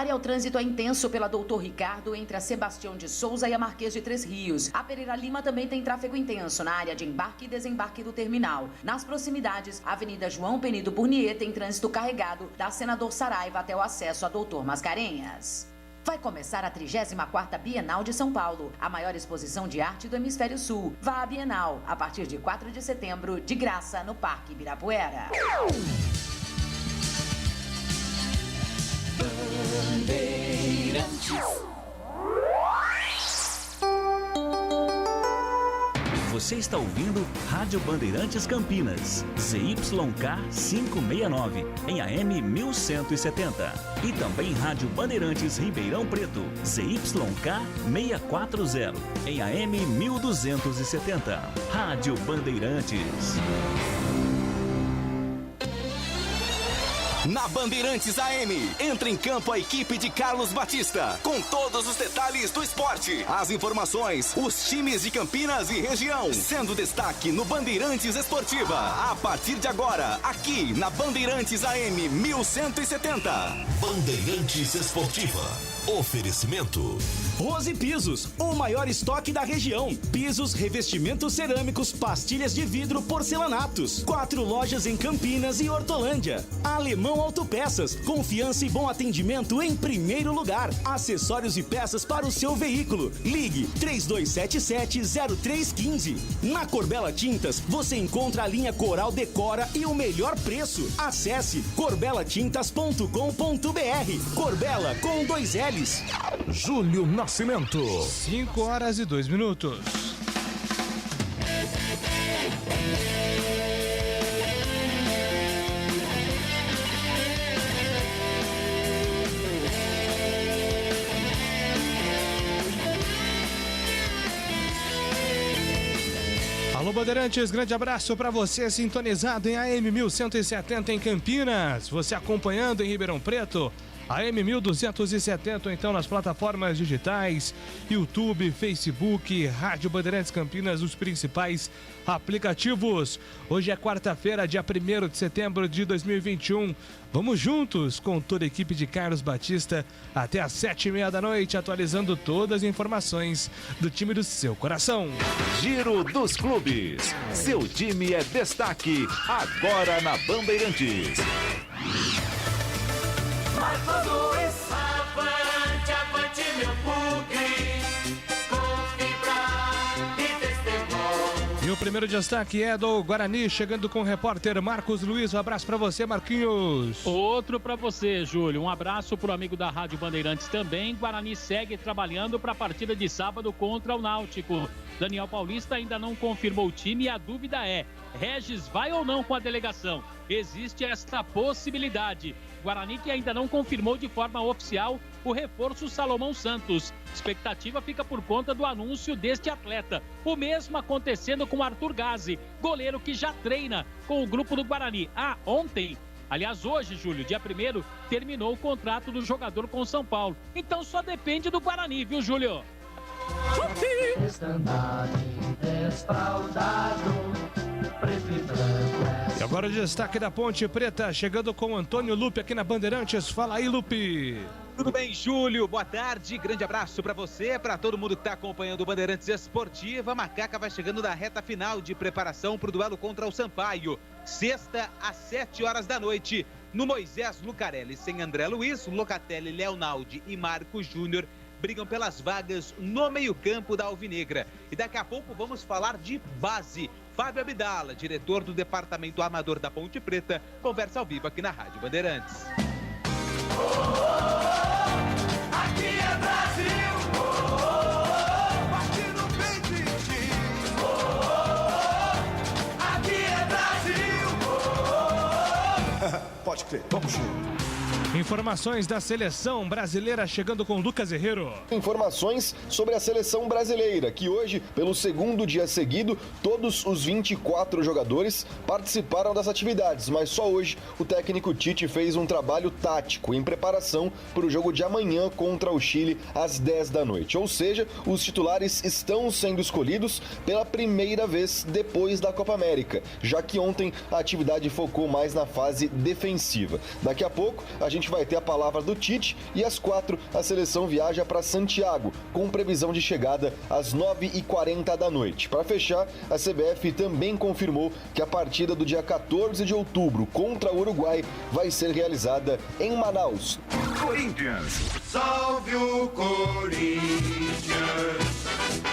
área, o trânsito é intenso pela Doutor Ricardo entre a Sebastião de Souza e a Marquês de Três Rios. A Pereira Lima também tem tráfego intenso na área de embarque e desembarque do terminal. Nas proximidades, a Avenida João Penido Burnier tem trânsito carregado da Senador Saraiva até o acesso a Doutor Mascarenhas. Vai começar a 34ª Bienal de São Paulo, a maior exposição de arte do Hemisfério Sul. Vá à Bienal, a partir de 4 de setembro, de graça, no Parque Ibirapuera. Você está ouvindo Rádio Bandeirantes Campinas, ZYK 569, em AM 1170. E também Rádio Bandeirantes Ribeirão Preto, ZYK 640, em AM 1270. Rádio Bandeirantes. Na Bandeirantes AM, entra em campo a equipe de Carlos Batista, com todos os detalhes do esporte, as informações, os times de Campinas e região, sendo destaque no Bandeirantes Esportiva. A partir de agora, aqui na Bandeirantes AM 1170. Bandeirantes Esportiva. Oferecimento Rose Pisos, o maior estoque da região. Pisos, revestimentos cerâmicos, pastilhas de vidro, porcelanatos. 4 lojas em Campinas e Hortolândia. Alemão Autopeças, confiança e bom atendimento em primeiro lugar. Acessórios e peças para o seu veículo. Ligue 3277-0315. Na Corbella Tintas, você encontra a linha Coral Decora e o melhor preço. Acesse corbelatintas.com.br. Corbella com 2 L's. Júlio Nascimento. 5h02. Alô Bandeirantes, grande abraço para você sintonizado em AM 1170 em Campinas, você acompanhando em Ribeirão Preto, AM 1270, então nas plataformas digitais, YouTube, Facebook, Rádio Bandeirantes Campinas, os principais aplicativos. Hoje é quarta-feira, dia 1º de setembro de 2021. Vamos juntos com toda a equipe de Carlos Batista até às 7h30 da noite, atualizando todas as informações do time do seu coração. Giro dos Clubes. Seu time é destaque agora na Bandeirantes. Mas tudo isso, avante, avante meu bugre, com fibra e testemunho. E o primeiro destaque é do Guarani, chegando com o repórter Marcos Luiz. Um abraço pra você, Marquinhos. Outro pra você, Júlio. Um abraço pro amigo da Rádio Bandeirantes também. Guarani segue trabalhando para a partida de sábado contra o Náutico. Daniel Paulista ainda não confirmou o time e a dúvida é: Regis vai ou não com a delegação? Existe esta possibilidade. Guarani que ainda não confirmou de forma oficial o reforço Salomão Santos. Expectativa fica por conta do anúncio deste atleta. O mesmo acontecendo com Arthur Gazzi, goleiro que já treina com o grupo do Guarani. Ontem, aliás hoje, Júlio, dia 1º, terminou o contrato do jogador com o São Paulo. Então só depende do Guarani, viu, Júlio? E agora o destaque da Ponte Preta, chegando com o Antônio Lupe aqui na Bandeirantes. Fala aí, Lupe. Tudo bem, Júlio? Boa tarde, grande abraço para você, para todo mundo que está acompanhando o Bandeirantes Esportiva. A Macaca vai chegando na reta final de preparação para o duelo contra o Sampaio. Sexta, às 7h da noite, no Moisés Lucarelli, sem André Luiz, Locatelli, Leonaldi e Marco Júnior brigam pelas vagas no meio-campo da Alvinegra. E daqui a pouco vamos falar de base. Fábio Abdala, diretor do Departamento Amador da Ponte Preta, conversa ao vivo aqui na Rádio Bandeirantes. Aqui é Brasil, aqui no peito de ti. Aqui é Brasil. Pode crer, vamos junto. Informações da seleção brasileira chegando com Lucas Herrero. Informações sobre a seleção brasileira, que hoje, pelo segundo dia seguido, todos os 24 jogadores participaram das atividades, mas só hoje o técnico Tite fez um trabalho tático em preparação para o jogo de amanhã contra o Chile às 10 da noite. Ou seja, os titulares estão sendo escolhidos pela primeira vez depois da Copa América, já que ontem a atividade focou mais na fase defensiva. Daqui a pouco a gente gente vai ter a palavra do Tite e às 4 a seleção viaja para Santiago, com previsão de chegada às 9h40 da noite. Para fechar, a CBF também confirmou que a partida do dia 14 de outubro contra o Uruguai vai ser realizada em Manaus. Corinthians. Salve o Corinthians,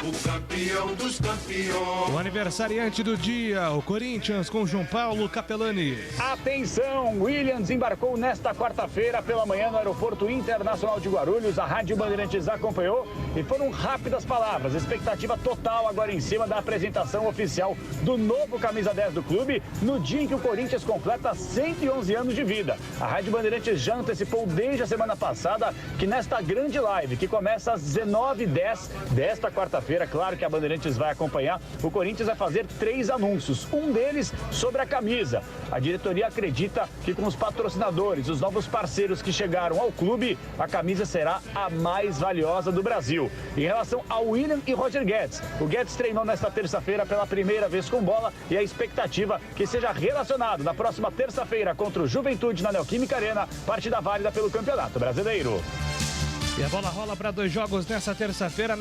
o campeão dos campeões. O aniversariante do dia, o Corinthians com João Paulo Capelani. Atenção, Williams embarcou nesta quarta-feira pela manhã no Aeroporto Internacional de Guarulhos. A Rádio Bandeirantes acompanhou e foram rápidas palavras. Expectativa total agora em cima da apresentação oficial do novo camisa 10 do clube, no dia em que o Corinthians completa 111 anos de vida. A Rádio Bandeirantes já antecipou desde a semana passada que nesta grande live, que começa às 19h10 desta quarta-feira, claro que a Bandeirantes vai acompanhar, o Corinthians vai fazer 3 anúncios, um deles sobre a camisa. A diretoria acredita que com os patrocinadores, os novos parceiros que chegaram ao clube, a camisa será a mais valiosa do Brasil. Em relação ao William e Roger Guedes, o Guedes treinou nesta terça-feira pela primeira vez com bola e a expectativa que seja relacionado na próxima terça-feira contra o Juventude na Neoquímica Arena, partida válida pelo Campeonato Brasileiro. E a bola rola para 2 jogos nessa terça-feira,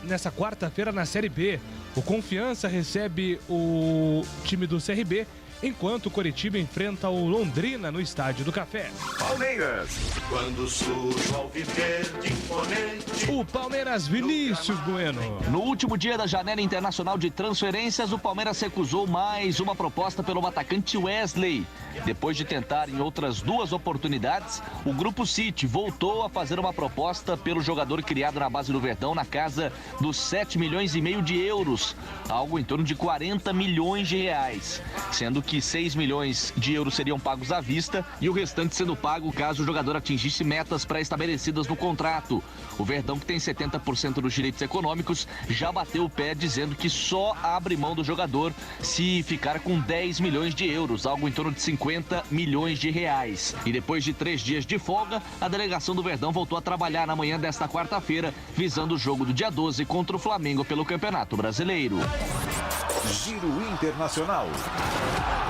nessa quarta-feira na Série B. O Confiança recebe o time do CRB, enquanto o Coritiba enfrenta o Londrina no Estádio do Café. Palmeiras. Quando surge o alviverde imponente. O Palmeiras, Vinícius Bueno. No último dia da janela internacional de transferências, o Palmeiras recusou mais uma proposta pelo atacante Wesley. Depois de tentar em outras 2 oportunidades, o Grupo City voltou a fazer uma proposta pelo jogador criado na base do Verdão na casa dos 7,5 milhões de euros, algo em torno de 40 milhões de reais, sendo que 6 milhões de euros seriam pagos à vista e o restante sendo pago caso o jogador atingisse metas pré-estabelecidas no contrato. O Verdão, que tem 70% dos direitos econômicos, já bateu o pé dizendo que só abre mão do jogador se ficar com 10 milhões de euros, algo em torno de 50 milhões de reais. E depois de 3 dias de folga, a delegação do Verdão voltou a trabalhar na manhã desta quarta-feira, visando o jogo do dia 12 contra o Flamengo pelo Campeonato Brasileiro. Giro Internacional.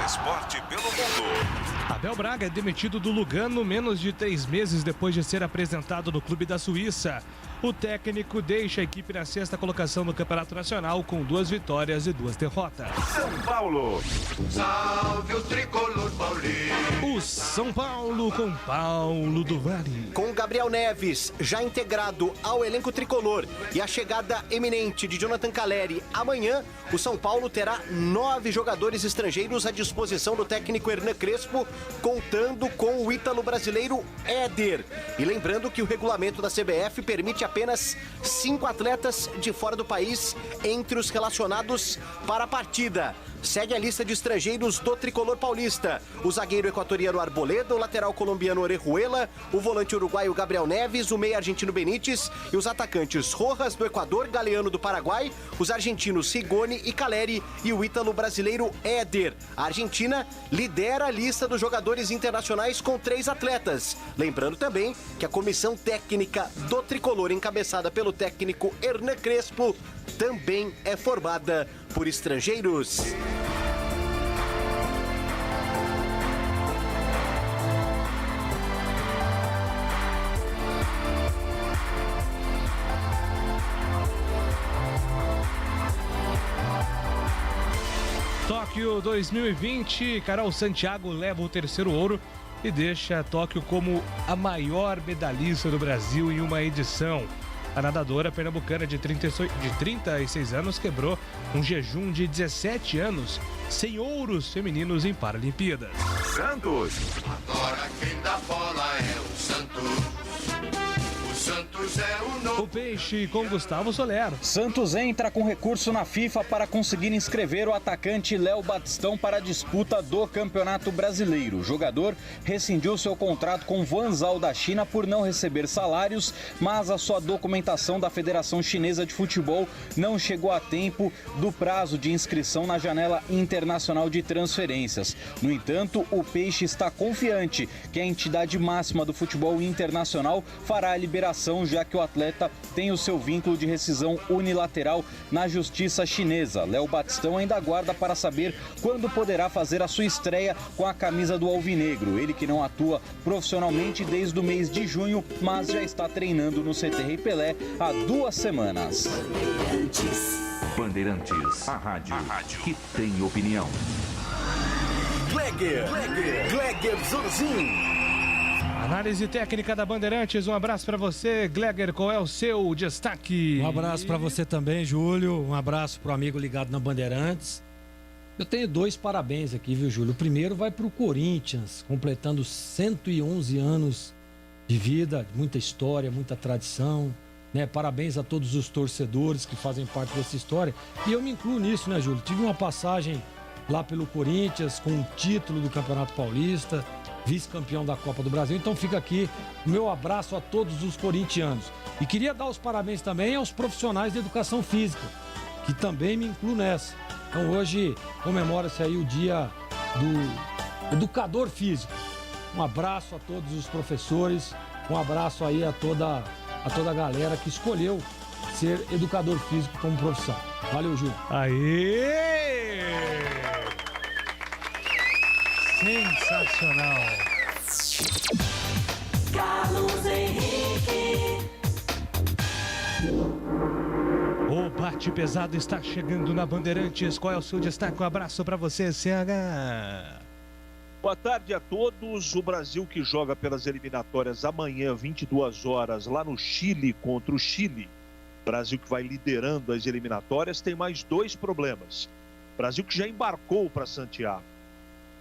Esporte pelo mundo. Abel Braga é demitido do Lugano menos de 3 meses depois de ser apresentado no clube da Suíça. O técnico deixa a equipe na 6ª colocação no Campeonato Nacional com 2 vitórias e 2 derrotas. São Paulo. Salve o tricolor paulista. O São Paulo com Paulo do Vale. Com Gabriel Neves já integrado ao elenco tricolor e a chegada eminente de Jonathan Calleri amanhã, o São Paulo terá 9 jogadores estrangeiros à disposição do técnico Hernan Crespo, contando com o ítalo-brasileiro Éder. E lembrando que o regulamento da CBF permite apenas 5 atletas de fora do país entre os relacionados para a partida. Segue a lista de estrangeiros do tricolor paulista: o zagueiro equatoriano Arboleda, o lateral colombiano Orejuela, o volante uruguaio Gabriel Neves, o meia argentino Benítez e os atacantes Rojas do Equador, Galeano do Paraguai, os argentinos Rigoni e Calleri e o ítalo brasileiro Éder. A Argentina lidera a lista dos jogadores internacionais com 3 atletas. Lembrando também que a comissão técnica do tricolor, encabeçada pelo técnico Hernan Crespo, também é formada por estrangeiros. Tóquio 2020, Carol Santiago leva o 3º ouro e deixa Tóquio como a maior medalhista do Brasil em uma edição. A nadadora pernambucana de 36 anos quebrou um jejum de 17 anos sem ouros femininos em Paralimpíadas. Santos. Agora quem dá bola é o Santos. Santos é o novo. O Peixe com Gustavo Soler. Santos entra com recurso na FIFA para conseguir inscrever o atacante Léo Batistão para a disputa do Campeonato Brasileiro. O jogador rescindiu seu contrato com o Guangzhou da China por não receber salários, mas a sua documentação da Federação Chinesa de Futebol não chegou a tempo do prazo de inscrição na janela internacional de transferências. No entanto, o Peixe está confiante que a entidade máxima do futebol internacional fará a liberação, já que o atleta tem o seu vínculo de rescisão unilateral na justiça chinesa. Léo Batistão ainda aguarda para saber quando poderá fazer a sua estreia com a camisa do Alvinegro. Ele que não atua profissionalmente desde o mês de junho, mas já está treinando no CT Rei Pelé há 2 semanas. Bandeirantes, a rádio que tem opinião. Gleger Zorzin. Análise técnica da Bandeirantes, um abraço para você, Gleger, qual é o seu destaque? Um abraço para você também, Júlio, um abraço para o amigo ligado na Bandeirantes. Eu tenho 2 parabéns aqui, viu, Júlio? O primeiro vai para o Corinthians, completando 111 anos de vida, muita história, muita tradição, né? Parabéns a todos os torcedores que fazem parte dessa história. E eu me incluo nisso, né, Júlio? Tive uma passagem lá pelo Corinthians com o título do Campeonato Paulista, vice-campeão da Copa do Brasil. Então fica aqui o meu abraço a todos os corintianos. E queria dar os parabéns também aos profissionais de educação física, que também me incluo nessa. Então hoje comemora-se aí o dia do educador físico. Um abraço a todos os professores, um abraço aí a toda a galera que escolheu ser educador físico como profissão. Valeu, Júlio. Aê! Sensacional. Carlos Henrique. O Bate Pesado está chegando na Bandeirantes. Qual é o seu destaque? Um abraço para você, CH. Boa tarde a todos. O Brasil que joga pelas eliminatórias amanhã, 22 horas, lá no Chile, contra o Chile. Brasil que vai liderando as eliminatórias, tem mais 2 problemas. Brasil que já embarcou para Santiago.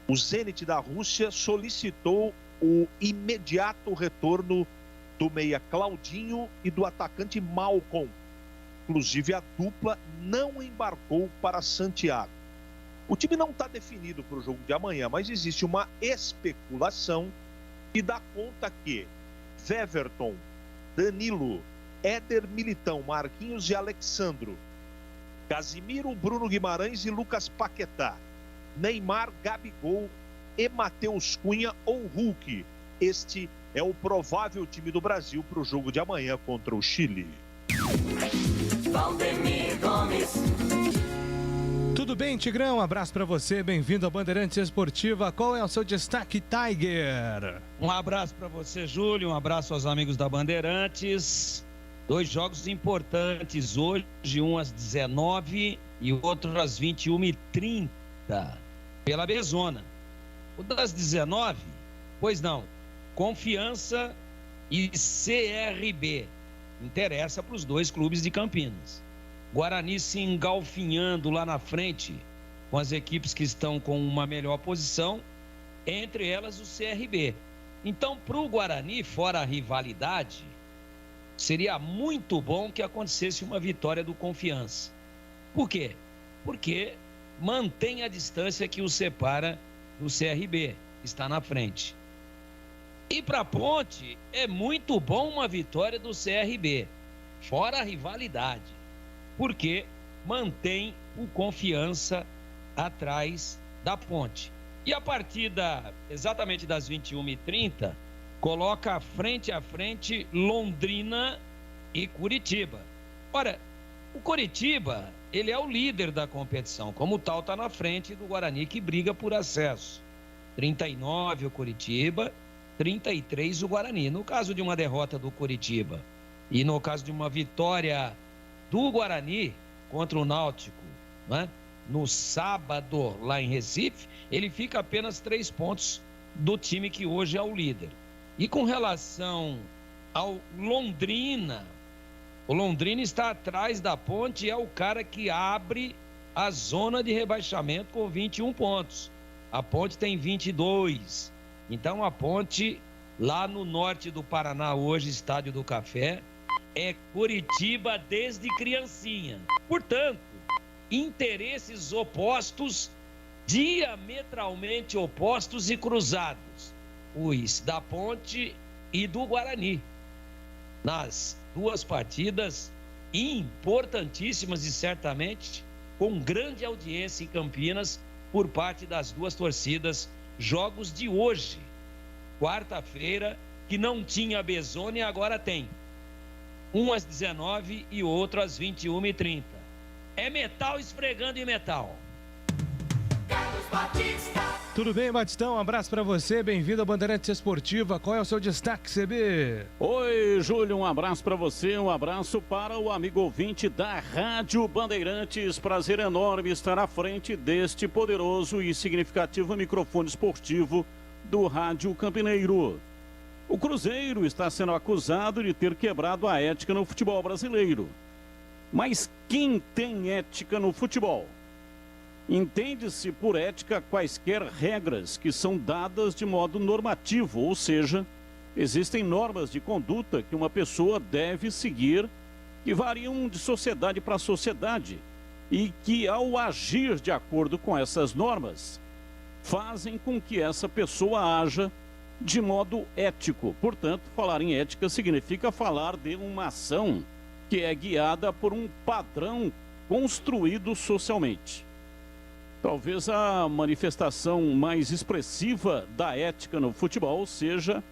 O Zenit da Rússia solicitou o imediato retorno do meia Claudinho e do atacante Malcom. Inclusive, a dupla não embarcou para Santiago. O time não está definido para o jogo de amanhã, mas existe uma especulação que dá conta que Weverton, Danilo, Éder Militão, Marquinhos e Alexandro, Casimiro, Bruno Guimarães e Lucas Paquetá, Neymar, Gabigol e Matheus Cunha ou Hulk. Este é o provável time do Brasil para o jogo de amanhã contra o Chile. Valdemir Gomes. Tudo bem, Tigrão? Um abraço para você, bem-vindo à Bandeirantes Esportiva. Qual é o seu destaque, Tiger? Um abraço para você, Júlio, um abraço aos amigos da Bandeirantes. 2 jogos importantes hoje, um às 19 e outro às 21h30, pela Bezona. O das 19, pois não, Confiança e CRB. Interessa para os 2 clubes de Campinas. Guarani se engalfinhando lá na frente com as equipes que estão com uma melhor posição, entre elas o CRB. Então, para o Guarani, fora a rivalidade, seria muito bom que acontecesse uma vitória do Confiança. Por quê? Porque mantém a distância que o separa do CRB, que está na frente. E para a Ponte, é muito bom uma vitória do CRB, fora a rivalidade, porque mantém o Confiança atrás da Ponte. E a partida exatamente das 21h30 coloca frente a frente Londrina e Curitiba. Ora, o Curitiba, ele é o líder da competição, como tal está na frente do Guarani, que briga por acesso. 39 o Curitiba, 33 o Guarani. No caso de uma derrota do Curitiba e no caso de uma vitória do Guarani contra o Náutico, né, no sábado lá em Recife, ele fica apenas 3 pontos do time que hoje é o líder. E com relação ao Londrina, o Londrina está atrás da Ponte, é o cara que abre a zona de rebaixamento com 21 pontos. A Ponte tem 22. Então a Ponte, lá no norte do Paraná hoje, Estádio do Café, é Curitiba desde criancinha. Portanto, interesses opostos, diametralmente opostos e cruzados. Os da Ponte e do Guarani. Nas 2 partidas importantíssimas e certamente com grande audiência em Campinas por parte das 2 torcidas. Jogos de hoje, quarta-feira, que não tinha Bezone e agora tem. Um às 19 e o outro às 21h30. É metal esfregando em metal. Carlos Batista. Tudo bem, Batistão? Um abraço pra você, bem-vindo à Bandeirantes Esportiva. Qual é o seu destaque, CB? Oi, Júlio, um abraço pra você, um abraço para o amigo ouvinte da Rádio Bandeirantes. Prazer enorme estar à frente deste poderoso e significativo microfone esportivo do Rádio Campineiro. O Cruzeiro está sendo acusado de ter quebrado a ética no futebol brasileiro. Mas quem tem ética no futebol? Entende-se por ética quaisquer regras que são dadas de modo normativo, ou seja, existem normas de conduta que uma pessoa deve seguir que variam de sociedade para sociedade e que, ao agir de acordo com essas normas, fazem com que essa pessoa haja de modo ético. Portanto, falar em ética significa falar de uma ação que é guiada por um padrão construído socialmente. Talvez a manifestação mais expressiva da ética no futebol seja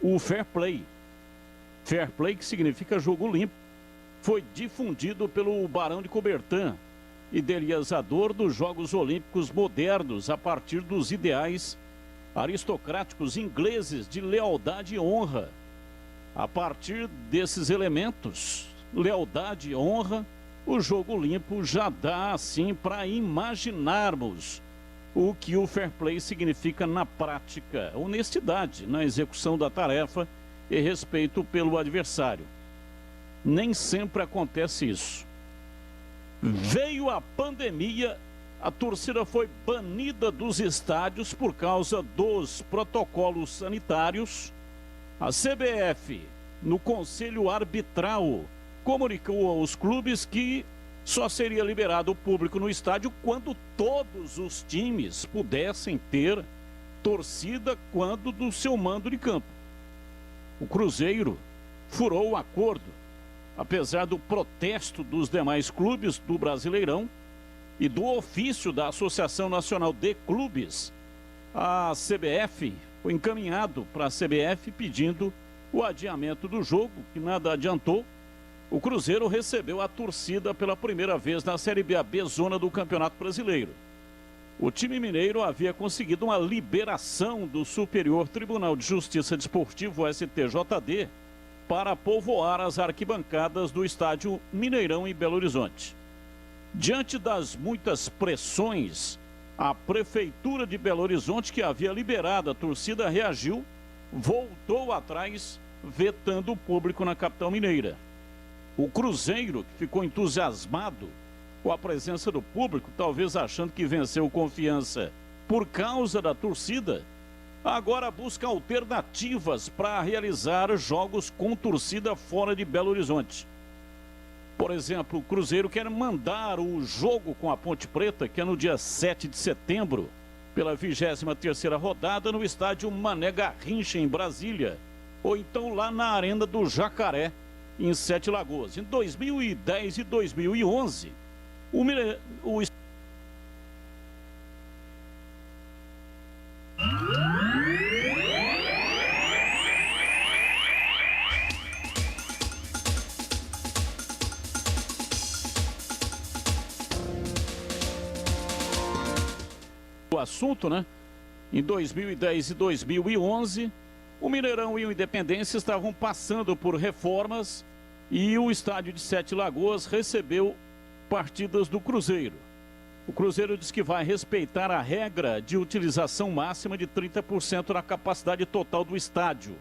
o fair play. Fair play, que significa jogo limpo, foi difundido pelo Barão de Coubertin, idealizador dos Jogos Olímpicos modernos a partir dos ideais aristocráticos ingleses de lealdade e honra. A partir desses elementos, lealdade e honra, o jogo limpo já dá, assim, para imaginarmos o que o fair play significa na prática. Honestidade na execução da tarefa e respeito pelo adversário. Nem sempre acontece isso. Veio a pandemia, a torcida foi banida dos estádios por causa dos protocolos sanitários. A CBF, no Conselho Arbitral, comunicou aos clubes que só seria liberado o público no estádio quando todos os times pudessem ter torcida quando do seu mando de campo. O Cruzeiro furou o acordo, apesar do protesto dos demais clubes do Brasileirão e do ofício da Associação Nacional de Clubes. A CBF foi encaminhado para a CBF pedindo o adiamento do jogo, que nada adiantou. O Cruzeiro recebeu a torcida pela primeira vez na Série B, a B-Zona do Campeonato Brasileiro. O time mineiro havia conseguido uma liberação do Superior Tribunal de Justiça Desportivo, STJD, para povoar as arquibancadas do estádio Mineirão em Belo Horizonte. Diante das muitas pressões, a Prefeitura de Belo Horizonte, que havia liberado a torcida, reagiu, voltou atrás, vetando o público na capital mineira. O Cruzeiro, que ficou entusiasmado com a presença do público, talvez achando que venceu confiança por causa da torcida, agora busca alternativas para realizar jogos com torcida fora de Belo Horizonte. Por exemplo, o Cruzeiro quer mandar o jogo com a Ponte Preta, que é no dia 7 de setembro, pela 23ª rodada, no estádio Mané Garrincha, em Brasília, ou então lá na Arena do Jacaré, em Sete Lagoas. Em 2010 e 2011, o assunto, né? Em 2010 e 2011, o Mineirão e o Independência estavam passando por reformas e o estádio de Sete Lagoas recebeu partidas do Cruzeiro. O Cruzeiro diz que vai respeitar a regra de utilização máxima de 30% da capacidade total do estádio.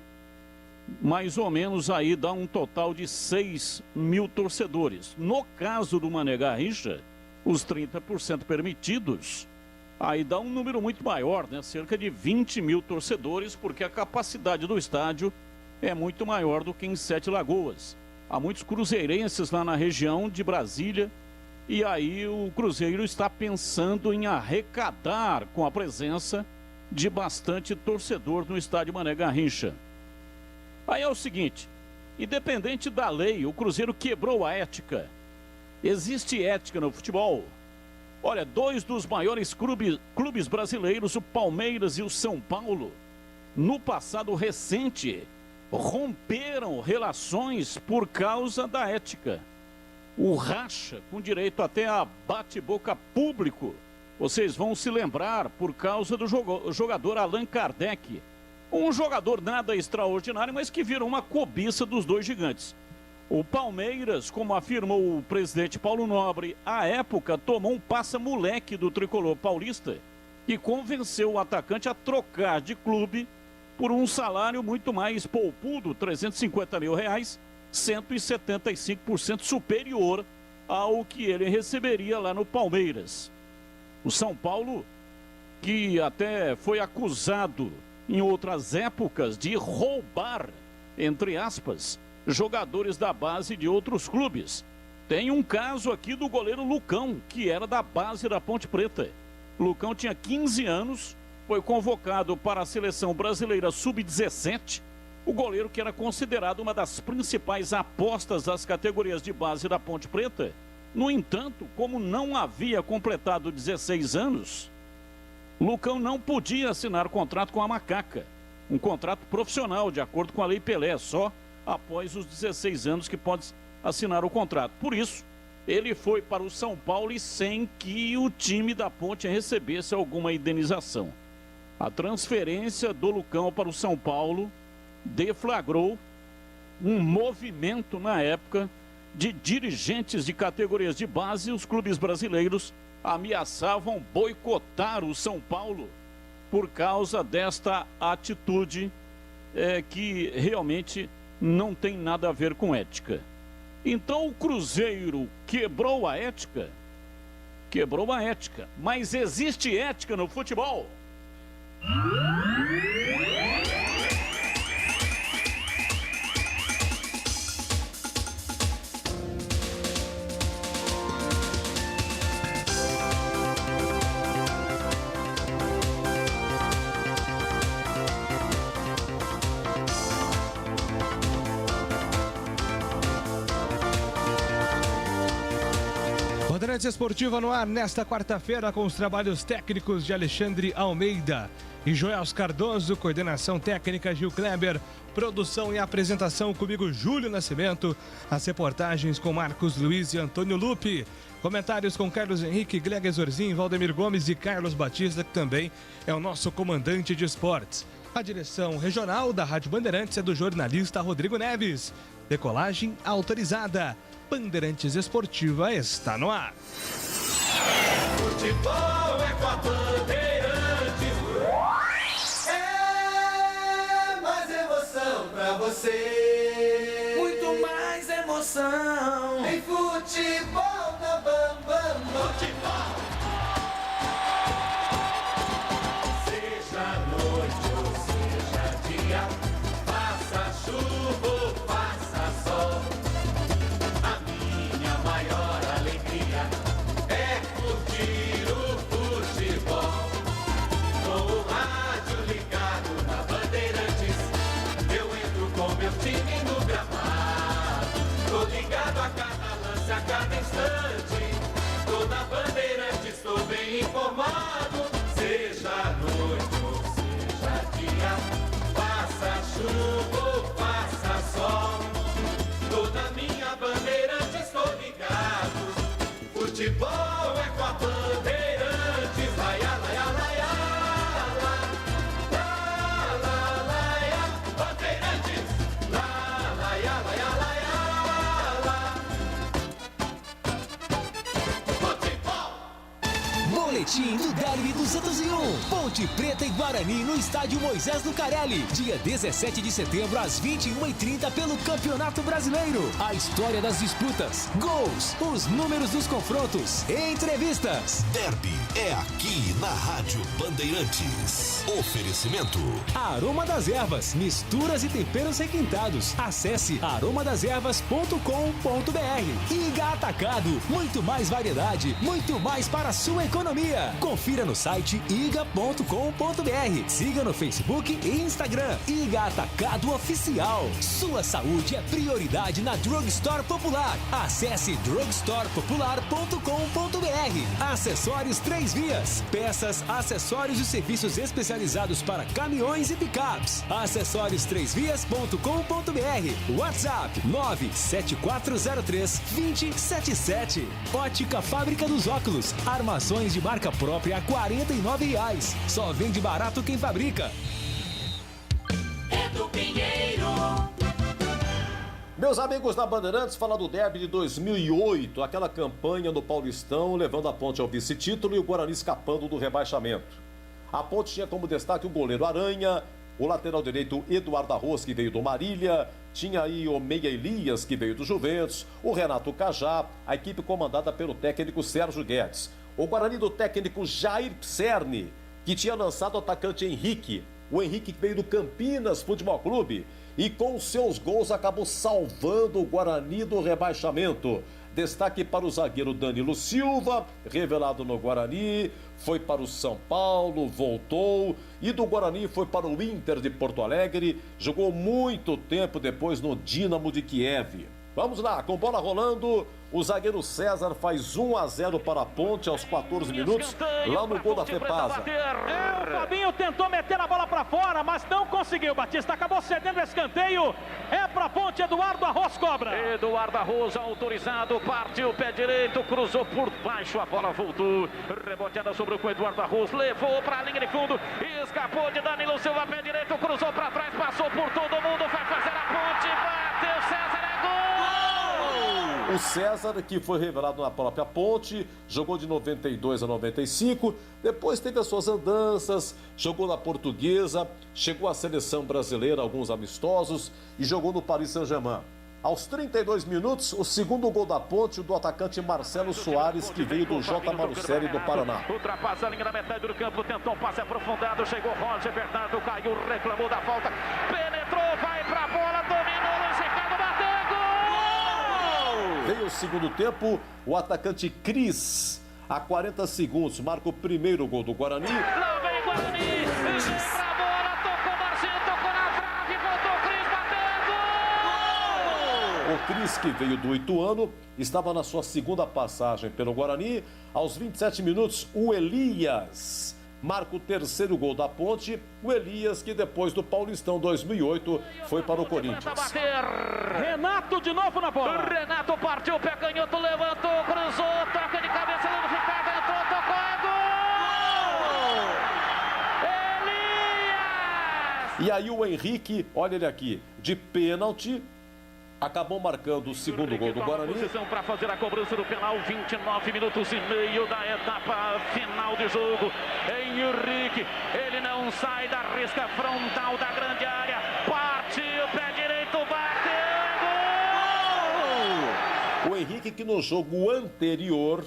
Mais ou menos aí dá um total de 6 mil torcedores. No caso do Mané Garrincha, os 30% permitidos, aí dá um número muito maior, né? Cerca de 20 mil torcedores, porque a capacidade do estádio é muito maior do que em Sete Lagoas. Há muitos cruzeirenses lá na região de Brasília e aí o Cruzeiro está pensando em arrecadar com a presença de bastante torcedor no estádio Mané Garrincha. Aí é o seguinte, independente da lei, o Cruzeiro quebrou a ética. Existe ética no futebol? Olha, dois dos maiores clubes brasileiros, o Palmeiras e o São Paulo, no passado recente, romperam relações por causa da ética. O racha, com direito até a bate-boca público, vocês vão se lembrar, por causa do jogador Allan Kardec. Um jogador nada extraordinário, mas que virou uma cobiça dos dois gigantes. O Palmeiras, como afirmou o presidente Paulo Nobre, à época tomou um passa-moleque do tricolor paulista e convenceu o atacante a trocar de clube por um salário muito mais poupudo, R$350 mil, 175% superior ao que ele receberia lá no Palmeiras. O São Paulo, que até foi acusado em outras épocas de roubar, entre aspas, jogadores da base de outros clubes. Tem um caso aqui do goleiro Lucão, que era da base da Ponte Preta. Lucão tinha 15 anos, foi convocado para a seleção brasileira sub-17, o goleiro que era considerado uma das principais apostas das categorias de base da Ponte Preta. No entanto, como não havia completado 16 anos, Lucão não podia assinar contrato com a Macaca, um contrato profissional, de acordo com a Lei Pelé, só após os 16 anos que pode assinar o contrato. Por isso, ele foi para o São Paulo e sem que o time da Ponte recebesse alguma indenização. A transferência do Lucão para o São Paulo deflagrou um movimento na época de dirigentes de categorias de base. Os clubes brasileiros ameaçavam boicotar o São Paulo por causa desta atitude que realmente não tem nada a ver com ética. Então o Cruzeiro quebrou a ética? Quebrou a ética. Mas existe ética no futebol? Bandeirantes Esportiva no ar nesta quarta-feira com os trabalhos técnicos de Alexandre Almeida e Joels Cardoso, coordenação técnica Gil Kleber, produção e apresentação comigo Júlio Nascimento, as reportagens com Marcos Luiz e Antônio Lupe, comentários com Carlos Henrique, Glega Zorzin, Valdemir Gomes e Carlos Batista, que também é o nosso comandante de esportes. A direção regional da Rádio Bandeirantes é do jornalista Rodrigo Neves. Decolagem autorizada. Bandeirantes Esportiva está no ar. Futebol é com a Bandeirantes. É mais emoção pra você. Muito mais emoção. Em futebol na Bambam. Futebol. Seja noite ou seja dia, faça chuva ou faça sol. A cada instante, tô na Bandeirantes, estou bem informado. Seja noite ou seja dia, faça chuva ou faça sol, tô na minha Bandeirantes, estou ligado. Futebol é com a Bandeirantes, vai lá, lá, lá, Boletim do Derby 201. Ponte Preta e Guarani no estádio Moisés Lucarelli. Dia 17 de setembro às 21h30 pelo Campeonato Brasileiro. A história das disputas, gols, os números dos confrontos, entrevistas. Derby é aqui na Rádio Bandeirantes. Oferecimento. Aroma das Ervas, misturas e temperos requintados. Acesse aromadeservas.com.br. Iga Atacado, muito mais variedade, muito mais para a sua economia. dia. Confira no site iga.com.br. Siga no Facebook e Instagram. Iga Atacado Oficial. Sua saúde é prioridade na Drugstore Popular. Acesse drugstorepopular.com.br. Acessórios 3 vias. Peças, acessórios e serviços especializados para caminhões e picapes. Acessórios3vias.com.br. WhatsApp 97403-2077. Ótica Fábrica dos Óculos. Armações de marca própria a R$ 49,00. Só vende barato quem fabrica. Edu Pinheiro. Meus amigos da Bandeirantes, fala do derby de 2008, aquela campanha no Paulistão, levando a Ponte ao vice-título e o Guarani escapando do rebaixamento. A Ponte tinha como destaque o goleiro Aranha, o lateral direito Eduardo Arroz, que veio do Marília, tinha aí o Meia Elias, que veio do Juventus, o Renato Cajá, a equipe comandada pelo técnico Sérgio Guedes. O Guarani do técnico Jair Pserni, que tinha lançado o atacante Henrique, o Henrique que veio do Campinas Futebol Clube, e com seus gols acabou salvando o Guarani do rebaixamento. Destaque para o zagueiro Danilo Silva, revelado no Guarani, foi para o São Paulo, voltou, e do Guarani foi para o Inter de Porto Alegre, jogou muito tempo depois no Dínamo de Kiev. Vamos lá, com bola rolando, o zagueiro César faz 1-0 para a Ponte aos 14 minutos, lá no gol da Fepasa. O Fabinho tentou meter a bola para fora, mas não conseguiu. Batista acabou cedendo o escanteio. É para a Ponte, Eduardo Arroz cobra. Eduardo Arroz autorizado, partiu pé direito, cruzou por baixo, a bola voltou. Reboteada sobrou com Eduardo Arroz, levou para a linha de fundo, escapou de Danilo Silva, pé direito, cruzou para trás, passou por todo mundo, vai fazer a Ponte, bateu César, é gol! O César, que foi revelado na própria Ponte, jogou de 92 a 95, depois teve as suas andanças, jogou na Portuguesa, chegou à seleção brasileira, alguns amistosos, e jogou no Paris Saint-Germain. Aos 32 minutos, o segundo gol da Ponte, o do atacante Marcelo Soares, que veio do J. Marucelli do Paraná. Ultrapassa a linha na metade do campo, tentou um passe aprofundado, chegou Roger Bernardo, caiu, reclamou da falta, penetrou, vai pra bola, dominou, Luiz Ricardo, bateu, gol! Veio o segundo tempo, o atacante Cris, a 40 segundos, marca o primeiro gol do Guarani. Lá vem Guarani, vem pra bola, tocou Marcinho, tocou na trave, voltou o Cris, bateu, gol! O Cris, que veio do Ituano, estava na sua segunda passagem pelo Guarani. Aos 27 minutos, o Elias marca o terceiro gol da Ponte. O Elias, que depois do Paulistão 2008, foi para o Corinthians. Renato de novo na bola. Renato partiu, pé canhoto, levantou, cruzou, toca de cabeça, Luiz Ricardo entrou, tocou, é gol! Elias! E aí o Henrique, olha ele aqui, de pênalti, acabou marcando o segundo gol do Guarani. Posição para fazer a cobrança do penal, 29 minutos e meio da etapa final de jogo. Henrique, ele não sai da risca frontal da grande área, partiu, pé direito, bateu, gol! O Henrique, que no jogo anterior,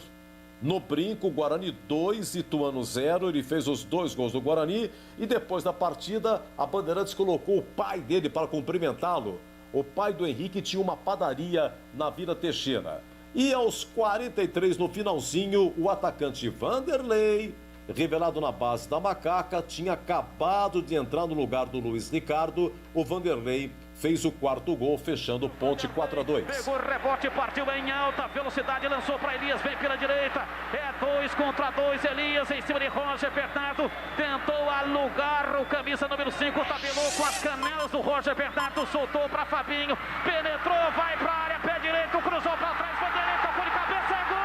no Brinco, Guarani 2, Ituano 0, ele fez os 2 gols do Guarani, e depois da partida, a Bandeirantes colocou o pai dele para cumprimentá-lo. O pai do Henrique tinha uma padaria na Vila Teixeira. E aos 43, no finalzinho, o atacante Vanderlei, revelado na base da Macaca, tinha acabado de entrar no lugar do Luiz Ricardo. O Vanderlei fez o quarto gol, fechando Ponte 4-2. Pegou o rebote, partiu em alta velocidade, lançou para Elias, vem pela direita. É 2 contra 2, Elias em cima de Roger Bernardo. Tentou alugar o camisa número 5, tabelou com as canelas do Roger Bernardo, soltou para Fabinho, penetrou, vai para a área, pé direito, cruzou para trás, foi direito, tocou de cabeça, é gol!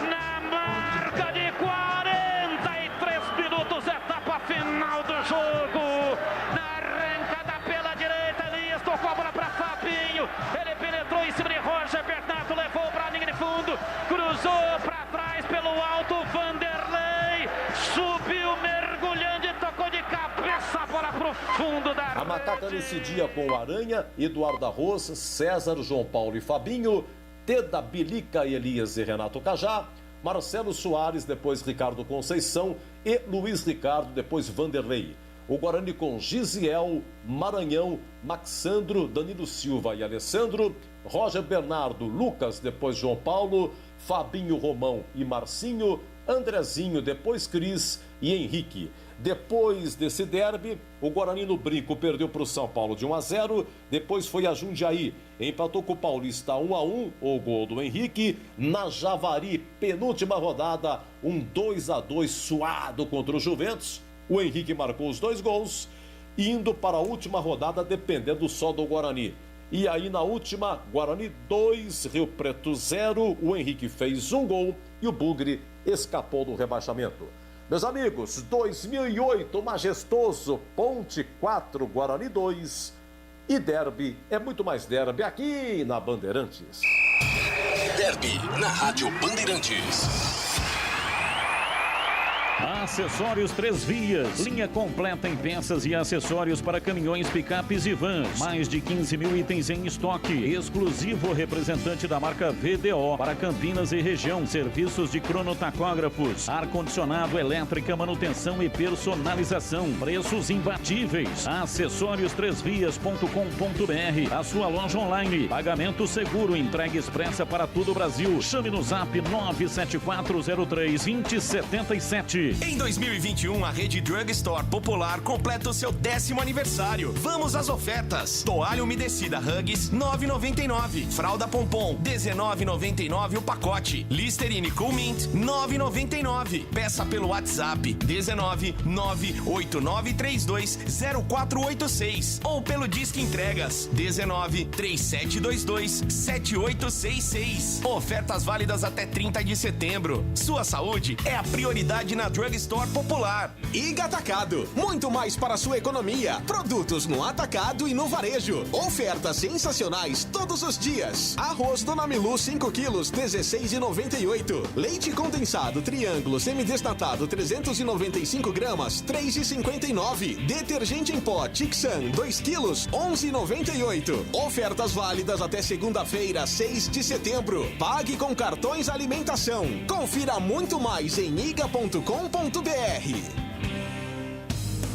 Na marca de 43 minutos, etapa final do jogo. Na arrancada pela direita, Elias tocou a bola para Fabinho. Ele penetrou em cima de Roger Bernardo, levou para a linha de fundo, cruzou para trás pelo alto, Vanderlei subiu mergulhando e tocou de cabeça a bola para o fundo da A Macaca nesse dia com o Aranha, Eduardo Arroz, César, João Paulo e Fabinho, Teda, Bilica, Elias e Renato Cajá, Marcelo Soares, depois Ricardo Conceição e Luiz Ricardo, depois Vanderlei. O Guarani com Gisiel, Maranhão, Maxandro, Danilo Silva e Alessandro, Roger Bernardo, Lucas, depois João Paulo, Fabinho, Romão e Marcinho, Andrezinho, depois Cris e Henrique. Depois desse derby, o Guarani no Brinco perdeu para o São Paulo de 1-0, depois foi a Jundiaí, empatou com o Paulista 1-1, o gol do Henrique. Na Javari, penúltima rodada, um 2-2 suado contra o Juventus. O Henrique marcou os 2 gols, indo para a última rodada dependendo só do Guarani. E aí na última, Guarani 2, Rio Preto 0, o Henrique fez 1 gol e o Bugre escapou do rebaixamento. Meus amigos, 2008, majestoso, Ponte 4, Guarani 2 e derby é muito mais derby aqui na Bandeirantes. Derby na Rádio Bandeirantes. Acessórios 3 Vias, linha completa em peças e acessórios para caminhões, picapes e vans. Mais de 15 mil itens em estoque. Exclusivo representante da marca VDO para Campinas e região. Serviços de cronotacógrafos, ar-condicionado, elétrica, manutenção e personalização. Preços imbatíveis. Acessórios3vias.com.br. A sua loja online. Pagamento seguro, entrega expressa para todo o Brasil. Chame no zap 97403-2077. Em 2021, a rede Drug Store Popular completa o seu 10º aniversário. Vamos às ofertas. Toalha umedecida Huggies, R$ 9,99. Fralda Pompom, R$ 19,99 o pacote. Listerine Cool Mint, R$ 9,99. Peça pelo WhatsApp 19-98932-0486 ou pelo Disque Entregas 19-3722-7866. Ofertas válidas até 30 de setembro. Sua saúde é a prioridade na Drug Store Popular. Iga Atacado, muito mais para a sua economia. Produtos no atacado e no varejo. Ofertas sensacionais todos os dias. Arroz Dona Milu 5 quilos, R$ 16,98. Leite condensado Triângulo semidesnatado 395 gramas, R$ 3,59. Detergente em pó Tixan 2 quilos, R$ 11,98. Ofertas válidas até segunda-feira, 6 de setembro. Pague com cartões alimentação. Confira muito mais em iga.com.br.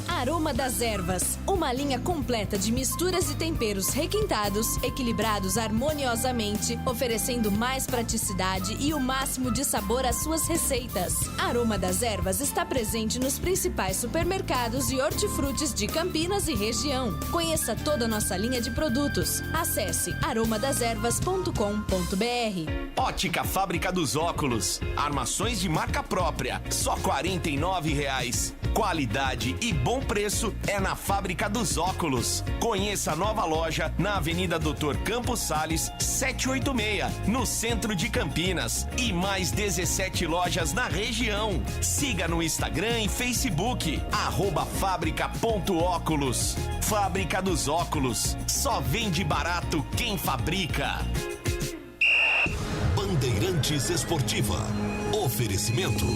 Aroma das Ervas, uma linha completa de misturas e temperos requintados, equilibrados harmoniosamente, oferecendo mais praticidade e o máximo de sabor às suas receitas. Aroma das Ervas está presente nos principais supermercados e hortifrutis de Campinas e região. Conheça toda a nossa linha de produtos. Acesse aromadasерvas.com.br. Ótica Fábrica dos Óculos. Armações de marca própria, só R$ 49,00. Qualidade e bom preço é na Fábrica dos Óculos. Conheça a nova loja na Avenida Doutor Campos Sales, 786, no centro de Campinas. E mais 17 lojas na região. Siga no Instagram e Facebook, @fábrica.óculos. Fábrica dos Óculos. Só vende barato quem fabrica. Bandeirantes Esportiva. Oferecimento.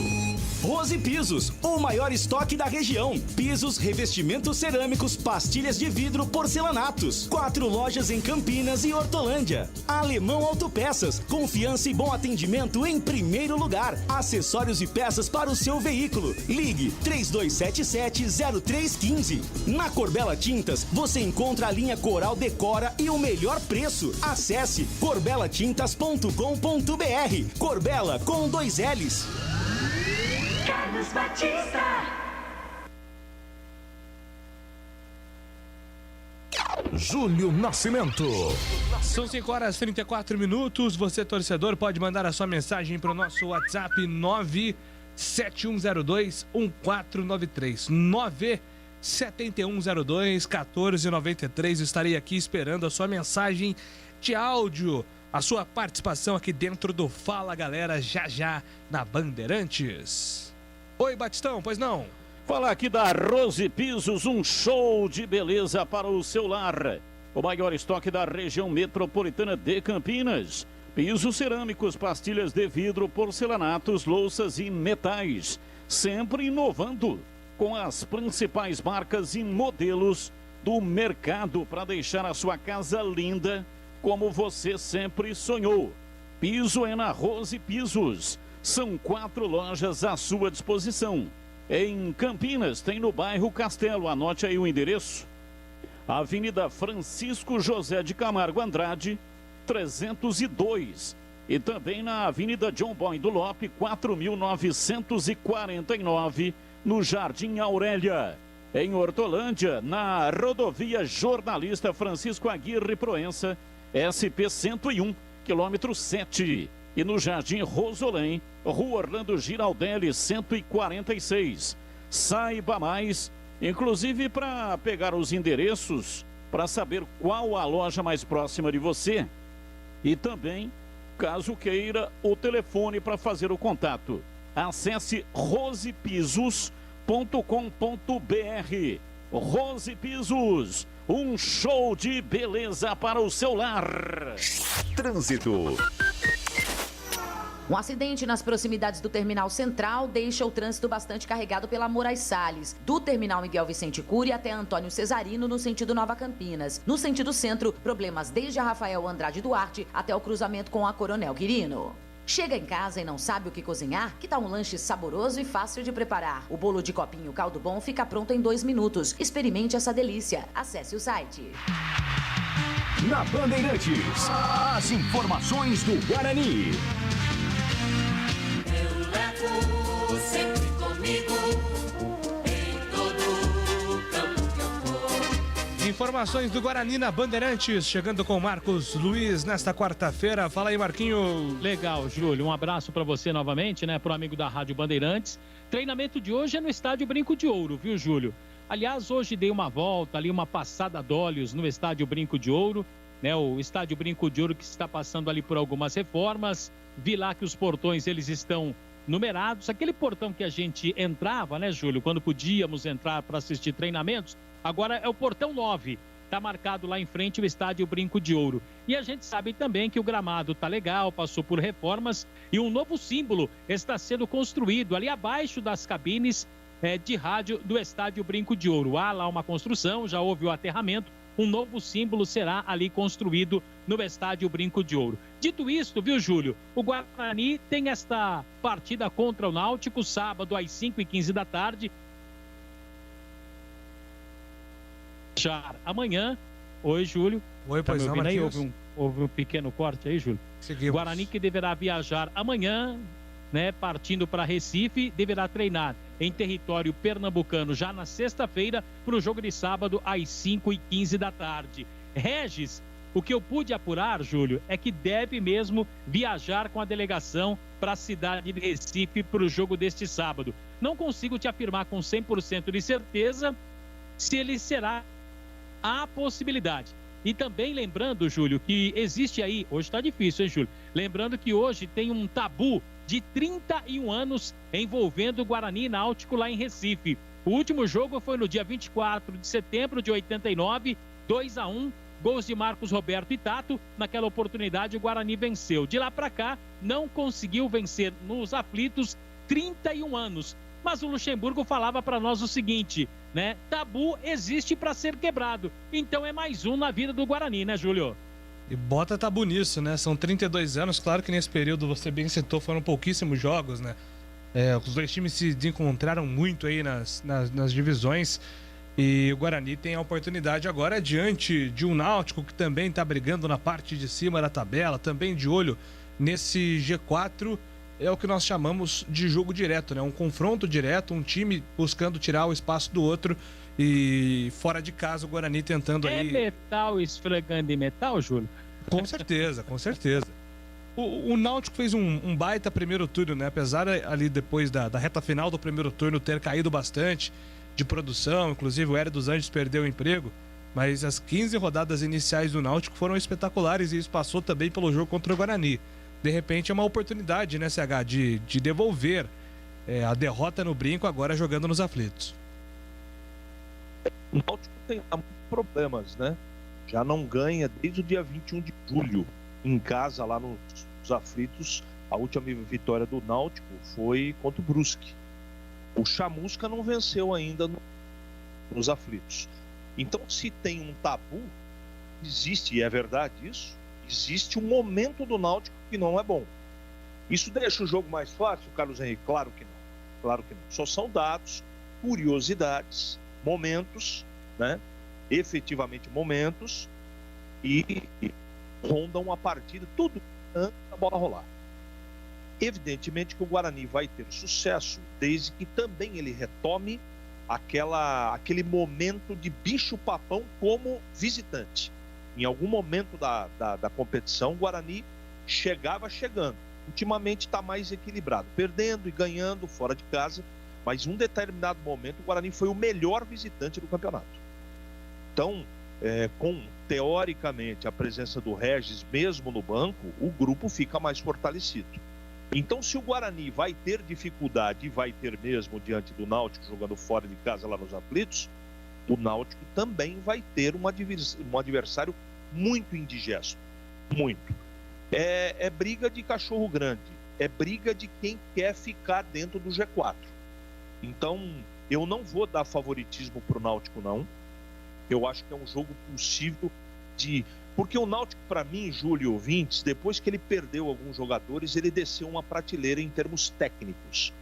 Rose Pisos, o maior estoque da região. Pisos, revestimentos cerâmicos, pastilhas de vidro, porcelanatos. 4 lojas em Campinas e Hortolândia. Alemão Autopeças, confiança e bom atendimento em primeiro lugar. Acessórios e peças para o seu veículo. Ligue 3277-0315. Na Corbella Tintas, você encontra a linha Coral Decora e o melhor preço. Acesse corbelatintas.com.br. Corbella com 2 L's. Carlos Batista. Júlio Nascimento. São 5 horas e 34 minutos. Você, torcedor, pode mandar a sua mensagem para o nosso WhatsApp 971021493. 971021493. Estarei aqui esperando a sua mensagem de áudio, a sua participação aqui dentro do Fala Galera, já na Bandeirantes. Oi, Batistão, pois não? Falar aqui da Rose Pisos, um show de beleza para o seu lar. O maior estoque da região metropolitana de Campinas. Pisos cerâmicos, pastilhas de vidro, porcelanatos, louças e metais. Sempre inovando com as principais marcas e modelos do mercado para deixar a sua casa linda como você sempre sonhou. Piso é na Rose Pisos. São 4 lojas à sua disposição. Em Campinas, tem no bairro Castelo. Anote aí o endereço. Avenida Francisco José de Camargo Andrade, 302. E também na Avenida John Boy do Lope, 4.949, no Jardim Aurélia. Em Hortolândia, na rodovia Jornalista Francisco Aguirre Proença, SP 101, quilômetro 7. E no Jardim Rosolém, Rua Orlando Giraldelli, 146. Saiba mais, inclusive para pegar os endereços, para saber qual a loja mais próxima de você. E também, caso queira, o telefone para fazer o contato. Acesse rosepisos.com.br. Rose Pisos, um show de beleza para o seu lar. Trânsito. Um acidente nas proximidades do Terminal Central deixa o trânsito bastante carregado pela Moraes Salles, do Terminal Miguel Vicente Cury até Antônio Cesarino, no sentido Nova Campinas. No sentido centro, problemas desde a Rafael Andrade Duarte até o cruzamento com a Coronel Quirino. Chega em casa e não sabe o que cozinhar? Que tal um lanche saboroso e fácil de preparar? O bolo de copinho Caldo Bom fica pronto em 2 minutos. Experimente essa delícia. Acesse o site. Na Bandeirantes, as informações do Guarani. Eu levo sempre comigo em todo campo que eu for. Informações do Guarani na Bandeirantes, chegando com Marcos Luiz nesta quarta-feira. Fala aí, Marquinho. Legal, Júlio. Um abraço para você novamente, né? Pro amigo da Rádio Bandeirantes. Treinamento de hoje é no Estádio Brinco de Ouro, viu, Júlio? Aliás, hoje dei uma volta ali, uma passada d'olhos no Estádio Brinco de Ouro, né? O Estádio Brinco de Ouro que está passando ali por algumas reformas. Vi lá que os portões, eles estão numerados. Aquele portão que a gente entrava, né, Júlio? Quando podíamos entrar para assistir treinamentos. Agora é o portão 9. Está marcado lá em frente o Estádio Brinco de Ouro. E a gente sabe também que o gramado tá legal, passou por reformas e um novo símbolo está sendo construído ali abaixo das cabines de rádio do Estádio Brinco de Ouro. Há lá uma construção, já houve o aterramento. Um novo símbolo será ali construído no Estádio Brinco de Ouro. Dito isto, viu, Júlio? O Guarani tem esta partida contra o Náutico, sábado às 5h15 da tarde. Amanhã. Oi, Júlio. Oi, pois tá não, aí? Marquinhos? Houve um pequeno corte aí, Júlio. Seguimos. Guarani que deverá viajar amanhã, né, partindo para Recife, deverá treinar em território pernambucano já na sexta-feira para o jogo de sábado às 5h15 da tarde. Regis, o que eu pude apurar, Júlio, é que deve mesmo viajar com a delegação para a cidade de Recife para o jogo deste sábado. Não consigo te afirmar com 100% de certeza se ele será a possibilidade. E também lembrando, Júlio, que existe aí, hoje está difícil, hein, Júlio? Lembrando que hoje tem um tabu de 31 anos envolvendo o Guarani e Náutico lá em Recife. O último jogo foi no dia 24 de setembro de 89, 2-1, gols de Marcos Roberto e Tato. Naquela oportunidade o Guarani venceu. De lá para cá, não conseguiu vencer nos aflitos 31 anos. Mas o Luxemburgo falava para nós o seguinte, né? Tabu existe para ser quebrado. Então é mais um na vida do Guarani, né, Júlio? E bota tabu nisso, né? São 32 anos, claro que nesse período, você bem citou, foram pouquíssimos jogos, né? Os dois times se desencontraram muito aí nas divisões e o Guarani tem a oportunidade agora diante de um Náutico que também está brigando na parte de cima da tabela, também de olho nesse G4, é o que nós chamamos de jogo direto, né? Um confronto direto, um time buscando tirar o espaço do outro e fora de casa o Guarani tentando aí... É metal esfregando em metal, Júlio? Com certeza, com certeza. O Náutico fez um baita primeiro turno, né? Apesar ali depois da reta final do primeiro turno ter caído bastante de produção, inclusive o Hélio dos Anjos perdeu o emprego, mas as 15 rodadas iniciais do Náutico foram espetaculares e isso passou também pelo jogo contra o Guarani. De repente é uma oportunidade, né, CH, de devolver a derrota no Brinco agora jogando nos aflitos. O Náutico tem problemas, né? Já não ganha desde o dia 21 de julho em casa lá nos aflitos. A última vitória do Náutico foi contra o Brusque. O Chamusca não venceu ainda nos aflitos. Então, se tem um tabu, existe, e é verdade isso, existe um momento do Náutico que não é bom. Isso deixa o jogo mais fácil, Carlos Henrique? Claro que não. Claro que não. Só são dados, curiosidades, momentos, né? Efetivamente momentos, e rondam a partida, tudo antes da bola rolar. Evidentemente que o Guarani vai ter sucesso, desde que também ele retome aquele momento de bicho-papão como visitante. Em algum momento da competição, o Guarani chegava chegando. Ultimamente está mais equilibrado, perdendo e ganhando fora de casa, mas em um determinado momento o Guarani foi o melhor visitante do campeonato. Então, com teoricamente a presença do Regis mesmo no banco, o grupo fica mais fortalecido. Então, se o Guarani vai ter dificuldade, e vai ter mesmo diante do Náutico jogando fora de casa lá nos aflitos, o Náutico também vai ter um adversário muito indigesto, muito. É briga de cachorro grande, é briga de quem quer ficar dentro do G4. Então, eu não vou dar favoritismo para o Náutico, não. Eu acho que é um jogo possível de... Porque o Náutico, para mim, Júlio ouvintes, depois que ele perdeu alguns jogadores, ele desceu uma prateleira em termos técnicos.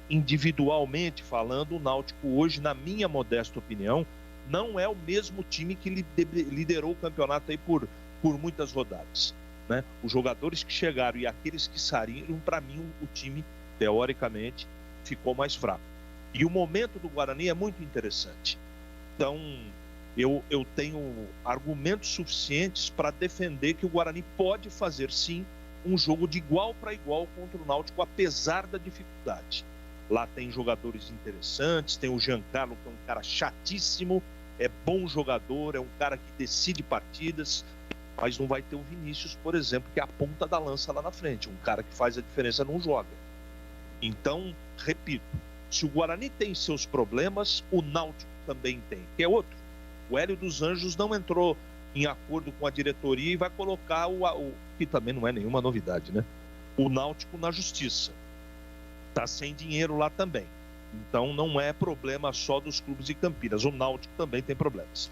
Individualmente falando, o Náutico hoje, na minha modesta opinião, não é o mesmo time que liderou o campeonato aí por muitas rodadas, né? Os jogadores que chegaram e aqueles que saíram, para mim, o time, teoricamente, ficou mais fraco. E o momento do Guarani é muito interessante. Então, eu tenho argumentos suficientes para defender que o Guarani pode fazer, sim, um jogo de igual para igual contra o Náutico, apesar da dificuldade. Lá tem jogadores interessantes, tem o Giancarlo, que é um cara chatíssimo, é bom jogador, é um cara que decide partidas, mas não vai ter o Vinícius, por exemplo, que é a ponta da lança lá na frente, um cara que faz a diferença, não joga. Então, repito, se o Guarani tem seus problemas, o Náutico também tem, que é outro. O Hélio dos Anjos não entrou em acordo com a diretoria e vai colocar o que também não é nenhuma novidade, né? O Náutico na justiça. Está sem dinheiro lá também. Então não é problema só dos clubes de Campinas. O Náutico também tem problemas.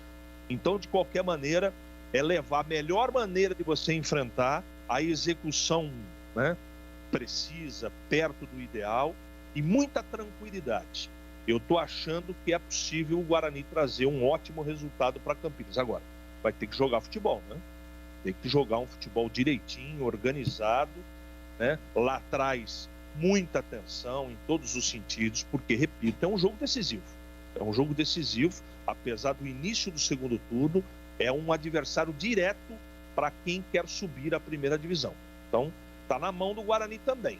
Então, de qualquer maneira, é levar a melhor maneira de você enfrentar a execução, né, precisa, perto do ideal e muita tranquilidade. Eu estou achando que é possível o Guarani trazer um ótimo resultado para Campinas. Agora, vai ter que jogar futebol, né? Tem que jogar um futebol direitinho, organizado, né? Lá atrás, muita atenção em todos os sentidos, porque, repito, é um jogo decisivo. É um jogo decisivo, apesar do início do segundo turno, é um adversário direto para quem quer subir à primeira divisão. Então, está na mão do Guarani também,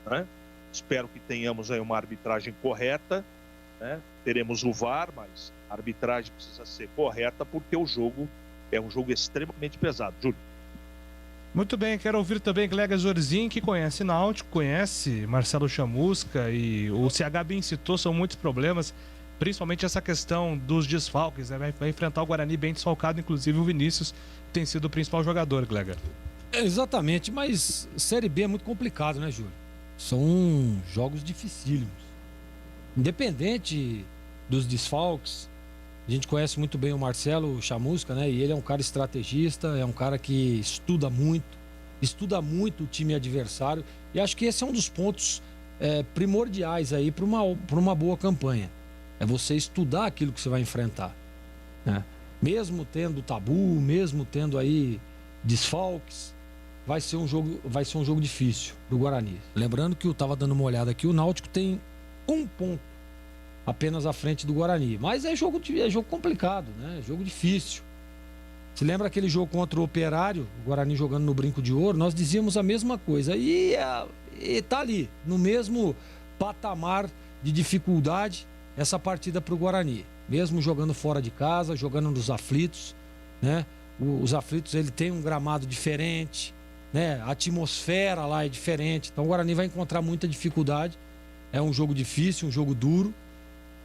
né? Espero que tenhamos aí uma arbitragem correta, né? Teremos o VAR, mas a arbitragem precisa ser correta porque o jogo é um jogo extremamente pesado. Júlio. Muito bem, quero ouvir também Glega Zorzin, que conhece Náutico, conhece Marcelo Chamusca, e o CH bem citou, são muitos problemas, principalmente essa questão dos desfalques, né? Vai enfrentar o Guarani bem desfalcado, inclusive o Vinícius tem sido o principal jogador, Glega. Exatamente, mas Série B é muito complicado, né, Júlio? São jogos dificílimos. Independente dos desfalques, a gente conhece muito bem o Marcelo Chamusca, né? E ele é um cara estrategista, é um cara que estuda muito o time adversário. E acho que esse é um dos pontos primordiais aí para uma boa campanha. É você estudar aquilo que você vai enfrentar, né? Mesmo tendo tabu, mesmo tendo aí desfalques, vai ser um jogo difícil pro Guarani. Lembrando que eu estava dando uma olhada aqui, o Náutico tem 1 ponto apenas à frente do Guarani, mas é jogo complicado, né? Jogo difícil. Se lembra aquele jogo contra o Operário, o Guarani jogando no Brinco de Ouro? Nós dizíamos a mesma coisa e tá ali, no mesmo patamar de dificuldade essa partida para o Guarani, mesmo jogando fora de casa, jogando nos aflitos, né? Os aflitos, ele tem um gramado diferente, né? A atmosfera lá é diferente, então o Guarani vai encontrar muita dificuldade. É um jogo difícil, um jogo duro,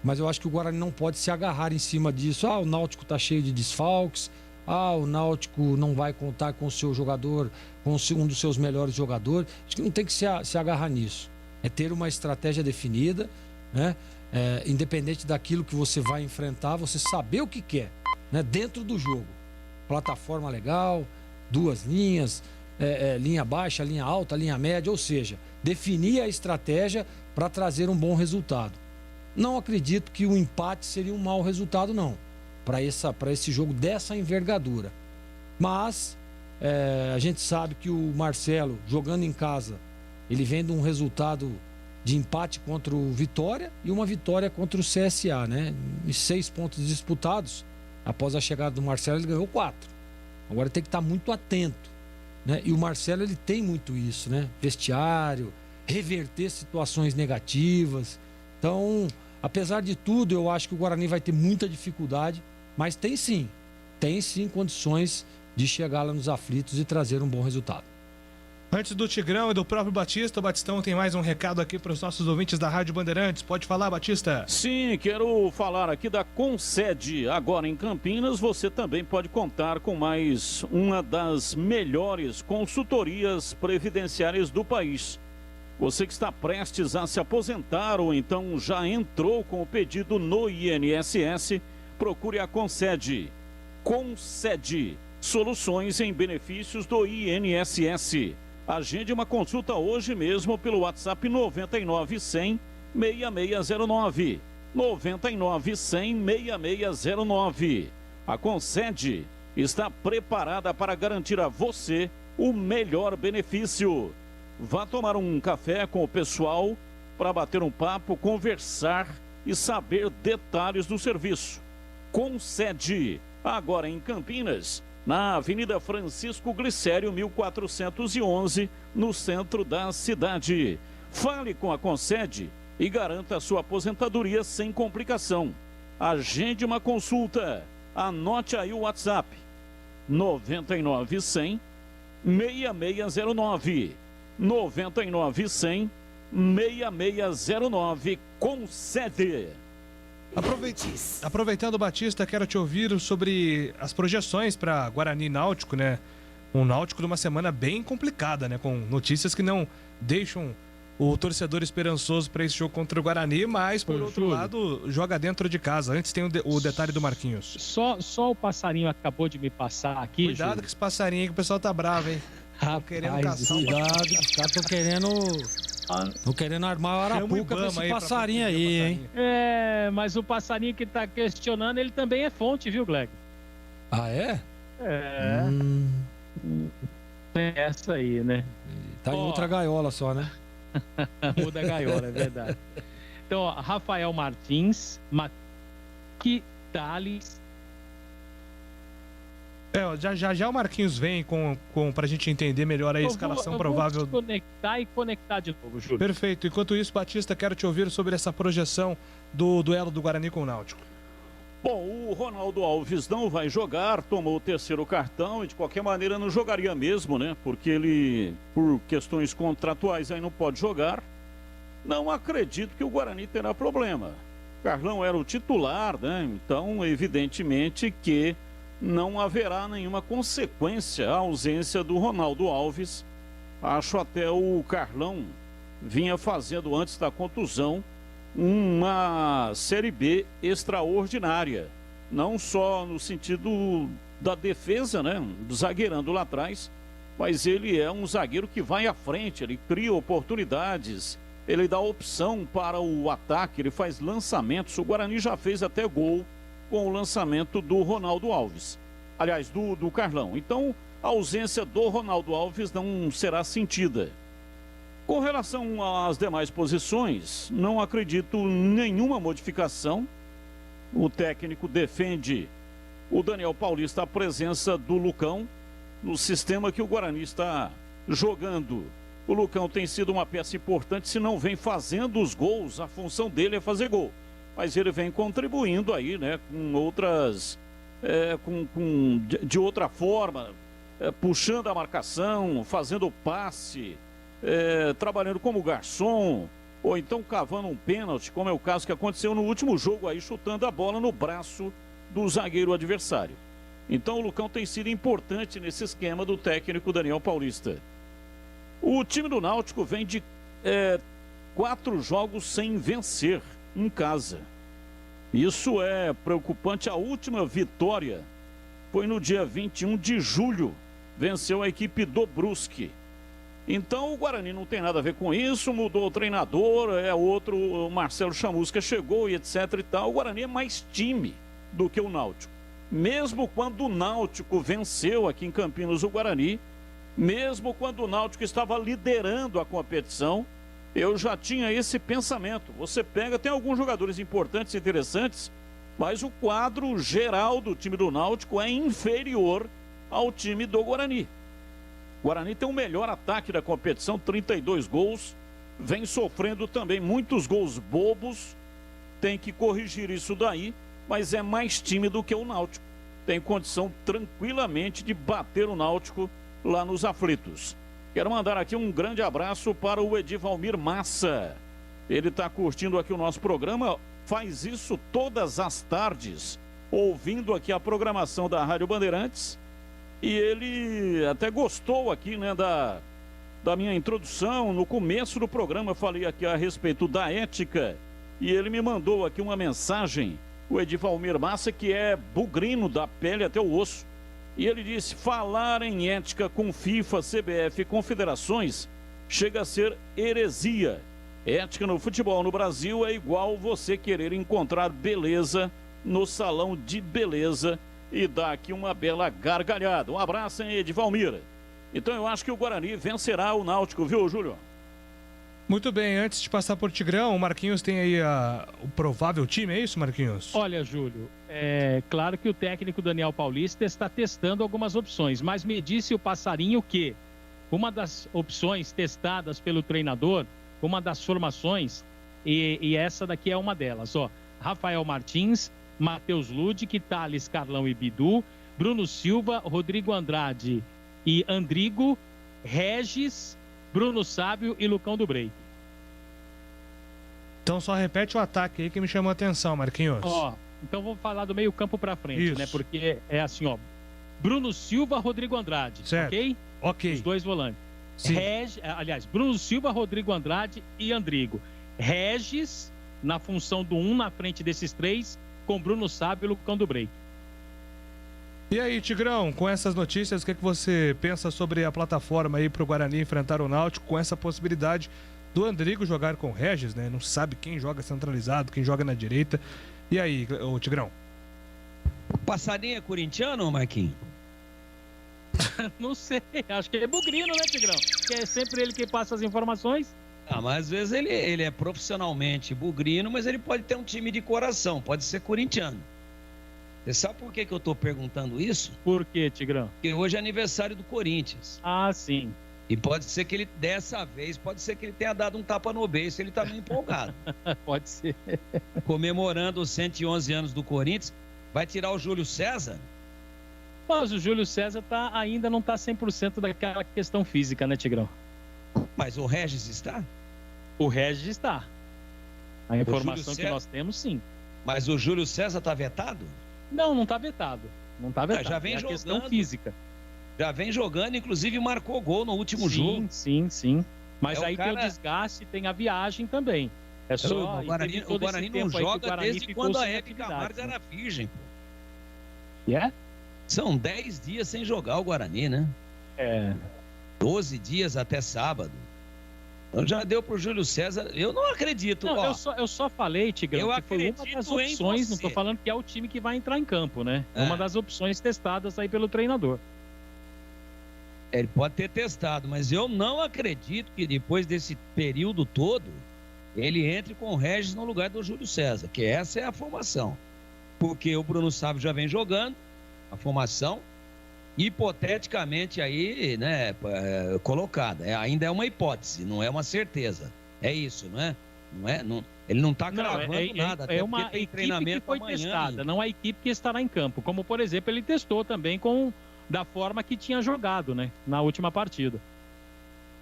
mas eu acho que o Guarani não pode se agarrar em cima disso. O Náutico tá cheio de desfalques, o Náutico não vai contar com o seu jogador, com um dos seus melhores jogadores. Acho que não tem que se agarrar nisso. É ter uma estratégia definida, né? independente daquilo que você vai enfrentar, você saber o que quer, né? Dentro do jogo. Plataforma legal, 2 linhas, linha baixa, linha alta, linha média, ou seja, definir a estratégia para trazer um bom resultado. Não acredito que o empate seria um mau resultado, não, para esse jogo dessa envergadura. Mas a gente sabe que o Marcelo, jogando em casa, ele vem de um resultado de empate contra o Vitória e uma vitória contra o CSA, né? Em 6 pontos disputados, após a chegada do Marcelo, ele ganhou 4. Agora tem que estar muito atento, né? E o Marcelo, ele tem muito isso, né? Vestiário, reverter situações negativas. Então, apesar de tudo, eu acho que o Guarani vai ter muita dificuldade, mas tem sim condições de chegar lá nos aflitos e trazer um bom resultado. Antes do Tigrão e do próprio Batista, o Batistão tem mais um recado aqui para os nossos ouvintes da Rádio Bandeirantes. Pode falar, Batista? Sim, quero falar aqui da Concede. Agora em Campinas, você também pode contar com mais uma das melhores consultorias previdenciárias do país. Você que está prestes a se aposentar ou então já entrou com o pedido no INSS, procure a Concede. Concede. Soluções em benefícios do INSS. Agende uma consulta hoje mesmo pelo WhatsApp 99 100 6609. 99 100 6609. A Concede está preparada para garantir a você o melhor benefício. Vá tomar um café com o pessoal para bater um papo, conversar e saber detalhes do serviço. Concede. Agora em Campinas, na Avenida Francisco Glicério, 1411, no centro da cidade. Fale com a Concede e garanta a sua aposentadoria sem complicação. Agende uma consulta. Anote aí o WhatsApp. 99 100 6609. 99 100 6609. Concede. Aproveitando o Batista, quero te ouvir sobre as projeções para Guarani e Náutico, né? Um Náutico de uma semana bem complicada, né? Com notícias que não deixam o torcedor esperançoso para esse jogo contra o Guarani, mas, por outro lado, joga dentro de casa. Antes tem o detalhe do Marquinhos. Só o passarinho acabou de me passar aqui. Cuidado, Júlio, com esse passarinho aí que o pessoal tá bravo, hein? Estão querendo caçar. Cuidado, os caras estão querendo armar a arapuca pra esse passarinho aí, hein? Mas o passarinho que tá questionando, ele também é fonte, viu, Gleg? Ah, é? Tem essa aí, né? Tá em outra gaiola só, né? Muda a gaiola, é verdade. Então, ó, Rafael Martins, Maqui Thales. Já o Marquinhos vem pra gente entender melhor a escalação provável. Vou desconectar e conectar de novo, Júlio. Perfeito. Enquanto isso, Batista, quero te ouvir sobre essa projeção do duelo do Guarani com o Náutico. Bom, o Ronaldo Alves não vai jogar, tomou o 3º cartão e de qualquer maneira não jogaria mesmo, né? Porque ele, por questões contratuais, aí não pode jogar. Não acredito que o Guarani terá problema. Carlão era o titular, né? Então, evidentemente que não haverá nenhuma consequência à ausência do Ronaldo Alves. Acho até o Carlão vinha fazendo antes da contusão uma Série B extraordinária. Não só no sentido da defesa, né? Zagueirando lá atrás, mas ele é um zagueiro que vai à frente, ele cria oportunidades, ele dá opção para o ataque, ele faz lançamentos. O Guarani já fez até gol com o lançamento do Ronaldo Alves. Aliás, do Carlão. Então, a ausência do Ronaldo Alves não será sentida. Com relação às demais posições, não acredito nenhuma modificação. O técnico defende o Daniel Paulista a presença do Lucão no sistema que o Guarani está jogando. O Lucão tem sido uma peça importante, se não vem fazendo os gols, a função dele é fazer gol. Mas ele vem contribuindo aí, né, com outras, de outra forma, puxando a marcação, fazendo o passe, trabalhando como garçom, ou então cavando um pênalti, como é o caso que aconteceu no último jogo aí, chutando a bola no braço do zagueiro adversário. Então o Lucão tem sido importante nesse esquema do técnico Daniel Paulista. O time do Náutico vem de 4 jogos sem vencer. em casa. Isso é preocupante. A última vitória foi no dia 21 de julho. Venceu a equipe do Brusque. Então o Guarani não tem nada a ver com isso, mudou o treinador, o Marcelo Chamusca chegou e etc e tal. O Guarani é mais time do que o Náutico. Mesmo quando o Náutico venceu aqui em Campinas o Guarani, mesmo quando o Náutico estava liderando a competição, eu já tinha esse pensamento. Você pega, tem alguns jogadores importantes e interessantes, mas o quadro geral do time do Náutico é inferior ao time do Guarani. O Guarani tem o melhor ataque da competição, 32 gols, vem sofrendo também muitos gols bobos, tem que corrigir isso daí, mas é mais time do que o Náutico. Tem condição tranquilamente de bater o Náutico lá nos aflitos. Quero mandar aqui um grande abraço para o Edivalmir Massa. Ele está curtindo aqui o nosso programa, faz isso todas as tardes, ouvindo aqui a programação da Rádio Bandeirantes. E ele até gostou aqui, né, da minha introdução. No começo do programa eu falei aqui a respeito da ética. E ele me mandou aqui uma mensagem, o Edivalmir Massa, que é bugrino da pele até o osso. E ele disse: falar em ética com FIFA, CBF e confederações chega a ser heresia. Ética no futebol no Brasil é igual você querer encontrar beleza no salão de beleza e dar aqui uma bela gargalhada. Um abraço, hein, Edivalmir. Então eu acho que o Guarani vencerá o Náutico, viu, Júlio? Muito bem, antes de passar por Tigrão, o Marquinhos tem aí o provável time, é isso, Marquinhos? Olha, Júlio, é claro que o técnico Daniel Paulista está testando algumas opções, mas me disse o passarinho que uma das opções testadas pelo treinador, uma das formações, e essa daqui é uma delas, ó, Rafael Martins, Matheus Ludic, Thales, Carlão e Bidu, Bruno Silva, Rodrigo Andrade e Andrigo, Regis, Bruno Sábio e Lucão do Break. Então só repete o ataque aí que me chamou a atenção, Marquinhos. Ó, então vou falar do meio campo pra frente, Isso. né? Porque é assim, ó, Bruno Silva, Rodrigo Andrade, certo. ok? Ok. Os dois volantes. Sim. Aliás, Bruno Silva, Rodrigo Andrade e Andrigo. Regis, na função do 1 na frente desses três, com Bruno Sábio e Lucão do Break. E aí, Tigrão, com essas notícias, o que você pensa sobre a plataforma aí pro Guarani enfrentar o Náutico, com essa possibilidade do Andrigo jogar com o Regis, né? Não sabe quem joga centralizado, quem joga na direita. E aí, ô Tigrão? O passarinho é corintiano, Marquinhos? Não sei, acho que ele é bugrino, né, Tigrão? Que é sempre ele que passa as informações. Ah, mas às vezes ele é profissionalmente bugrino, mas ele pode ter um time de coração, pode ser corintiano. Você sabe por que eu tô perguntando isso? Por quê, Tigrão? Porque hoje é aniversário do Corinthians. Ah, sim. E pode ser que ele, dessa vez, pode ser que ele tenha dado um tapa no beiço, ele tá meio empolgado. Pode ser. Comemorando os 111 anos do Corinthians, vai tirar o Júlio César? Mas o Júlio César ainda não tá 100% daquela questão física, né, Tigrão? Mas o Regis está? O Regis está. A informação que nós temos, sim. Mas o Júlio César tá vetado? Não tá vetado. Não tá vetado. Já vem é a jogando, questão física. Já vem jogando, inclusive marcou gol no último jogo. Sim. Mas aí cara... tem o desgaste, tem a viagem também. É só... O Guarani não joga desde quando a Hebe Camargo era virgem, pô. E é? São 10 dias sem jogar o Guarani, né? É. 12 dias até sábado. Então já deu pro Júlio César. Eu não acredito. Não, ó, eu só falei, Tigrão, que foi uma das opções. Não tô falando que é o time que vai entrar em campo, né? É uma das opções testadas aí pelo treinador. Ele pode ter testado, mas eu não acredito que depois desse período todo ele entre com o Regis no lugar do Júlio César, que essa é a formação. Porque o Bruno Sábio já vem jogando a formação, hipoteticamente aí, né, colocada. Ainda é uma hipótese, não é uma certeza. É isso, não é? Ele não está cravando nada. É uma equipe treinamento que foi testada, não a equipe que estará em campo. Como, por exemplo, ele testou também da forma que tinha jogado, né, na última partida.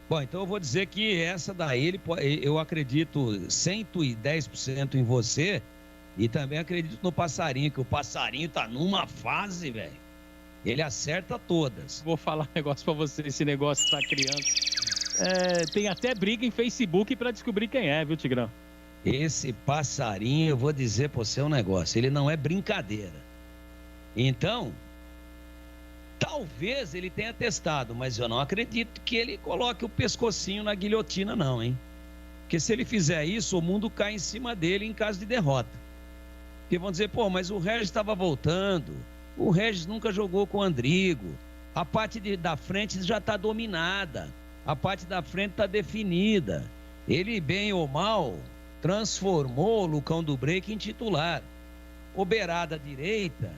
Bom, então eu vou dizer que essa daí, eu acredito 110% em você e também acredito no Passarinho, que o Passarinho tá numa fase, velho. Ele acerta todas. Vou falar um negócio pra você, esse negócio tá criando. Tem até briga em Facebook pra descobrir quem é, viu, Tigrão? Esse passarinho, eu vou dizer para você um negócio, ele não é brincadeira. Então, talvez ele tenha testado, mas eu não acredito que ele coloque o pescocinho na guilhotina não, hein? Porque se ele fizer isso, o mundo cai em cima dele em caso de derrota. Porque vão dizer, pô, mas o Regis estava voltando, o Regis nunca jogou com o Andrigo, a parte da frente já está dominada, a parte da frente está definida. Ele, bem ou mal, transformou o Lucão do Break em titular. O beirada direita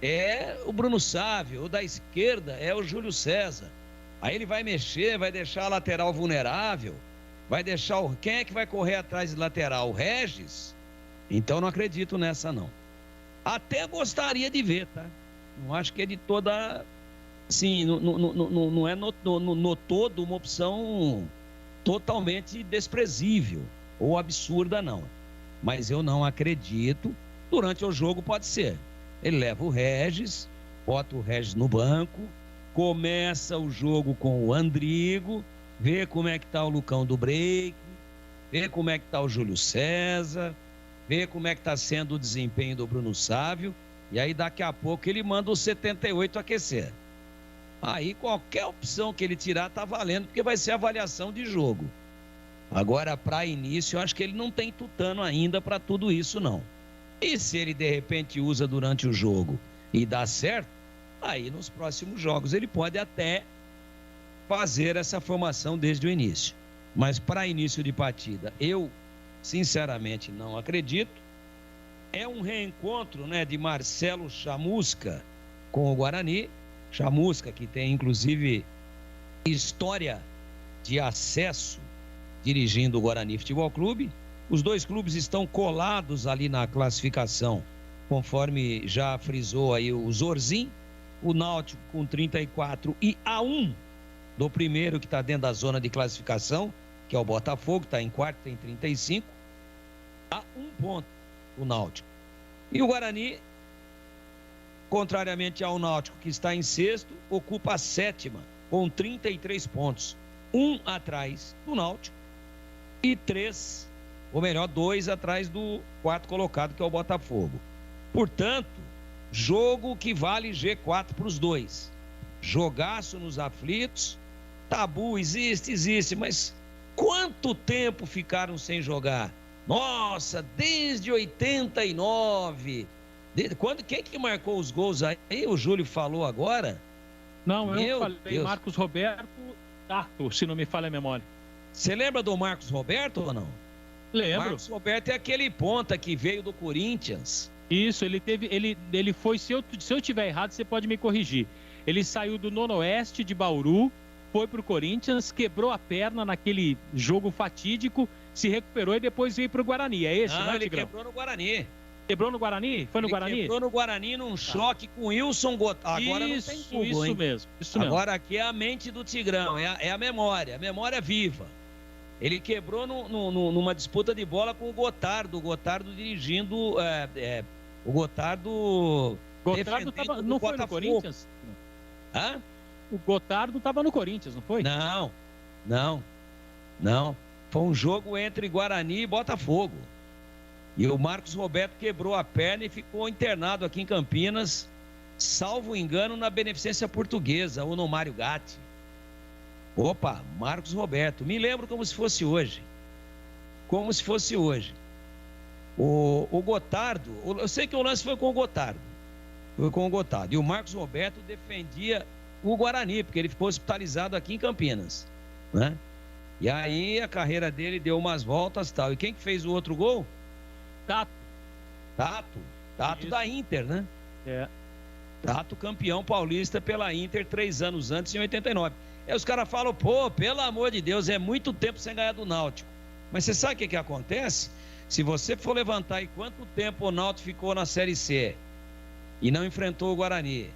é o Bruno Sávio, o da esquerda é o Júlio César. Aí ele vai mexer, vai deixar a lateral vulnerável, vai deixar quem é que vai correr atrás de lateral? O Regis? Então não acredito nessa não. Até gostaria de ver, tá? Não acho que é de toda, assim, não é no todo uma opção totalmente desprezível ou absurda não. Mas eu não acredito. Durante o jogo pode ser. Ele leva o Regis, bota o Regis no banco, começa o jogo com o Andrigo, vê como é que tá o Lucão do Break, vê como é que tá o Júlio César, vê como é que tá sendo o desempenho do Bruno Sávio, e aí daqui a pouco ele manda o 78 aquecer. Aí qualquer opção que ele tirar tá valendo, porque vai ser avaliação de jogo. Agora, para início, eu acho que ele não tem tutano ainda para tudo isso, não. E se ele de repente usa durante o jogo e dá certo, aí nos próximos jogos ele pode até fazer essa formação desde o início. Mas para início de partida, eu sinceramente não acredito. É um reencontro, né, de Marcelo Chamusca com o Guarani. Chamusca, que tem inclusive história de acesso dirigindo o Guarani Futebol Clube. Os dois clubes estão colados ali na classificação, conforme já frisou aí o Zorzin, o Náutico com 34 e a 1 do primeiro que está dentro da zona de classificação, que é o Botafogo, está em quarto, tem 35, a 1 ponto o Náutico. E o Guarani, contrariamente ao Náutico, que está em sexto, ocupa a 7ª, com 33 pontos, 1 atrás do Náutico e 2 atrás do quarto colocado, que é o Botafogo. Portanto, jogo que vale G4 para os dois. Jogaço nos aflitos, tabu existe, mas quanto tempo ficaram sem jogar? Nossa, desde 89. Quem que marcou os gols aí? O Júlio falou agora? Não, eu falei Deus. Marcos Roberto Tato, se não me falha a memória. Você lembra do Marcos Roberto ou não? Lembro. Marcos Roberto é aquele ponta que veio do Corinthians. Isso, ele foi, se eu tiver errado, você pode me corrigir. Ele saiu do Noroeste de Bauru, foi pro Corinthians, quebrou a perna naquele jogo fatídico, se recuperou e depois veio pro Guarani. É esse, não, né, ele Tigrão? quebrou no Guarani. Quebrou no Guarani? Foi no Guarani? Quebrou no Guarani num choque com Wilson Gotardo. Agora isso, não tem Google, isso mesmo. Agora aqui é a mente do Tigrão, é a memória viva. Ele quebrou numa disputa de bola com o Gotardo dirigindo, o Gotardo não foi no Corinthians? Hã? O Gotardo estava no Corinthians, não foi? Não. Foi um jogo entre Guarani e Botafogo. E o Marcos Roberto quebrou a perna e ficou internado aqui em Campinas, salvo engano, na Beneficência Portuguesa, ou no Mário Gatti. Opa, Marcos Roberto. Me lembro como se fosse hoje. O Gotardo, eu sei que o lance foi com o Gotardo. E o Marcos Roberto defendia o Guarani, porque ele ficou hospitalizado aqui em Campinas, né? E aí a carreira dele deu umas voltas e tal. E quem que fez o outro gol? Tato da Inter, né? Tato, campeão paulista pela Inter 3 anos antes, em 89. Aí os caras falam, pô, pelo amor de Deus, é muito tempo sem ganhar do Náutico. Mas você sabe o que acontece? Se você for levantar aí quanto tempo o Náutico ficou na Série C e não enfrentou o Guarani,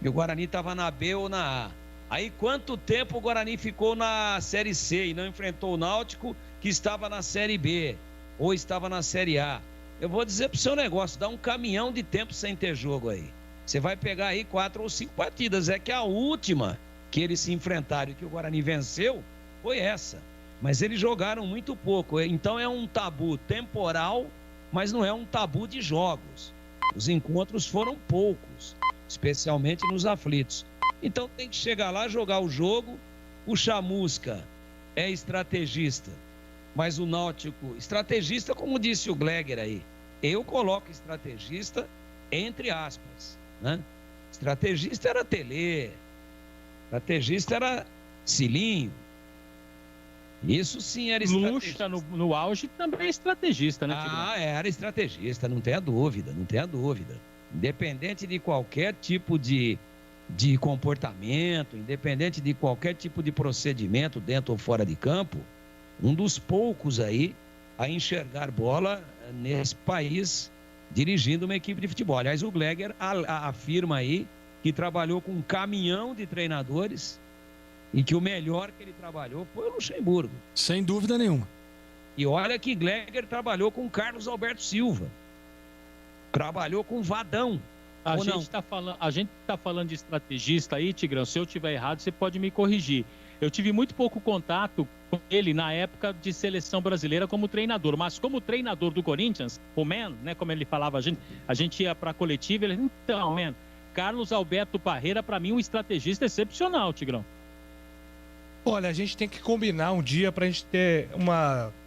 e o Guarani estava na B ou na A, aí quanto tempo o Guarani ficou na Série C e não enfrentou o Náutico, que estava na Série B ou estava na Série A? Eu vou dizer pro seu negócio, dá um caminhão de tempo sem ter jogo aí. Você vai pegar aí 4 ou 5 partidas, é que a última que eles se enfrentaram e que o Guarani venceu foi essa. mas eles jogaram muito pouco. Então é um tabu temporal, mas não é um tabu de jogos. Os encontros foram poucos, especialmente nos aflitos. Então tem que chegar lá, jogar o jogo. O Chamusca é estrategista, mas o Náutico, estrategista, como disse o Gleger aí, eu coloco estrategista entre aspas, né? Estrategista era Telê, estrategista era Cilinho. Isso sim era estrategista. Lucha no auge também é estrategista, né, Tigrão? Era estrategista, não tenha dúvida, não tenha dúvida. Independente de qualquer tipo de comportamento, independente de qualquer tipo de procedimento dentro ou fora de campo, um dos poucos aí a enxergar bola nesse país dirigindo uma equipe de futebol. Aliás, o Gleger afirma aí que trabalhou com um caminhão de treinadores e que o melhor que ele trabalhou foi o Luxemburgo. Sem dúvida nenhuma. E olha que Gleger trabalhou com Carlos Alberto Silva. Trabalhou com Vadão. A gente tá falando de estrategista aí, Tigrão. Se eu estiver errado, você pode me corrigir. Eu tive muito pouco contato com ele na época de seleção brasileira como treinador, mas como treinador do Corinthians, o Man, né, como ele falava, a gente ia para a coletiva, ele então, Man, Carlos Alberto Parreira, para mim, um estrategista excepcional, Tigrão. Olha, a gente tem que combinar um dia para a gente ter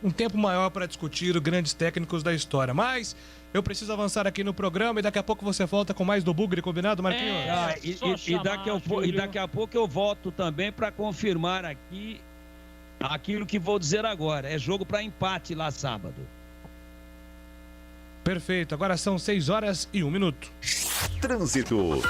um tempo maior para discutir os grandes técnicos da história, mas eu preciso avançar aqui no programa e daqui a pouco você volta com mais do Bugre, combinado, Marquinhos? E daqui a pouco eu volto também para confirmar aqui aquilo que vou dizer agora. É jogo para empate lá sábado. Perfeito, agora são 6h01. Trânsito.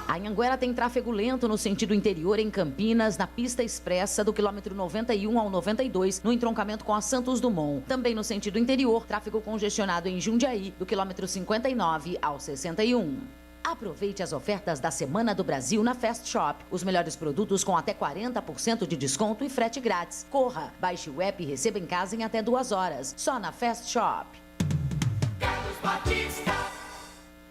A Anhanguera tem tráfego lento no sentido interior em Campinas, na pista expressa do quilômetro 91 ao 92, no entroncamento com a Santos Dumont. Também no sentido interior, tráfego congestionado em Jundiaí, do quilômetro 59 ao 61. Aproveite as ofertas da Semana do Brasil na Fast Shop. Os melhores produtos com até 40% de desconto e frete grátis. Corra, baixe o app e receba em casa em até 2 horas. Só na Fast Shop. Carlos Batista.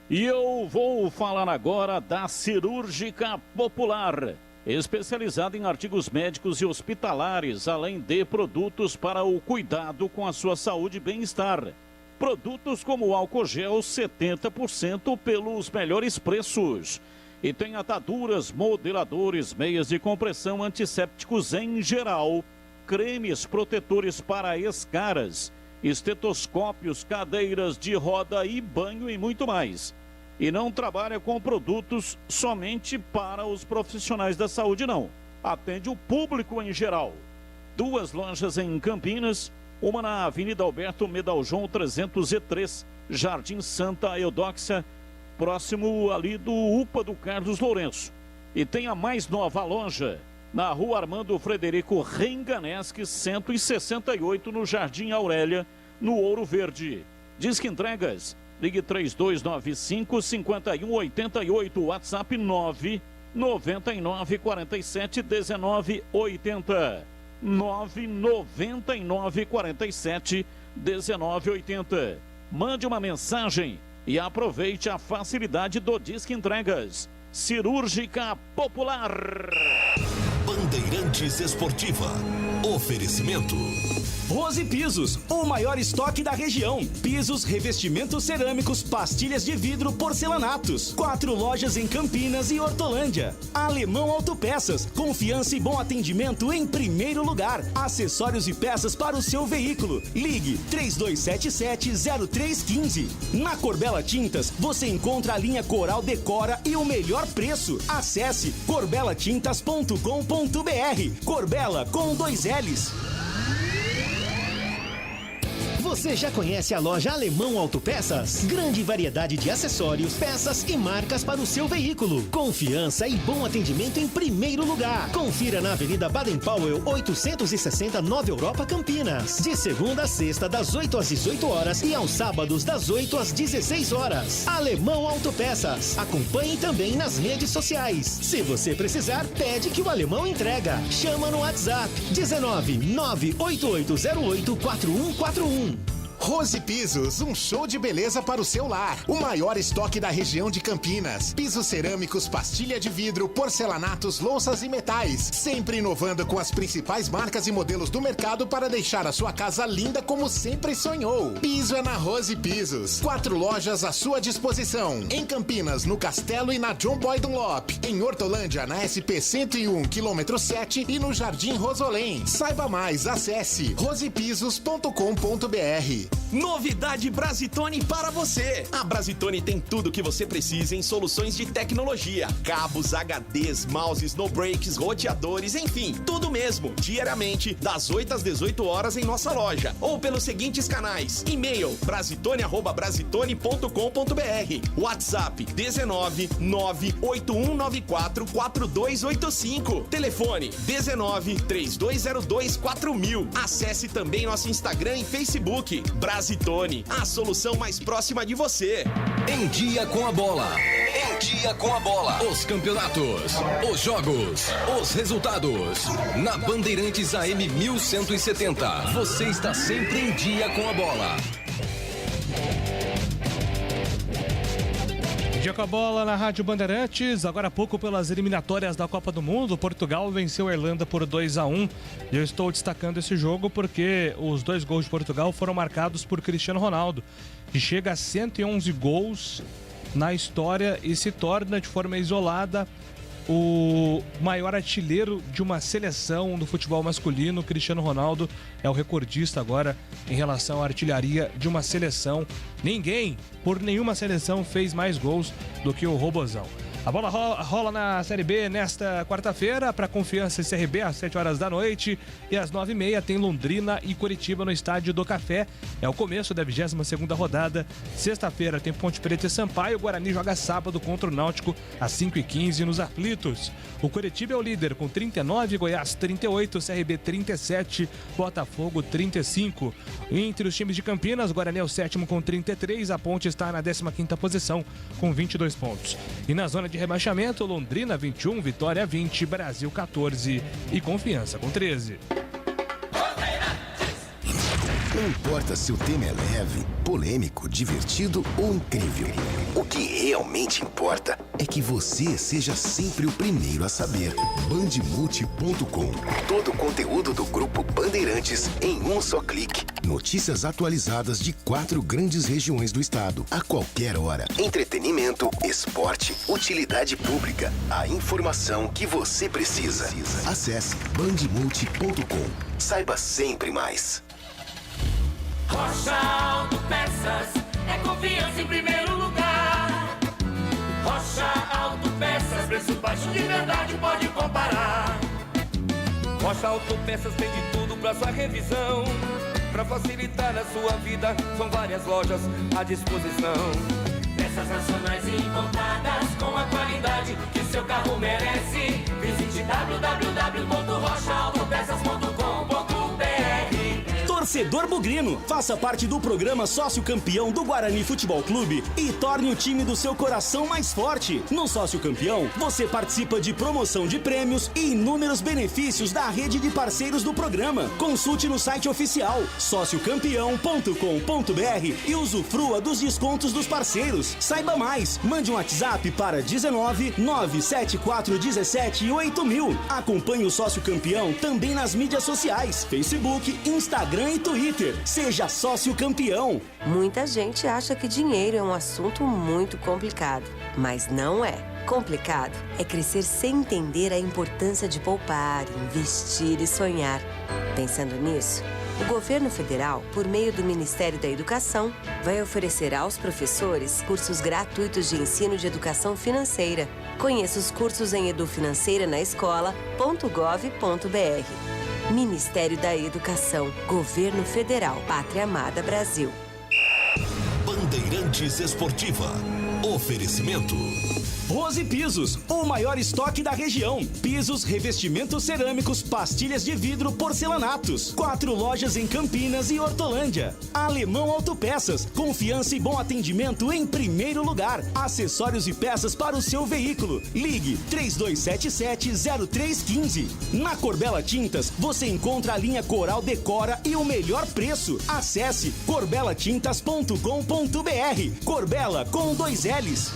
E eu vou falar agora da Cirúrgica Popular, especializada em artigos médicos e hospitalares, além de produtos para o cuidado com a sua saúde e bem-estar. Produtos como álcool gel 70% pelos melhores preços. E tem ataduras, modeladores, meias de compressão, antissépticos em geral, cremes protetores para escaras, estetoscópios, cadeiras de roda e banho e muito mais. E não trabalha com produtos somente para os profissionais da saúde, não. Atende o público em geral. 2 lojas em Campinas, uma na Avenida Alberto Medaljon 303, Jardim Santa Eudóxia, próximo ali do UPA do Carlos Lourenço. E tem a mais nova loja na Rua Armando Frederico Renganeschi 168, no Jardim Aurélia, no Ouro Verde. Disque entregas, ligue 3295-5188, WhatsApp 999471980. 999471980. Mande uma mensagem e aproveite a facilidade do Disque Entregas. Cirúrgica Popular. Bandeirantes Esportiva. Oferecimento. Rose Pisos, o maior estoque da região. Pisos, revestimentos cerâmicos, pastilhas de vidro, porcelanatos. 4 lojas em Campinas e Hortolândia. Alemão Autopeças, confiança e bom atendimento em primeiro lugar. Acessórios e peças para o seu veículo. Ligue 3277-0315. Na Corbella Tintas, você encontra a linha Coral Decora e o melhor preço. Acesse corbelatintas.com.br. Corbella com 2 L's. Você já conhece a loja Alemão Autopeças? Grande variedade de acessórios, peças e marcas para o seu veículo. Confiança e bom atendimento em primeiro lugar. Confira na Avenida Baden-Powell, 860, Nova Europa, Campinas. De segunda a sexta, das 8 às 18 horas e aos sábados, das 8 às 16 horas. Alemão Autopeças. Acompanhe também nas redes sociais. Se você precisar, pede que o Alemão entrega. Chama no WhatsApp 19 98808 4141. Rose Pisos, um show de beleza para o seu lar. O maior estoque da região de Campinas. Pisos cerâmicos, pastilha de vidro, porcelanatos, louças e metais. Sempre inovando com as principais marcas e modelos do mercado para deixar a sua casa linda como sempre sonhou. Piso é na Rose Pisos. 4 lojas à sua disposição. Em Campinas, no Castelo e na John Boy Dunlop. Em Hortolândia, na SP 101, quilômetro 7 e no Jardim Rosolém. Saiba mais, acesse rosepisos.com.br. Novidade Brasitone para você. A Brasitone tem tudo o que você precisa em soluções de tecnologia. Cabos, HDs, mouses, no breaks, roteadores, enfim, tudo mesmo. Diariamente, das 8 às 18 horas em nossa loja. Ou pelos seguintes canais. E-mail brasitone@brasitone.com.br. WhatsApp 19 98194 4285. Telefone 19 3202 4000. Acesse também nosso Instagram e Facebook. Brasitone, a solução mais próxima de você. Em Dia com a Bola. Em Dia com a Bola. Os campeonatos, os jogos, os resultados. Na Bandeirantes AM 1170. Você está sempre em Dia com a Bola. Dia com a Bola na Rádio Bandeirantes, agora há pouco pelas eliminatórias da Copa do Mundo, Portugal venceu a Irlanda por 2-1. Eu estou destacando esse jogo porque os 2 gols de Portugal foram marcados por Cristiano Ronaldo, que chega a 111 gols na história e se torna de forma isolada o maior artilheiro de uma seleção do futebol masculino. Cristiano Ronaldo é o recordista agora em relação à artilharia de uma seleção. Ninguém, por nenhuma seleção, fez mais gols do que o Robozão. A bola rola na Série B nesta quarta-feira para Confiança e CRB às 7 horas da noite e às 9h30 tem Londrina e Curitiba no Estádio do Café. É o começo da 22ª rodada. Sexta-feira tem Ponte Preta e Sampaio. O Guarani joga sábado contra o Náutico às 5h15 nos Aflitos. O Curitiba é o líder com 39, Goiás 38, CRB 37, Botafogo 35. Entre os times de Campinas, o Guarani é o 7º com 33, a Ponte está na 15ª posição com 22 pontos. E na zona de rebaixamento, Londrina 21, Vitória 20, Brasil 14 e Confiança com 13. Não importa se o tema é leve, polêmico, divertido ou incrível. O que realmente importa é que você seja sempre o primeiro a saber. Bandemulti.com. Todo o conteúdo do Grupo Bandeirantes em um só clique. Notícias atualizadas de 4 grandes regiões do estado, a qualquer hora. Entretenimento, esporte, utilidade pública. A informação que você precisa. Acesse bandemulti.com. Saiba sempre mais. Rocha Autopeças é confiança em primeiro lugar. Rocha Autopeças, preço baixo de verdade, pode comparar. Rocha Autopeças tem de tudo pra sua revisão. Pra facilitar a sua vida, são várias lojas à disposição. Peças nacionais e importadas com a qualidade que seu carro merece. Visite www.rochaautopeças.com.br. Torcedor bugrino, faça parte do programa Sócio Campeão do Guarani Futebol Clube e torne o time do seu coração mais forte. No Sócio Campeão, você participa de promoção de prêmios e inúmeros benefícios da rede de parceiros do programa. Consulte no site oficial sociocampeão.com.br e usufrua dos descontos dos parceiros. Saiba mais, mande um WhatsApp para 19 97417 8000. Acompanhe o Sócio Campeão também nas mídias sociais, Facebook, Instagram e Twitter. Seja sócio campeão. Muita gente acha que dinheiro é um assunto muito complicado, mas não é. Complicado é crescer sem entender a importância de poupar, investir e sonhar. Pensando nisso, o governo federal, por meio do Ministério da Educação, vai oferecer aos professores cursos gratuitos de ensino de educação financeira. Conheça os cursos em edufinanceiranaescola.gov.br. Ministério da Educação, Governo Federal, Pátria Amada Brasil. Bandeirantes Esportiva. Oferecimento. Rose Pisos, o maior estoque da região. Pisos, revestimentos cerâmicos, pastilhas de vidro, porcelanatos. 4 lojas em Campinas e Hortolândia. Alemão Autopeças, confiança e bom atendimento em primeiro lugar. Acessórios e peças para o seu veículo. Ligue 3277-0315. Na Corbella Tintas, você encontra a linha Coral Decora e o melhor preço. Acesse corbelatintas.com.br. Corbella com 2 L's.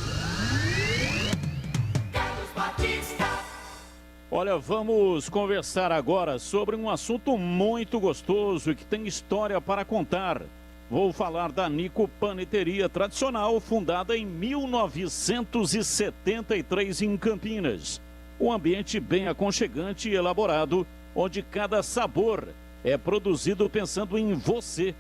Olha, vamos conversar agora sobre um assunto muito gostoso e que tem história para contar. Vou falar da Nico Paneteria Tradicional, fundada em 1973 em Campinas. Um ambiente bem aconchegante e elaborado, onde cada sabor é produzido pensando em você.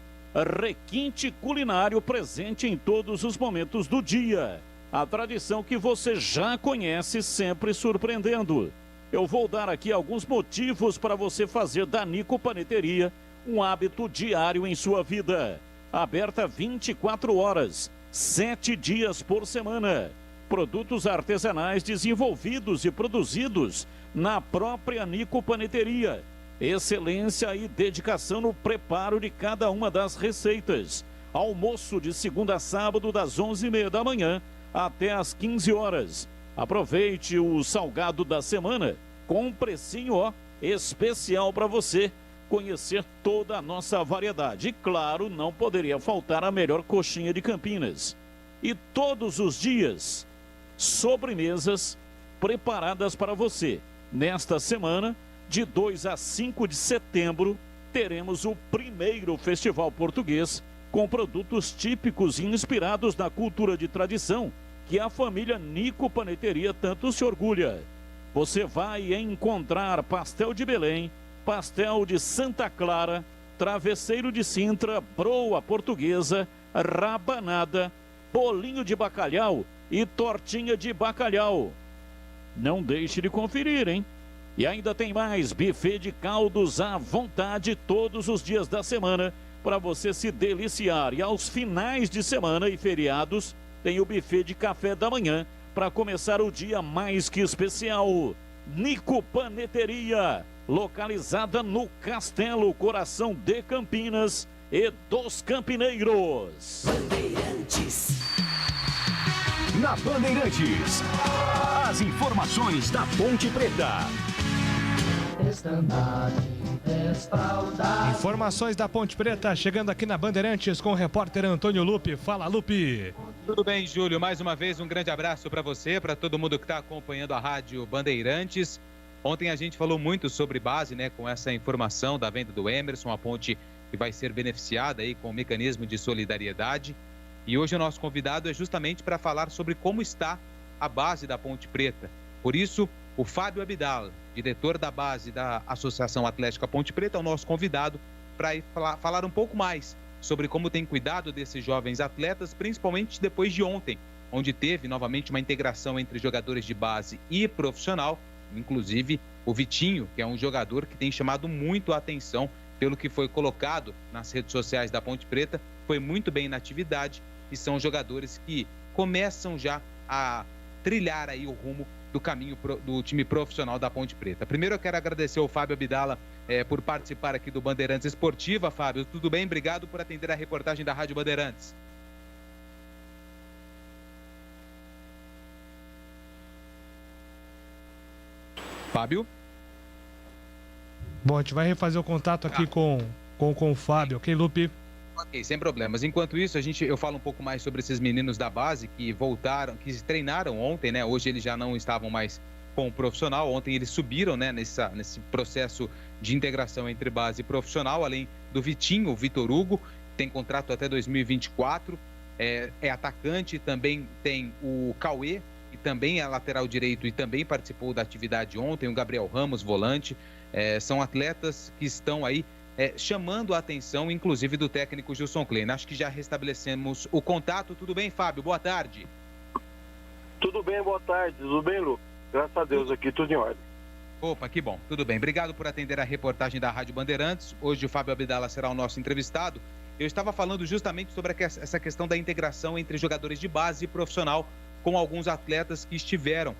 Requinte culinário presente em todos os momentos do dia. A tradição que você já conhece, sempre surpreendendo. Eu vou dar aqui alguns motivos para você fazer da Nico Paneteria um hábito diário em sua vida. Aberta 24 horas, 7 dias por semana. Produtos artesanais desenvolvidos e produzidos na própria Nico Paneteria. Excelência e dedicação no preparo de cada uma das receitas. Almoço de segunda a sábado das 11h30 da manhã até às 15 horas. Aproveite o salgado da semana com um precinho especial para você conhecer toda a nossa variedade. E claro, não poderia faltar a melhor coxinha de Campinas. E todos os dias, sobremesas preparadas para você. Nesta semana, de 2 a 5 de setembro, teremos o primeiro Festival Português com produtos típicos e inspirados na cultura de tradição que a família Nico Paneteria tanto se orgulha. Você vai encontrar pastel de Belém, pastel de Santa Clara, travesseiro de Sintra, broa portuguesa, rabanada, bolinho de bacalhau e tortinha de bacalhau. Não deixe de conferir, hein? E ainda tem mais buffet de caldos à vontade todos os dias da semana para você se deliciar. E aos finais de semana e feriados tem o buffet de café da manhã para começar o dia mais que especial. Nico Paneteria, localizada no Castelo, coração de Campinas e dos Campineiros. Bandeirantes. Na Bandeirantes, as informações da Ponte Preta. Informações da Ponte Preta chegando aqui na Bandeirantes com o repórter Antônio Lupe. Fala, Lupe. Tudo bem, Júlio? Mais uma vez, um grande abraço para você, para todo mundo que está acompanhando a Rádio Bandeirantes. Ontem a gente falou muito sobre base, né, com essa informação da venda do Emerson, a ponte que vai ser beneficiada aí com o mecanismo de solidariedade. E hoje o nosso convidado é justamente para falar sobre como está a base da Ponte Preta. Por isso, o Fábio Abdala, diretor da base da Associação Atlética Ponte Preta, é o nosso convidado para falar um pouco mais sobre como tem cuidado desses jovens atletas, principalmente depois de ontem, onde teve novamente uma integração entre jogadores de base e profissional, inclusive o Vitinho, que é um jogador que tem chamado muito a atenção pelo que foi colocado nas redes sociais da Ponte Preta, foi muito bem na atividade e são jogadores que começam já a trilhar aí o rumo do caminho do time profissional da Ponte Preta. Primeiro eu quero agradecer ao Fábio Abdala por participar aqui do Bandeirantes Esportiva. Fábio, tudo bem? Obrigado por atender a reportagem da Rádio Bandeirantes. Fábio? Bom, a gente vai refazer o contato aqui com o Fábio, ok, Lupe? Ok, sem problemas. Enquanto isso, eu falo um pouco mais sobre esses meninos da base que voltaram, que treinaram ontem, né? Hoje eles já não estavam mais com o profissional. Ontem eles subiram, né, nesse processo de integração entre base e profissional, além do Vitinho, o Vitor Hugo, tem contrato até 2024, é atacante, também tem o Cauê, que também é lateral direito e também participou da atividade ontem, o Gabriel Ramos, volante. São atletas que estão aí chamando a atenção, inclusive do técnico Gilson Klein. Acho que já restabelecemos o contato. Tudo bem, Fábio? Boa tarde. Tudo bem, boa tarde. Tudo bem, Lu? Graças a Deus aqui, tudo em ordem. Opa, que bom. Tudo bem. Obrigado por atender a reportagem da Rádio Bandeirantes. Hoje o Fábio Abdala será o nosso entrevistado. Eu estava falando justamente sobre essa questão da integração entre jogadores de base e profissional, com alguns atletas que estiveram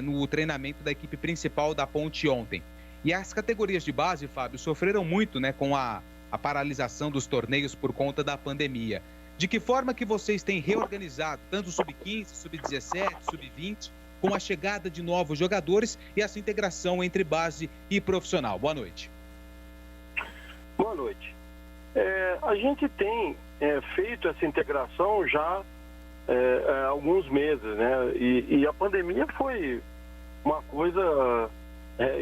no treinamento da equipe principal da Ponte ontem. E as categorias de base, Fábio, sofreram muito, né, com a paralisação dos torneios por conta da pandemia. De que forma que vocês têm reorganizado tanto o Sub-15, Sub-17, Sub-20, com a chegada de novos jogadores e essa integração entre base e profissional? Boa noite. Boa noite. A gente tem feito essa integração já há alguns meses, né? E a pandemia foi uma coisa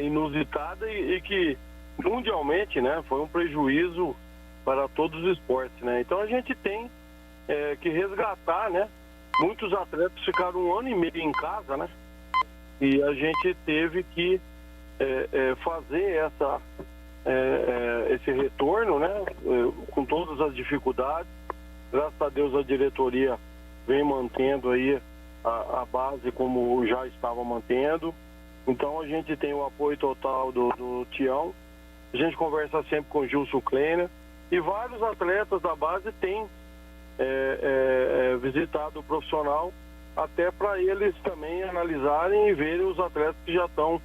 inusitada e que mundialmente, né, foi um prejuízo para todos os esportes, né? Então a gente tem que resgatar, né? Muitos atletas ficaram 1 ano e meio em casa, né? E a gente teve que fazer esse retorno, né? Com todas as dificuldades. Graças a Deus a diretoria vem mantendo aí a base como já estava mantendo. Então a gente tem o apoio total do Tião. A gente conversa sempre com o Gilson Kleiner. E vários atletas da base têm visitado o profissional, até para eles também analisarem e verem os atletas que já estão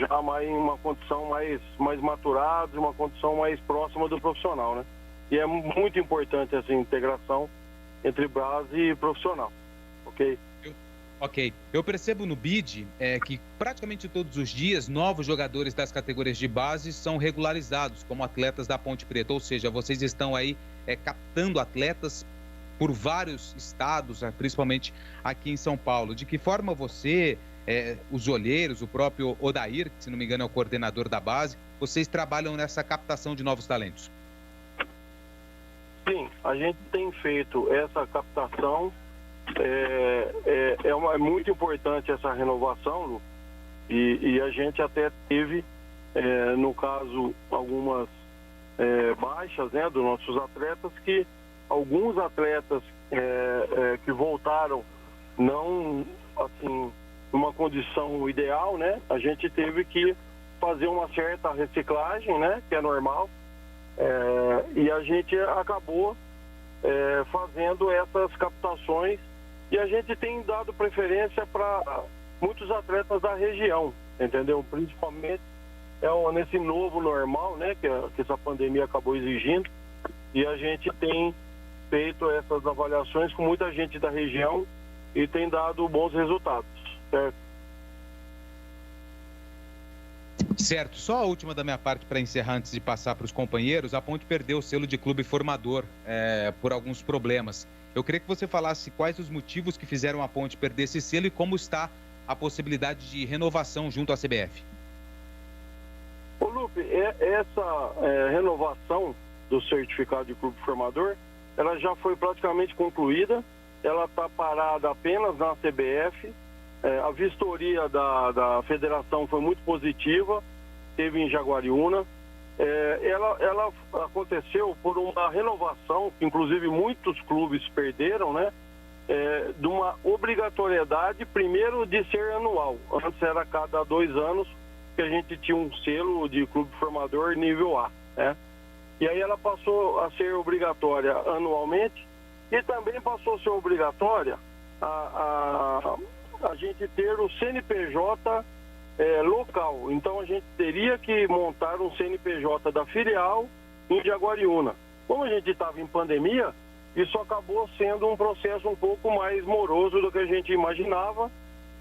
já mais em uma condição mais maturados, uma condição mais próxima do profissional, né? E é muito importante essa integração entre base e profissional, ok? Ok. Eu percebo no BID que praticamente todos os dias novos jogadores das categorias de base são regularizados como atletas da Ponte Preta, ou seja, vocês estão aí captando atletas por vários estados, principalmente aqui em São Paulo. De que forma você, os olheiros, o próprio Odair, que se não me engano é o coordenador da base, vocês trabalham nessa captação de novos talentos? Sim, a gente tem feito essa captação. É muito importante essa renovação, Lu, e a gente até teve, no caso, algumas baixas, né, dos nossos atletas, que alguns atletas que voltaram não, assim, numa condição ideal, né, a gente teve que fazer uma certa reciclagem, né, que é normal, e a gente acabou fazendo essas captações. E a gente tem dado preferência para muitos atletas da região, entendeu? Principalmente nesse novo normal, né, que essa pandemia acabou exigindo. E a gente tem feito essas avaliações com muita gente da região e tem dado bons resultados, certo? Certo. Só a última da minha parte para encerrar antes de passar para os companheiros. A Ponte perdeu o selo de clube formador por alguns problemas. Eu queria que você falasse quais os motivos que fizeram a Ponte perder esse selo e como está a possibilidade de renovação junto à CBF. Ô Lupe, essa renovação do certificado de clube formador, ela já foi praticamente concluída, ela está parada apenas na CBF, a vistoria da federação foi muito positiva, teve em Jaguariúna. Ela aconteceu por uma renovação, que inclusive muitos clubes perderam, né? De uma obrigatoriedade, primeiro, de ser anual. Antes era cada 2 anos que a gente tinha um selo de clube formador nível A, né? E aí ela passou a ser obrigatória anualmente e também passou a ser obrigatória a gente ter o CNPJ local. Então a gente teria que montar um CNPJ da filial em Jaguariúna. Como a gente estava em pandemia, isso acabou sendo um processo um pouco mais moroso do que a gente imaginava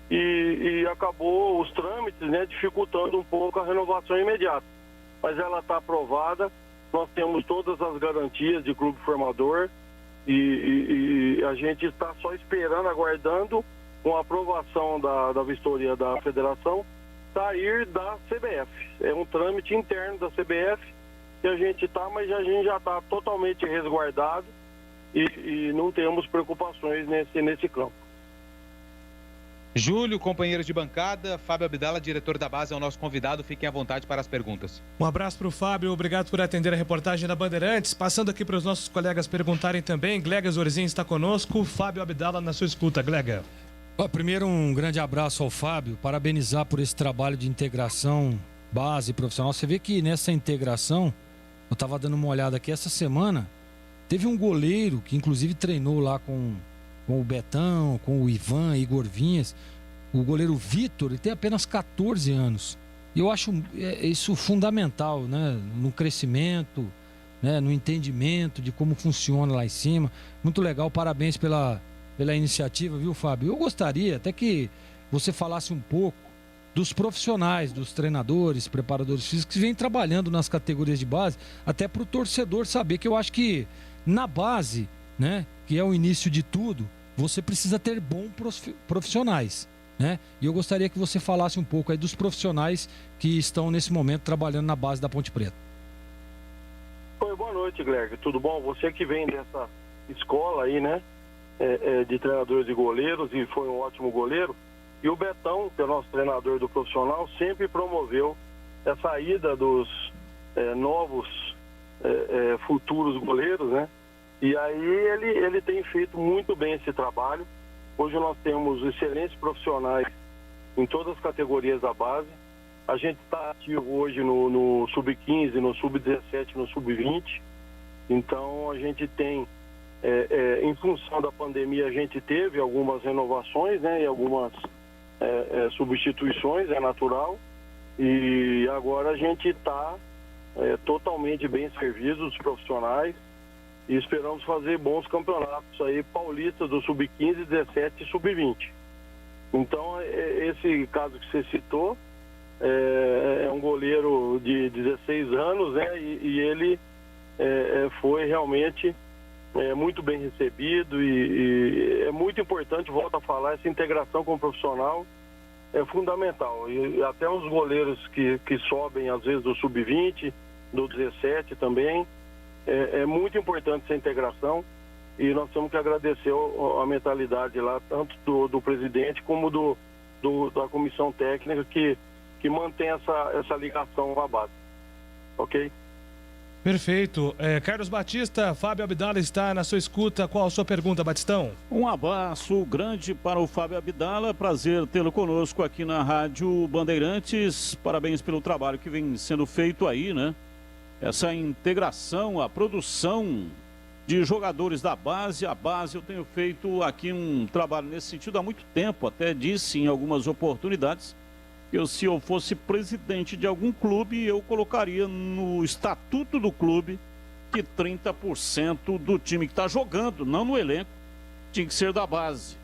e acabou os trâmites, né, dificultando um pouco a renovação imediata. Mas ela está aprovada, nós temos todas as garantias de clube formador e a gente está só esperando, aguardando com a aprovação da vistoria da federação sair da CBF. É um trâmite interno da CBF que a gente está, mas a gente já está totalmente resguardado e não temos preocupações nesse campo. Júlio, companheiros de bancada, Fábio Abdala, diretor da base, é o nosso convidado. Fiquem à vontade para as perguntas. Um abraço para o Fábio, obrigado por atender a reportagem da Bandeirantes. Passando aqui para os nossos colegas perguntarem também, Glega Zorzin está conosco, Fábio Abdala na sua escuta. Glega. Primeiro, um grande abraço ao Fábio, parabenizar por esse trabalho de integração base profissional. Você vê que nessa integração, eu estava dando uma olhada aqui essa semana, Teve um goleiro que inclusive treinou lá com o Betão, com o Ivan, Igor Vinhas. O goleiro Vitor, ele tem apenas 14 anos. E eu acho isso fundamental, né? No crescimento, né? No entendimento de como funciona lá em cima. Muito legal, parabéns pela iniciativa, viu, Fábio? Eu gostaria até que você falasse um pouco dos profissionais, dos treinadores, preparadores físicos que vêm trabalhando nas categorias de base, até para o torcedor saber que eu acho que na base, né, que é o início de tudo, você precisa ter bons profissionais, né? E eu gostaria que você falasse um pouco aí dos profissionais que estão nesse momento trabalhando na base da Ponte Preta. Oi, boa noite, Glerg. Tudo bom? Você que vem dessa escola aí, né, de treinadores de goleiros e foi um ótimo goleiro. E o Betão, que é o nosso treinador do profissional, sempre promoveu essa ida dos novos futuros goleiros, né? E aí ele tem feito muito bem esse trabalho. Hoje nós temos excelentes profissionais em todas as categorias da base. A gente está ativo hoje no Sub-15, no Sub-17, no Sub-20. Então a gente tem, em função da pandemia, a gente teve algumas renovações, né? E algumas substituições, é natural. E agora a gente está totalmente bem servido, os profissionais. E esperamos fazer bons campeonatos aí, paulistas do Sub-15, 17 e Sub-20. Então, esse caso que você citou, é um goleiro de 16 anos, né? E ele foi realmente muito bem recebido e é muito importante, volto a falar, essa integração com o profissional é fundamental. E até os goleiros que sobem, às vezes, do Sub-20, do 17 também, é muito importante essa integração e nós temos que agradecer a mentalidade lá, tanto do presidente como da comissão técnica que mantém essa ligação à base. Ok? Perfeito. Carlos Batista, Fábio Abdala está na sua escuta. Qual a sua pergunta, Batistão? Um abraço grande para o Fábio Abdala. Prazer tê-lo conosco aqui na Rádio Bandeirantes. Parabéns pelo trabalho que vem sendo feito aí, né? Essa integração, a produção de jogadores da base. A base, eu tenho feito aqui um trabalho nesse sentido há muito tempo. Até disse em algumas oportunidades que se eu fosse presidente de algum clube, eu colocaria no estatuto do clube que 30% do time que está jogando, não no elenco, tinha que ser da base.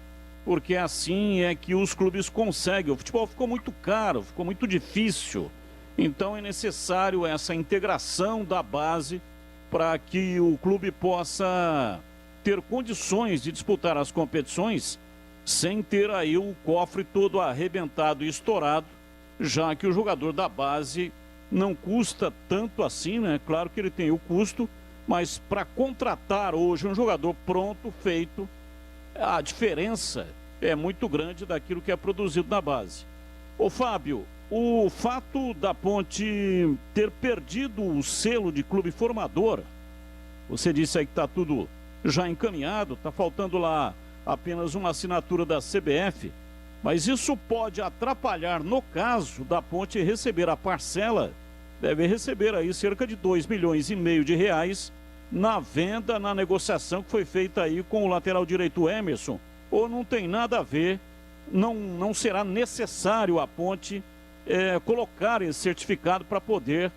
Porque assim é que os clubes conseguem. O futebol ficou muito caro, ficou muito difícil. Então é necessário essa integração da base para que o clube possa ter condições de disputar as competições sem ter aí o cofre todo arrebentado e estourado, já que o jogador da base não custa tanto assim, né? Claro que ele tem o custo, mas para contratar hoje um jogador pronto, feito, a diferença é muito grande daquilo que é produzido na base. Ô Fábio, o fato da Ponte ter perdido o selo de clube formador, você disse aí que está tudo já encaminhado, está faltando lá apenas uma assinatura da CBF, mas isso pode atrapalhar no caso da Ponte receber a parcela, deve receber aí cerca de 2,5 milhões de reais na venda, na negociação que foi feita aí com o lateral direito Emerson, ou não tem nada a ver, não será necessário a Ponte colocar esse certificado para poder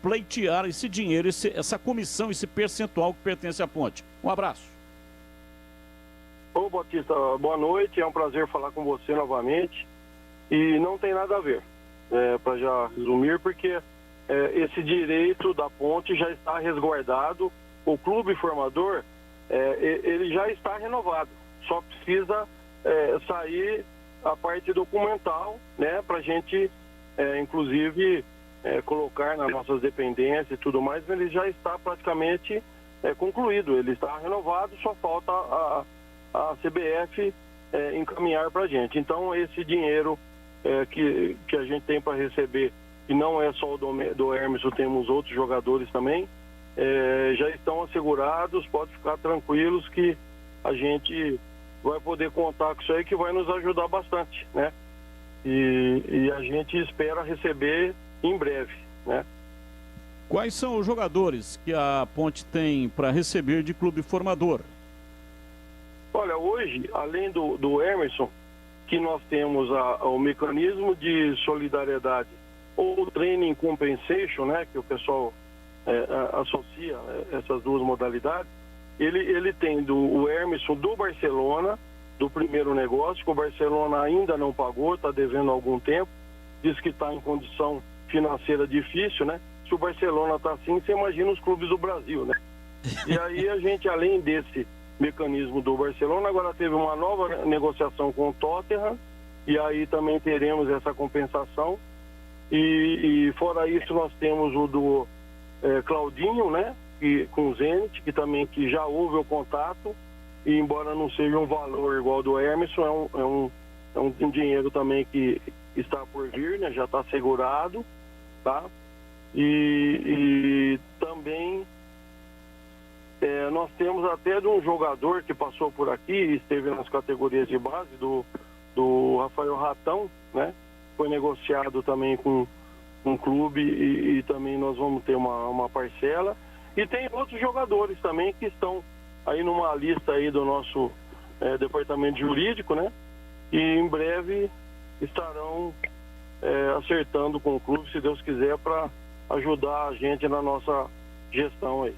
pleitear esse dinheiro, essa comissão, esse percentual que pertence à Ponte. Um abraço. Ô Batista, boa noite, é um prazer falar com você novamente e não tem nada a ver, para já resumir, porque esse direito da Ponte já está resguardado, o clube formador ele já está renovado, só precisa sair a parte documental, né, para a gente inclusive colocar nas nossas dependências e tudo mais, ele já está praticamente concluído, ele está renovado, só falta a CBF encaminhar para a gente. Então esse dinheiro que a gente tem para receber, que não é só o do Hermes, temos outros jogadores também, já estão assegurados, pode ficar tranquilos que a gente vai poder contar com isso aí, que vai nos ajudar bastante, né? E a gente espera receber em breve, né? Quais são os jogadores que a Ponte tem para receber de clube formador? Olha, hoje, além do Emerson, que nós temos o mecanismo de solidariedade ou training compensation, né, que o pessoal associa essas duas modalidades, ele tem o Emerson do Barcelona, do primeiro negócio, que o Barcelona ainda não pagou, está devendo há algum tempo, diz que está em condição financeira difícil, né? Se o Barcelona está assim, você imagina os clubes do Brasil, né? E aí a gente, além desse mecanismo do Barcelona, agora teve uma nova negociação com o Tottenham, e aí também teremos essa compensação. E fora isso, nós temos o do Claudinho, né? Com o Zenit, que já houve o contato, e embora não seja um valor igual ao do Emerson, é um dinheiro também que está por vir, né? Já está segurado, tá? E também nós temos até de um jogador que passou por aqui e esteve nas categorias de base, do Rafael Ratão, né? Foi negociado também com um clube e também nós vamos ter uma parcela. E tem outros jogadores também que estão aí numa lista aí do nosso departamento jurídico, né? E em breve estarão acertando com o clube, se Deus quiser, para ajudar a gente na nossa gestão aí.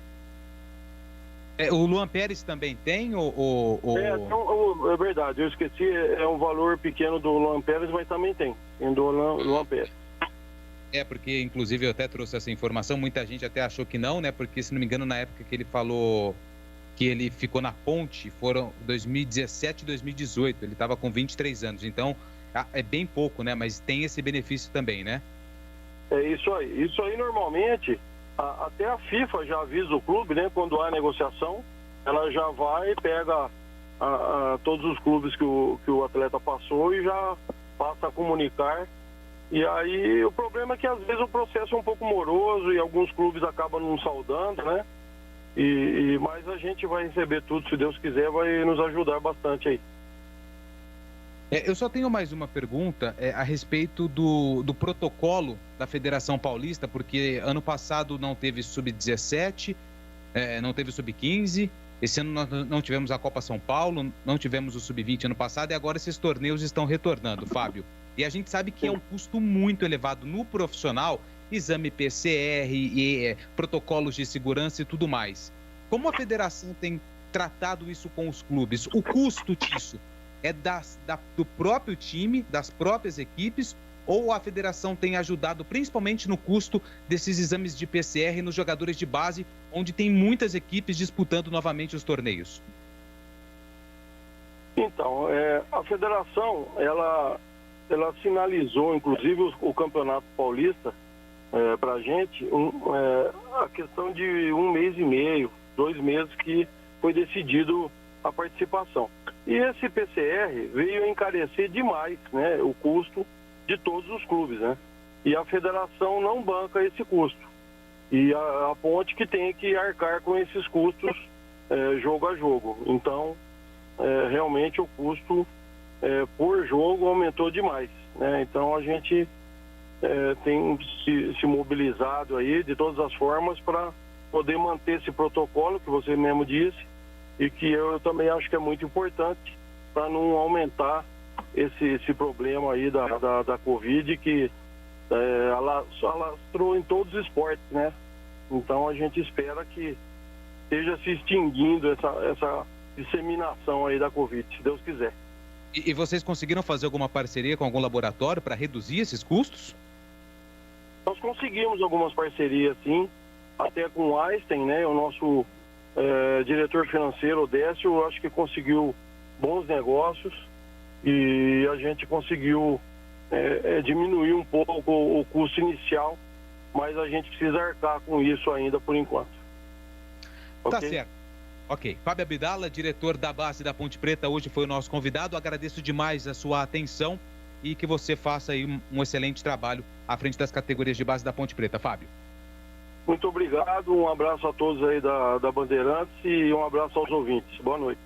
O Luan Pérez também tem? É verdade, eu esqueci, é um valor pequeno do Luan Pérez, mas também tem do Luan Pérez. Porque inclusive eu até trouxe essa informação, muita gente até achou que não, né? Porque, se não me engano, na época que ele falou que ele ficou na Ponte, foram 2017 e 2018, ele estava com 23 anos, então é bem pouco, né? Mas tem esse benefício também, né? É isso aí. Isso aí, normalmente, até a FIFA já avisa o clube, né? Quando há negociação, ela já vai e pega todos os clubes que o atleta passou e já passa a comunicar. E aí o problema é que às vezes o processo é um pouco moroso e alguns clubes acabam não saudando, né? Mas a gente vai receber tudo, se Deus quiser, vai nos ajudar bastante aí. Eu só tenho mais uma pergunta a respeito do protocolo da Federação Paulista, porque ano passado não teve Sub-17, não teve Sub-15, esse ano nós não tivemos a Copa São Paulo, não tivemos o Sub-20 ano passado, e agora esses torneios estão retornando, Fábio. E a gente sabe que é um custo muito elevado no profissional, exame PCR, protocolos de segurança e tudo mais. Como a federação tem tratado isso com os clubes? O custo disso é do próprio time, das próprias equipes, ou a federação tem ajudado principalmente no custo desses exames de PCR nos jogadores de base, onde tem muitas equipes disputando novamente os torneios? Então, a federação, ela sinalizou, inclusive, o Campeonato Paulista, para a gente, a questão de 1 mês e meio, 2 meses que foi decidido a participação. E esse PCR veio encarecer demais, né, o custo de todos os clubes, né? E a federação não banca esse custo. E a Ponte que tem que arcar com esses custos jogo a jogo. Então, realmente o custo por jogo aumentou demais, né? Então a gente tem se mobilizado aí de todas as formas para poder manter esse protocolo que você mesmo disse e que eu também acho que é muito importante para não aumentar esse problema aí da Covid que alastrou em todos os esportes, né? Então a gente espera que esteja se extinguindo essa disseminação aí da Covid, se Deus quiser. E vocês conseguiram fazer alguma parceria com algum laboratório para reduzir esses custos? Nós conseguimos algumas parcerias, sim, até com o Einstein, né? O nosso diretor financeiro, Odécio, eu acho que conseguiu bons negócios e a gente conseguiu diminuir um pouco o custo inicial, mas a gente precisa arcar com isso ainda por enquanto. Tá certo. Ok. Fábio Abdala, diretor da base da Ponte Preta, hoje foi o nosso convidado. Agradeço demais a sua atenção e que você faça aí um excelente trabalho à frente das categorias de base da Ponte Preta. Fábio. Muito obrigado, um abraço a todos aí da Bandeirantes e um abraço aos ouvintes. Boa noite.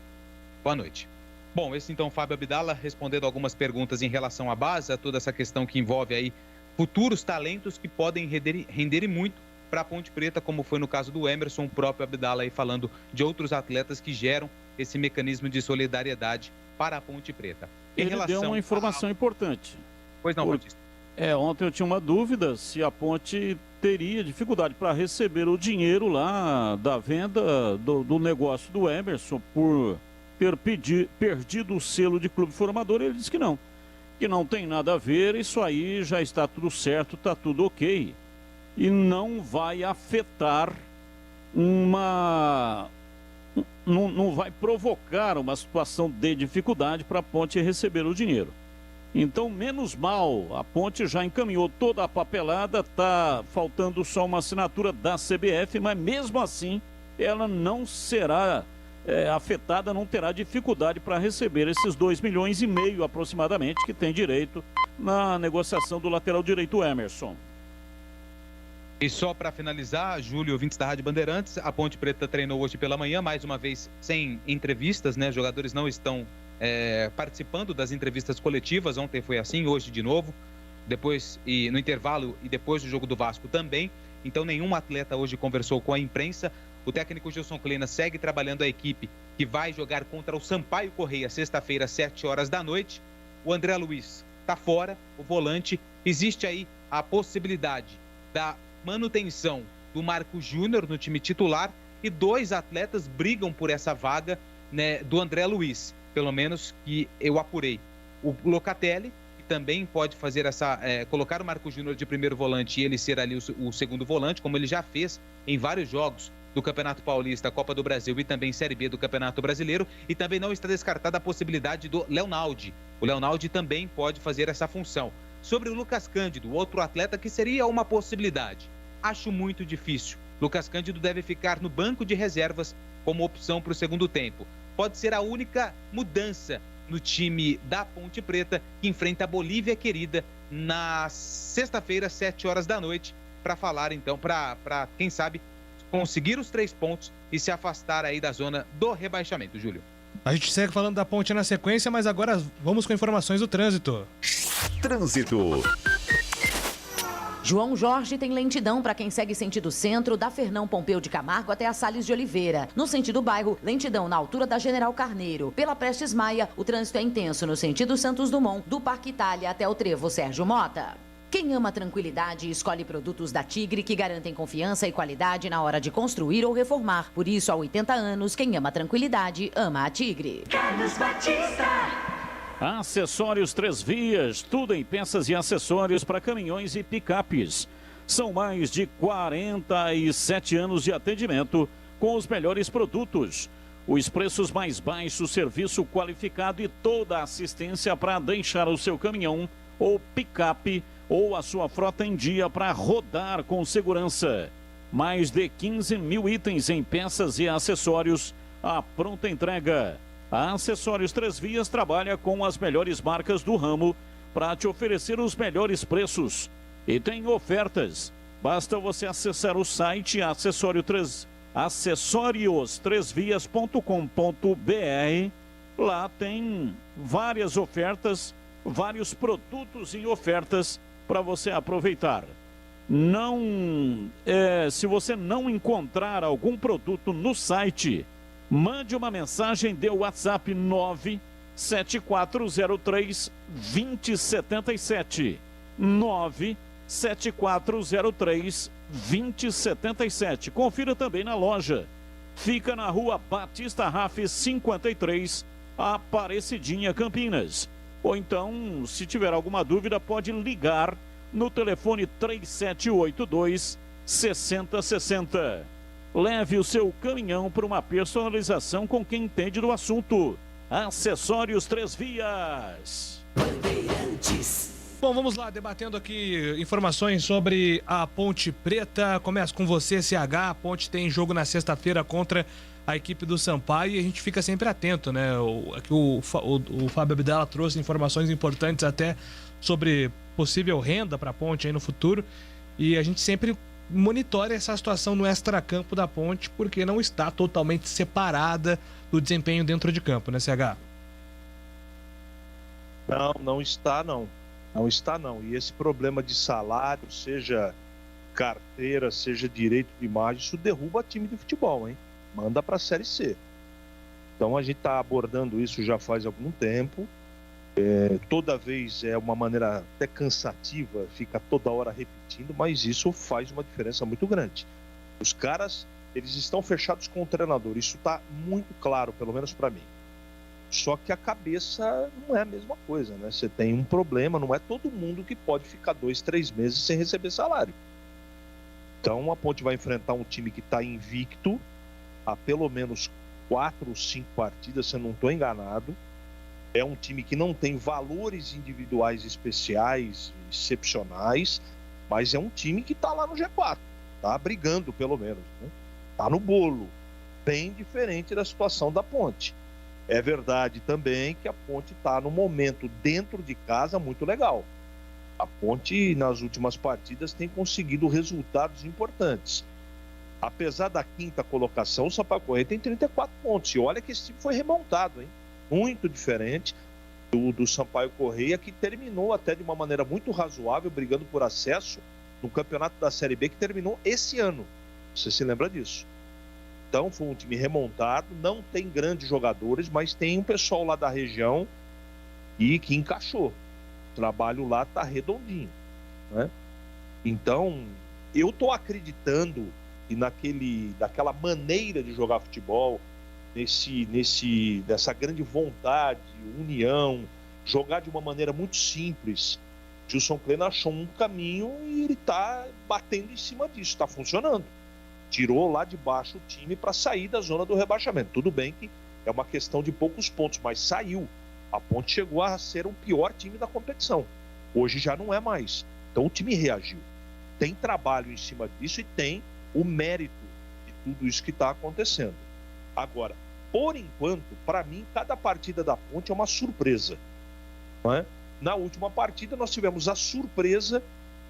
Boa noite. Bom, esse então Fábio Abdala respondendo algumas perguntas em relação à base, a toda essa questão que envolve aí futuros talentos que podem render muito para a Ponte Preta, como foi no caso do Emerson, o próprio Abdala aí falando de outros atletas que geram esse mecanismo de solidariedade para a Ponte Preta. Ele deu uma informação importante. Pois não, Batista. Ontem eu tinha uma dúvida se a Ponte teria dificuldade para receber o dinheiro lá da venda do negócio do Emerson por ter perdido o selo de clube formador. Ele disse que não tem nada a ver, isso aí já está tudo certo, está tudo ok. E não vai afetar não vai provocar uma situação de dificuldade para a Ponte receber o dinheiro. Então, menos mal, a Ponte já encaminhou toda a papelada, está faltando só uma assinatura da CBF, mas mesmo assim ela não será afetada, não terá dificuldade para receber esses 2,5 milhões aproximadamente que tem direito na negociação do lateral direito Emerson. E só para finalizar, Júlio, ouvintes da Rádio Bandeirantes, a Ponte Preta treinou hoje pela manhã, mais uma vez sem entrevistas, né? Os jogadores não estão participando das entrevistas coletivas. Ontem foi assim, hoje de novo, depois e no intervalo e depois do jogo do Vasco também. Então nenhum atleta hoje conversou com a imprensa. O técnico Gilson Kleina segue trabalhando a equipe que vai jogar contra o Sampaio Corrêa sexta-feira às 7 horas da noite. O André Luiz está fora, o volante. Existe aí a possibilidade da manutenção do Marco Júnior no time titular e 2 atletas brigam por essa vaga, né, do André Luiz, pelo menos que eu apurei. O Locatelli, que também pode fazer colocar o Marco Júnior de primeiro volante e ele ser ali o segundo volante, como ele já fez em vários jogos do Campeonato Paulista, Copa do Brasil e também Série B do Campeonato Brasileiro. E também não está descartada a possibilidade do Leonaldi. O Leonaldi também pode fazer essa função. Sobre o Lucas Cândido, outro atleta que seria uma possibilidade. Acho muito difícil. Lucas Cândido deve ficar no banco de reservas como opção para o segundo tempo. Pode ser a única mudança no time da Ponte Preta, que enfrenta a Bolívia querida na sexta-feira, 7 horas da noite, para falar então, para quem sabe, conseguir os 3 pontos e se afastar aí da zona do rebaixamento, Júlio. A gente segue falando da Ponte na sequência, mas agora vamos com informações do trânsito. Trânsito. João Jorge tem lentidão para quem segue sentido centro, da Fernão Pompeu de Camargo até a Salles de Oliveira. No sentido bairro, lentidão na altura da General Carneiro. Pela Prestes Maia, o trânsito é intenso no sentido Santos Dumont, do Parque Itália até o trevo Sérgio Mota. Quem ama tranquilidade, escolhe produtos da Tigre que garantem confiança e qualidade na hora de construir ou reformar. Por isso, há 80 anos, quem ama tranquilidade, ama a Tigre. Carlos Batista. Acessórios 3 Vias, tudo em peças e acessórios para caminhões e picapes. São mais de 47 anos de atendimento com os melhores produtos. Os preços mais baixos, serviço qualificado e toda a assistência para deixar o seu caminhão ou picape ou a sua frota em dia para rodar com segurança. Mais de 15 mil itens em peças e acessórios à pronta entrega. A Acessórios 3 Vias trabalha com as melhores marcas do ramo para te oferecer os melhores preços. E tem ofertas. Basta você acessar o site acessorios3vias.com.br. Lá tem várias ofertas, vários produtos em ofertas para você aproveitar. Se você não encontrar algum produto no site, mande uma mensagem de WhatsApp 97403-2077. 97403-2077. Confira também na loja. Fica na rua Batista Raff 53, Aparecidinha, Campinas. Ou então, se tiver alguma dúvida, pode ligar no telefone 3782-6060. Leve o seu caminhão para uma personalização com quem entende do assunto. Acessórios 3 Vias. Bandeirantes. Bom, vamos lá, debatendo aqui informações sobre a Ponte Preta. Começa com você, CH. A Ponte tem jogo na sexta-feira contra a equipe do Sampaio e a gente fica sempre atento, né? O Fábio Abdala trouxe informações importantes até sobre possível renda para a Ponte aí no futuro. E a gente sempre monitora essa situação no extracampo da Ponte, porque não está totalmente separada do desempenho dentro de campo, né, CH? Não está não. Não está não. E esse problema de salário, seja carteira, seja direito de imagem, isso derruba time de futebol, hein? Manda para a Série C. Então a gente está abordando isso já faz algum tempo. Toda vez é uma maneira até cansativa, fica toda hora repetindo, mas isso faz uma diferença muito grande. Os caras, eles estão fechados com o treinador, isso está muito claro, pelo menos para mim. Só que a cabeça não é a mesma coisa, né? Você tem um problema, não é todo mundo que pode ficar 2, 3 meses sem receber salário. Então a Ponte vai enfrentar um time que está invicto há pelo menos 4 ou 5 partidas, se eu não estou enganado. É um time que não tem valores individuais especiais, excepcionais, mas é um time que está lá no G4, tá brigando pelo menos, né? Tá no bolo, bem diferente da situação da Ponte. É verdade também que a Ponte está no momento dentro de casa muito legal. A Ponte nas últimas partidas tem conseguido resultados importantes. Apesar da 5ª colocação, o Sampaio Corrêa tem 34 pontos. E olha que esse time foi remontado, hein? Muito diferente do Sampaio Corrêa, que terminou até de uma maneira muito razoável, brigando por acesso no campeonato da Série B, que terminou esse ano. Você se lembra disso? Então foi um time remontado, não tem grandes jogadores, mas tem um pessoal lá da região e que encaixou. O trabalho lá está redondinho, né? Então eu estou acreditando e daquela maneira de jogar futebol, dessa grande vontade, união, jogar de uma maneira muito simples. Gilson Kleina achou um caminho e ele está batendo em cima disso, está funcionando. Tirou lá de baixo o time para sair da zona do rebaixamento. Tudo bem que é uma questão de poucos pontos, mas saiu. A Ponte chegou a ser o pior time da competição. Hoje já não é mais. Então o time reagiu. Tem trabalho em cima disso e tem o mérito de tudo isso que está acontecendo. Agora, por enquanto, para mim, cada partida da Ponte é uma surpresa, não é? Na última partida, nós tivemos a surpresa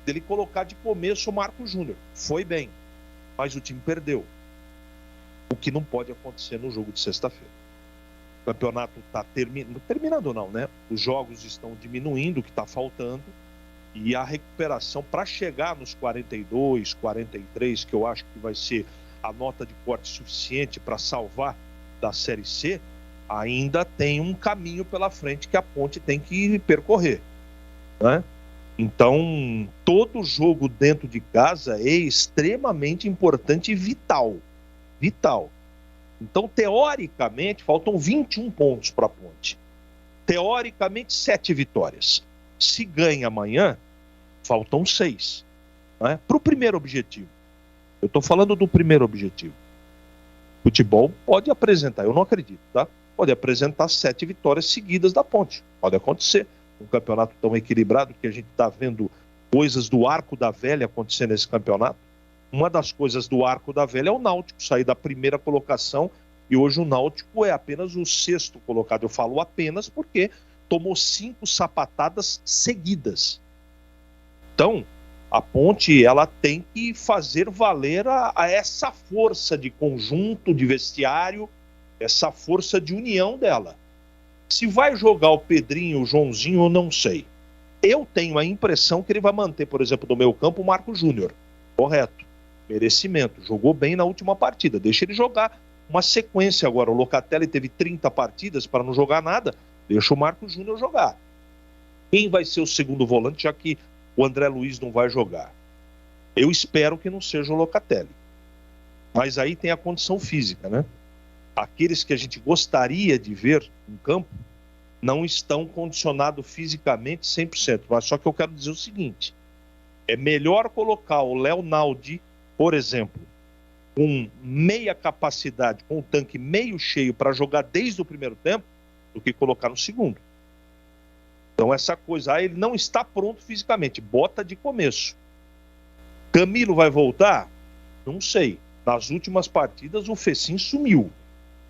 dele colocar de começo o Marco Júnior. Foi bem, mas o time perdeu. O que não pode acontecer no jogo de sexta-feira. O campeonato está terminando não, né? Os jogos estão diminuindo, o que está faltando, e a recuperação para chegar nos 42, 43, que eu acho que vai ser a nota de corte suficiente para salvar da Série C, ainda tem um caminho pela frente que a Ponte tem que percorrer, né? Então, todo jogo dentro de casa é extremamente importante e vital. Vital. Então, teoricamente, faltam 21 pontos para a Ponte. Teoricamente, 7 vitórias. Se ganha amanhã, faltam 6. Né? Para o primeiro objetivo. Eu estou falando do primeiro objetivo. Futebol pode apresentar, eu não acredito, tá? Pode apresentar 7 vitórias seguidas da Ponte. Pode acontecer. Um campeonato tão equilibrado que a gente está vendo coisas do arco da velha acontecer nesse campeonato. Uma das coisas do arco da velha é o Náutico sair da primeira colocação e hoje o Náutico é apenas o 6º colocado. Eu falo apenas porque tomou 5 sapatadas seguidas. Então, a Ponte ela tem que fazer valer a essa força de conjunto, de vestiário, essa força de união dela. Se vai jogar o Pedrinho, o Joãozinho, eu não sei. Eu tenho a impressão que ele vai manter, por exemplo, do meio campo o Marco Júnior. Correto. Merecimento. Jogou bem na última partida. Deixa ele jogar uma sequência agora. O Locatelli teve 30 partidas para não jogar nada. Deixa o Marco Júnior jogar. Quem vai ser o segundo volante, já que o André Luiz não vai jogar? Eu espero que não seja o Locatelli. Mas aí tem a condição física, né? Aqueles que a gente gostaria de ver em campo não estão condicionados fisicamente 100%. Mas só que eu quero dizer o seguinte: é melhor colocar o Léo Naldi, por exemplo, com meia capacidade, com o tanque meio cheio para jogar desde o primeiro tempo, do que colocar no segundo. Então essa coisa, ele não está pronto fisicamente, bota de começo. Camilo vai voltar? Não sei. Nas últimas partidas o Fecim sumiu.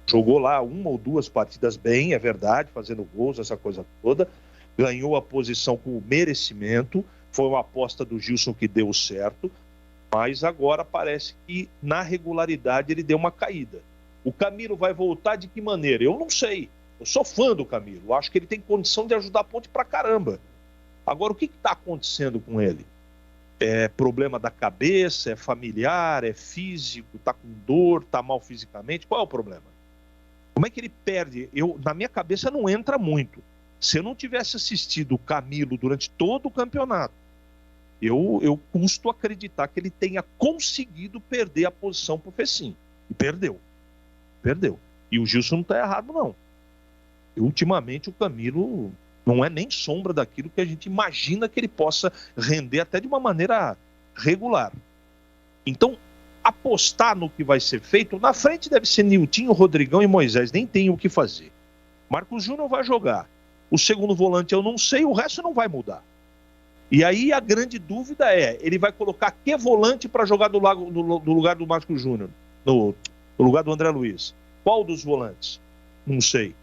Jogou lá 1 ou 2 partidas bem, é verdade, fazendo gols, essa coisa toda. Ganhou a posição com merecimento. Foi uma aposta do Gilson que deu certo. Mas agora parece que na regularidade ele deu uma caída. O Camilo vai voltar de que maneira? Eu não sei. Eu sou fã do Camilo. Eu acho que ele tem condição de ajudar a Ponte pra caramba. Agora, o que está acontecendo com ele? É problema da cabeça, é familiar, é físico, tá com dor, tá mal fisicamente? Qual é o problema? Como é que ele perde? Na minha cabeça não entra muito. Se eu não tivesse assistido o Camilo durante todo o campeonato, eu custo acreditar que ele tenha conseguido perder a posição pro Fecim. E perdeu. E o Gilson não está errado, não. E, ultimamente o Camilo não é nem sombra daquilo que a gente imagina que ele possa render até de uma maneira regular. Então, apostar no que vai ser feito, na frente deve ser Niltinho, Rodrigão e Moisés, nem tem o que fazer. Marcos Júnior vai jogar. O segundo volante eu não sei, o resto não vai mudar. E aí a grande dúvida é, ele vai colocar que volante para jogar do lugar do Marcos Júnior? No lugar do André Luiz. Qual dos volantes? Não sei.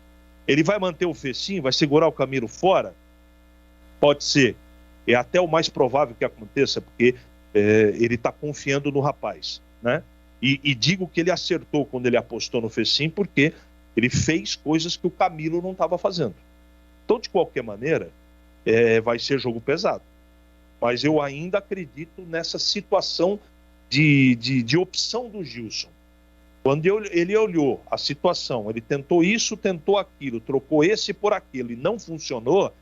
Ele vai manter o Fecim? Vai segurar o Camilo fora? Pode ser. É até o mais provável que aconteça, porque ele está confiando no rapaz, né? E digo que ele acertou quando ele apostou no Fecim, porque ele fez coisas que o Camilo não estava fazendo. Então, de qualquer maneira, vai ser jogo pesado. Mas eu ainda acredito nessa situação de opção do Gilson. Quando ele olhou a situação, ele tentou isso, tentou aquilo, trocou esse por aquilo e não funcionou,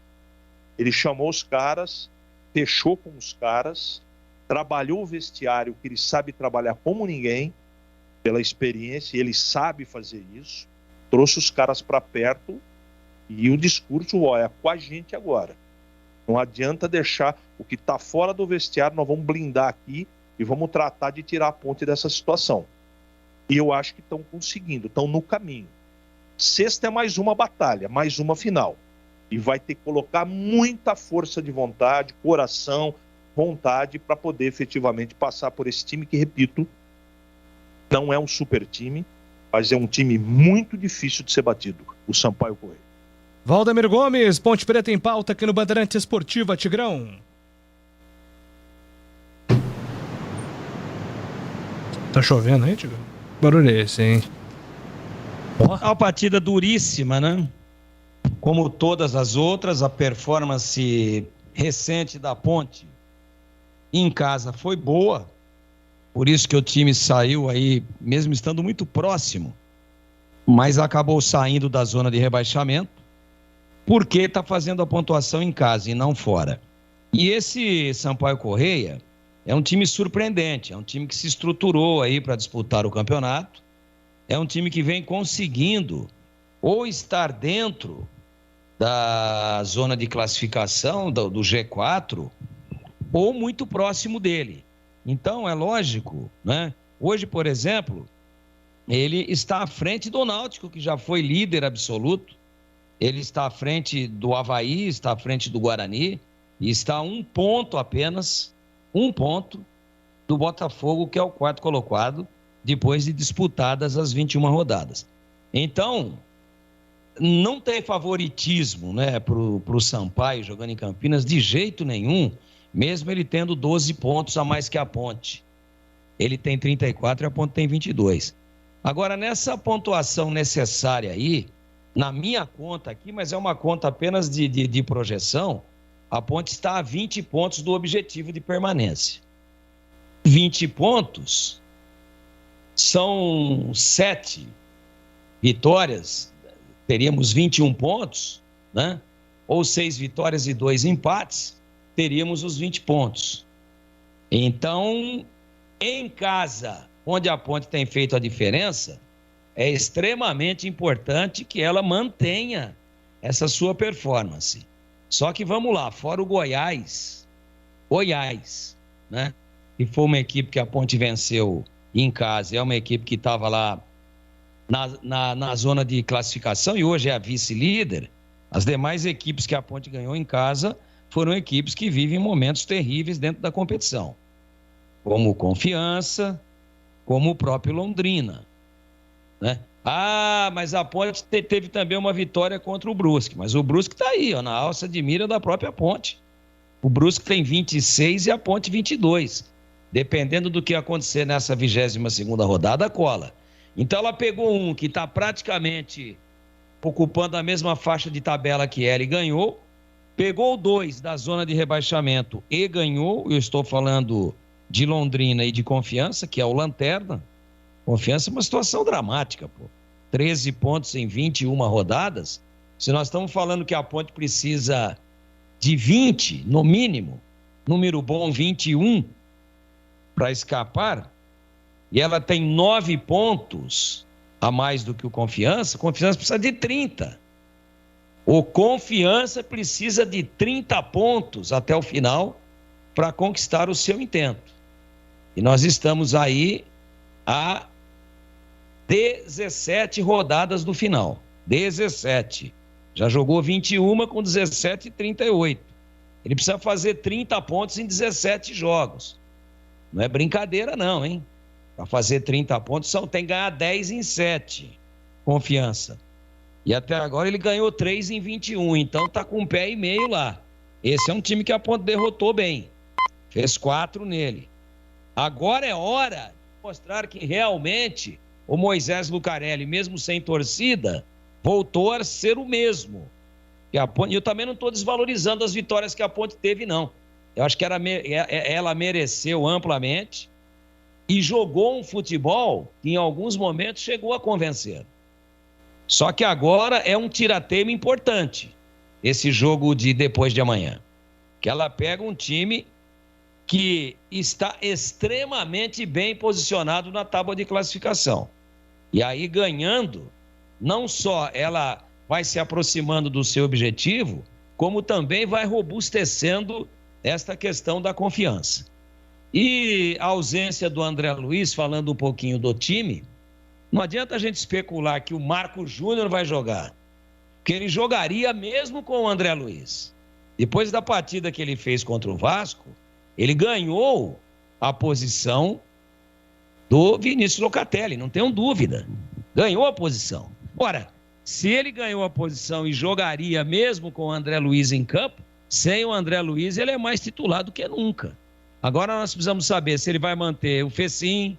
ele chamou os caras, fechou com os caras, trabalhou o vestiário, que ele sabe trabalhar como ninguém, pela experiência, ele sabe fazer isso, trouxe os caras para perto e o discurso é com a gente agora. Não adianta deixar o que está fora do vestiário, nós vamos blindar aqui e vamos tratar de tirar a ponte dessa situação. E eu acho que estão conseguindo, estão no caminho. Sexta é mais uma batalha, mais uma final. E vai ter que colocar muita força de vontade, coração, vontade para poder efetivamente passar por esse time que, repito, não é um super time, mas é um time muito difícil de ser batido, o Sampaio Corrêa. Valdemir Gomes, Ponte Preta em pauta aqui no Bandeirante Esportiva, Tigrão. Tá chovendo aí, Tigrão? Barulho é esse, hein? Uma partida duríssima, né? Como todas as outras, a performance recente da Ponte em casa foi boa. Por isso que o time saiu aí, mesmo estando muito próximo, mas acabou saindo da zona de rebaixamento, porque está fazendo a pontuação em casa e não fora. E esse Sampaio Corrêa é um time surpreendente, é um time que se estruturou aí para disputar o campeonato, é um time que vem conseguindo ou estar dentro da zona de classificação do G4 ou muito próximo dele. Então, é lógico, né? Hoje, por exemplo, ele está à frente do Náutico, que já foi líder absoluto, ele está à frente do Avaí, está à frente do Guarani, e está a 1 ponto apenas, 1 ponto do Botafogo, que é o 4º colocado, depois de disputadas as 21 rodadas. Então, não tem favoritismo, né, para o Sampaio jogando em Campinas de jeito nenhum, mesmo ele tendo 12 pontos a mais que a Ponte. Ele tem 34 e a Ponte tem 22. Agora, nessa pontuação necessária aí, na minha conta aqui, mas é uma conta apenas de projeção, a Ponte está a 20 pontos do objetivo de permanência. 20 pontos são 7 vitórias, teríamos 21 pontos, né? Ou 6 vitórias e 2 empates, teríamos os 20 pontos. Então, em casa, onde a Ponte tem feito a diferença, é extremamente importante que ela mantenha essa sua performance. Só que vamos lá, fora o Goiás, né? Que foi uma equipe que a Ponte venceu em casa, é uma equipe que estava lá na zona de classificação e hoje é a vice-líder. As demais equipes que a Ponte ganhou em casa foram equipes que vivem momentos terríveis dentro da competição, como Confiança, como o próprio Londrina, né? Ah, mas a Ponte teve também uma vitória contra o Brusque, mas o Brusque está aí, ó, na alça de mira da própria Ponte. O Brusque tem 26 e a Ponte 22. Dependendo do que acontecer nessa 22ª rodada, cola. Então ela pegou um que está praticamente ocupando a mesma faixa de tabela que ela e ganhou, pegou 2 da zona de rebaixamento e ganhou. Eu estou falando de Londrina e de Confiança, que é o Lanterna. Confiança é uma situação dramática, pô. 13 pontos em 21 rodadas. Se nós estamos falando que a Ponte precisa de 20, no mínimo, número bom 21, para escapar, e ela tem 9 pontos a mais do que o Confiança precisa de 30. O Confiança precisa de 30 pontos até o final para conquistar o seu intento. E nós estamos aí a 17 rodadas do final. 17. Já jogou 21 com 17 e 38. Ele precisa fazer 30 pontos em 17 jogos. Não é brincadeira não, hein? Para fazer 30 pontos, tem que ganhar 10 em 7. Confiança. E até agora ele ganhou 3 em 21, então tá com um pé e meio lá. Esse é um time que a Ponte derrotou bem. Fez 4 nele. Agora é hora de mostrar que realmente o Moisés Lucarelli, mesmo sem torcida, voltou a ser o mesmo. E eu também não estou desvalorizando as vitórias que a Ponte teve, não. Eu acho que ela mereceu amplamente e jogou um futebol que em alguns momentos chegou a convencer. Só que agora é um tirateima importante, esse jogo de depois de amanhã. Que ela pega um time que está extremamente bem posicionado na tábua de classificação. E aí, ganhando, não só ela vai se aproximando do seu objetivo, como também vai robustecendo esta questão da confiança. E a ausência do André Luiz, falando um pouquinho do time, não adianta a gente especular que o Marco Júnior vai jogar, porque ele jogaria mesmo com o André Luiz. Depois da partida que ele fez contra o Vasco, ele ganhou a posição do Vinícius Locatelli, não tenho dúvida. Ganhou a posição. Ora, se ele ganhou a posição e jogaria mesmo com o André Luiz em campo, sem o André Luiz ele é mais titular do que nunca. Agora nós precisamos saber se ele vai manter o Fecim,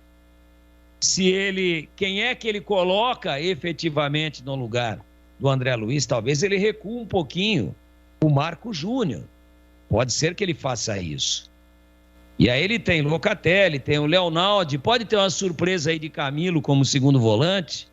quem é que ele coloca efetivamente no lugar do André Luiz. Talvez ele recue um pouquinho o Marco Júnior. Pode ser que ele faça isso. E aí ele tem Locatelli, tem o Leonaldi, pode ter uma surpresa aí de Camilo como segundo volante.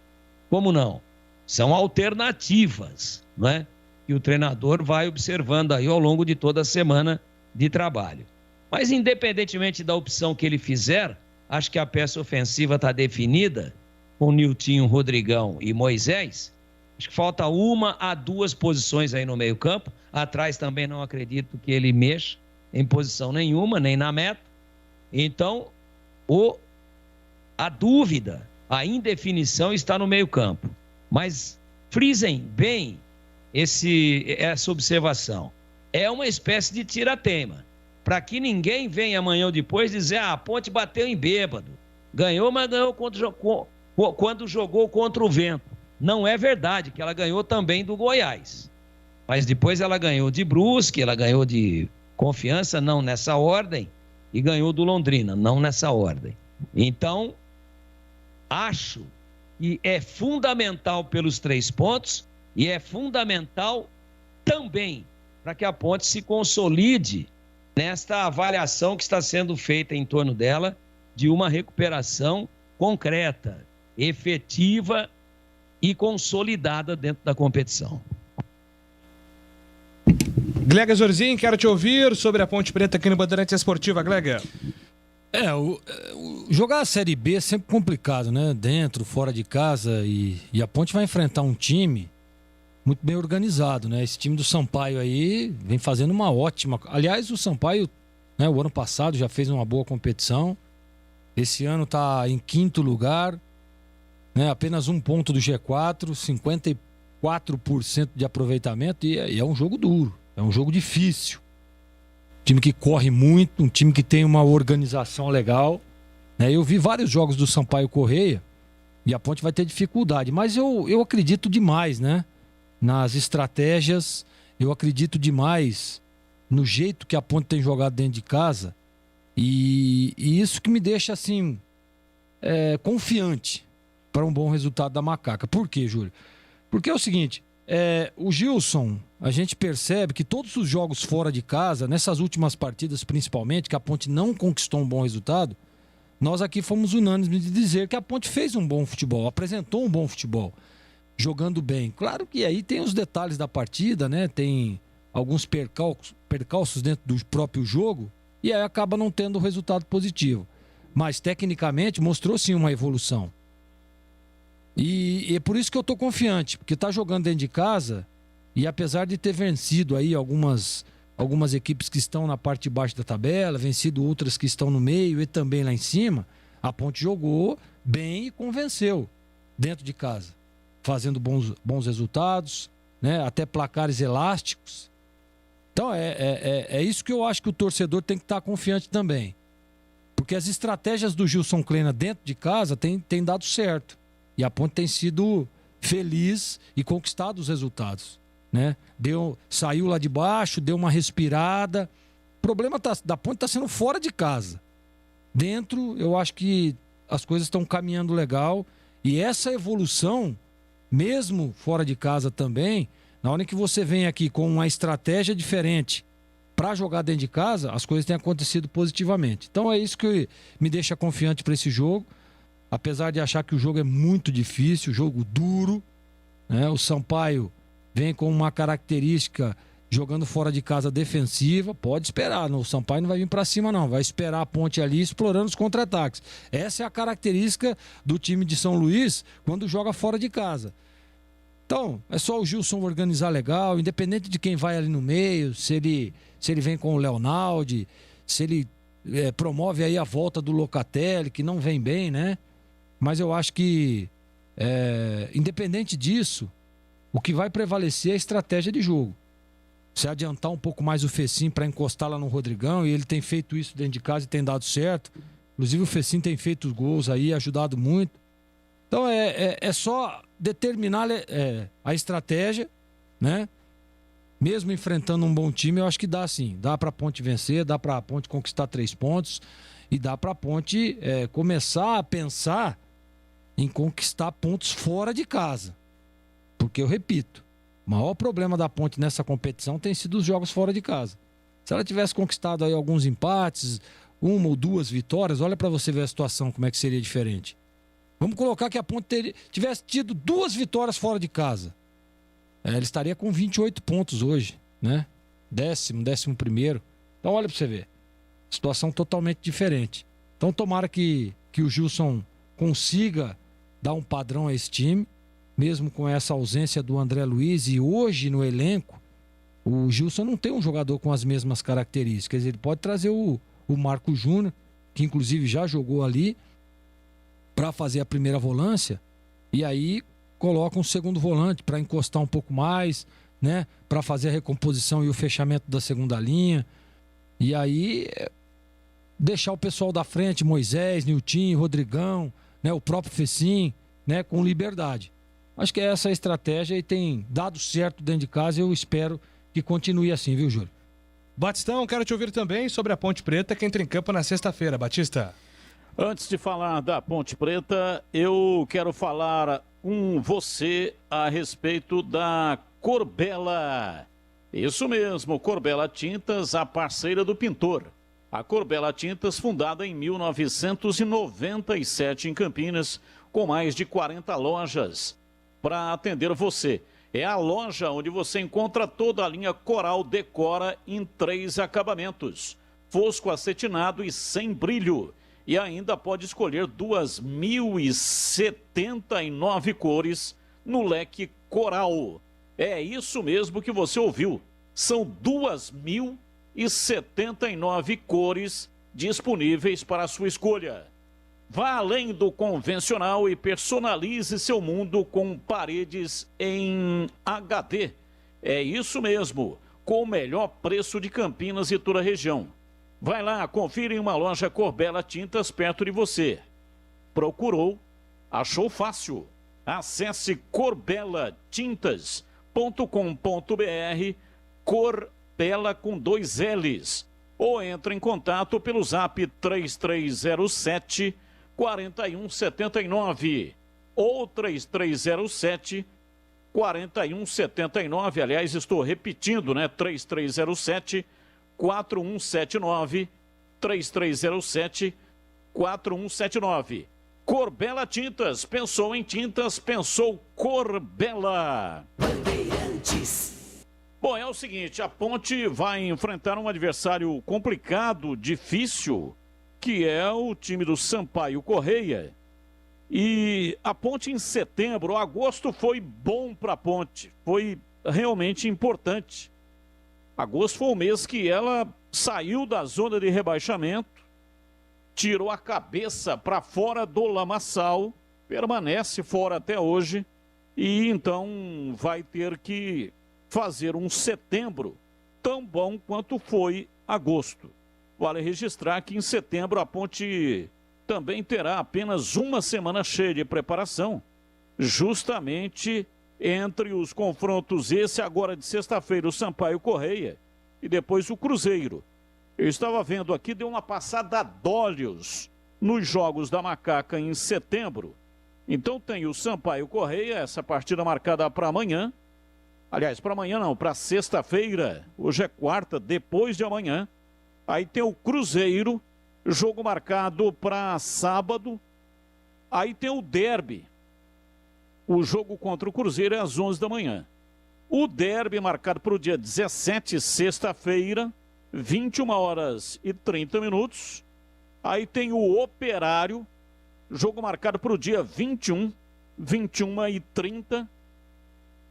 Como não? São alternativas, não é? Que o treinador vai observando aí ao longo de toda a semana de trabalho. Mas independentemente da opção que ele fizer, acho que a peça ofensiva está definida com Niltinho, Rodrigão e Moisés. Acho que falta 1 a 2 posições aí no meio campo. Atrás também não acredito que ele mexa em posição nenhuma, nem na meta. Então, a dúvida, a indefinição está no meio campo. Mas frisem bem essa observação. É uma espécie de tira-teima, para que ninguém venha amanhã ou depois dizer, a Ponte bateu em bêbado. Ganhou, mas ganhou quando jogou contra o Vento. Não é verdade que ela ganhou também do Goiás. Mas depois ela ganhou de Brusque, ela ganhou de Confiança, não nessa ordem, e ganhou do Londrina, não nessa ordem. Então, acho que é fundamental pelos 3 pontos e é fundamental também para que a Ponte se consolide nesta avaliação que está sendo feita em torno dela de uma recuperação concreta, efetiva e consolidada dentro da competição. Glega Zorzin, quero te ouvir sobre a Ponte Preta aqui no Bandeirante Esportiva, Glega. Jogar a Série B é sempre complicado, né? Dentro, fora de casa, e a Ponte vai enfrentar um time muito bem organizado, né? Esse time do Sampaio aí vem fazendo uma ótima... Aliás, o Sampaio, né, o ano passado já fez uma boa competição. Esse ano está em 5º lugar, né? Apenas 1 ponto do G4, 54% de aproveitamento, e é um jogo duro, é um jogo difícil. Um time que corre muito, um time que tem uma organização legal, né? Eu vi vários jogos do Sampaio Correia e a Ponte vai ter dificuldade, mas eu acredito demais, né? Nas estratégias, eu acredito demais no jeito que a Ponte tem jogado dentro de casa, e isso que me deixa assim confiante para um bom resultado da Macaca. Por quê, Júlio? Porque é o seguinte, o Gilson, a gente percebe que todos os jogos fora de casa, nessas últimas partidas principalmente, que a Ponte não conquistou um bom resultado, nós aqui fomos unânimes de dizer que a Ponte fez um bom futebol, apresentou um bom futebol, jogando bem. Claro que aí tem os detalhes da partida, né? Tem alguns percalços dentro do próprio jogo e aí acaba não tendo resultado positivo. Mas tecnicamente mostrou sim uma evolução. E é por isso que eu estou confiante, porque está jogando dentro de casa e apesar de ter vencido aí algumas equipes que estão na parte de baixo da tabela, vencido outras que estão no meio e também lá em cima, a Ponte jogou bem e convenceu dentro de casa, fazendo bons resultados, né? Até placares elásticos. Então é isso que eu acho que o torcedor tem que estar confiante também. Porque as estratégias do Gilson Kleina dentro de casa têm dado certo. E a Ponte tem sido feliz e conquistado os resultados, né? Saiu lá de baixo, deu uma respirada. O problema da Ponte está sendo fora de casa. Dentro, eu acho que as coisas estão caminhando legal. E essa evolução, mesmo fora de casa também, na hora que você vem aqui com uma estratégia diferente para jogar dentro de casa, as coisas têm acontecido positivamente. Então é isso que me deixa confiante para esse jogo. Apesar de achar que o jogo é muito difícil, jogo duro, né? O Sampaio vem com uma característica jogando fora de casa defensiva, pode esperar, o Sampaio não vai vir para cima não, vai esperar a Ponte ali explorando os contra-ataques. Essa é a característica do time de São Luís quando joga fora de casa. Então, é só o Gilson organizar legal, independente de quem vai ali no meio, se ele vem com o Leonaldi, se ele promove aí a volta do Locatelli, que não vem bem, né? Mas eu acho que, independente disso, o que vai prevalecer é a estratégia de jogo. Se adiantar um pouco mais o Fecim para encostar lá no Rodrigão, e ele tem feito isso dentro de casa e tem dado certo. Inclusive o Fecim tem feito os gols aí, ajudado muito. Então é só determinar a estratégia, né? Mesmo enfrentando um bom time, eu acho que dá sim. Dá para a Ponte vencer, dá para a Ponte conquistar 3 pontos e dá para a Ponte começar a pensar em conquistar pontos fora de casa. Porque eu repito, o maior problema da Ponte nessa competição tem sido os jogos fora de casa. Se ela tivesse conquistado aí alguns empates, 1 ou 2 vitórias, olha para você ver a situação, como é que seria diferente. Vamos colocar que a Ponte tivesse tido 2 vitórias fora de casa. Ela estaria com 28 pontos hoje, né? 11º. Então olha para você ver. Situação totalmente diferente. Então tomara que o Gilson consiga dar um padrão a esse time, mesmo com essa ausência do André Luiz. E hoje no elenco, o Gilson não tem um jogador com as mesmas características. Ele pode trazer o Marco Júnior, que inclusive já jogou ali, para fazer a primeira volância, e aí coloca um segundo volante para encostar um pouco mais, né? Para fazer a recomposição e o fechamento da segunda linha. E aí deixar o pessoal da frente, Moisés, Nilton, Rodrigão, né? O próprio Fecim, né? Com liberdade. Acho que essa é a estratégia e tem dado certo dentro de casa e eu espero que continue assim, viu, Júlio? Batistão, quero te ouvir também sobre a Ponte Preta que entra em campo na sexta-feira, Batista. Antes de falar da Ponte Preta, eu quero falar com você a respeito da Corbella. Isso mesmo, Corbella Tintas, a parceira do pintor. A Corbella Tintas, fundada em 1997 em Campinas, com mais de 40 lojas para atender você. É a loja onde você encontra toda a linha Coral Decora em 3 acabamentos: fosco, acetinado e sem brilho. E ainda pode escolher 2.079 cores no leque Coral. É isso mesmo que você ouviu. São 2.079 cores disponíveis para a sua escolha. Vá além do convencional e personalize seu mundo com paredes em HD. É isso mesmo, com o melhor preço de Campinas e toda a região. Vai lá, confira em uma loja Corbella Tintas perto de você. Procurou, achou fácil. Acesse corbelatintas.com.br, Corbella com 2 L's. Ou entre em contato pelo zap 3307 4179 ou 3307 4179. Aliás, estou repetindo, né? 3307-4179. 3307-4179. Corbela Tintas. Pensou em tintas, pensou Corbela. Bandeirantes. Bom, é o seguinte, a Ponte vai enfrentar um adversário complicado, difícil, que é o time do Sampaio Correia. E a Ponte em setembro, agosto foi bom para a Ponte, foi realmente importante. Agosto foi o mês que ela saiu da zona de rebaixamento, tirou a cabeça para fora do lamaçal, permanece fora até hoje e então vai ter que fazer um setembro tão bom quanto foi agosto. Vale registrar que em setembro a Ponte também terá apenas uma semana cheia de preparação, justamente entre os confrontos, esse agora de sexta-feira, o Sampaio Correia e depois o Cruzeiro. Eu estava vendo aqui, deu uma passada d'olhos nos Jogos da Macaca em setembro. Então tem o Sampaio Correia, essa partida marcada para amanhã. Aliás, para amanhã não, para sexta-feira. Hoje é quarta, depois de amanhã. Aí tem o Cruzeiro, jogo marcado para sábado. Aí tem o derby. O jogo contra o Cruzeiro é às 11 da manhã. O derby marcado para o dia 17, sexta-feira, 21h30. Aí tem o Operário, jogo marcado para o dia 21, 21h30.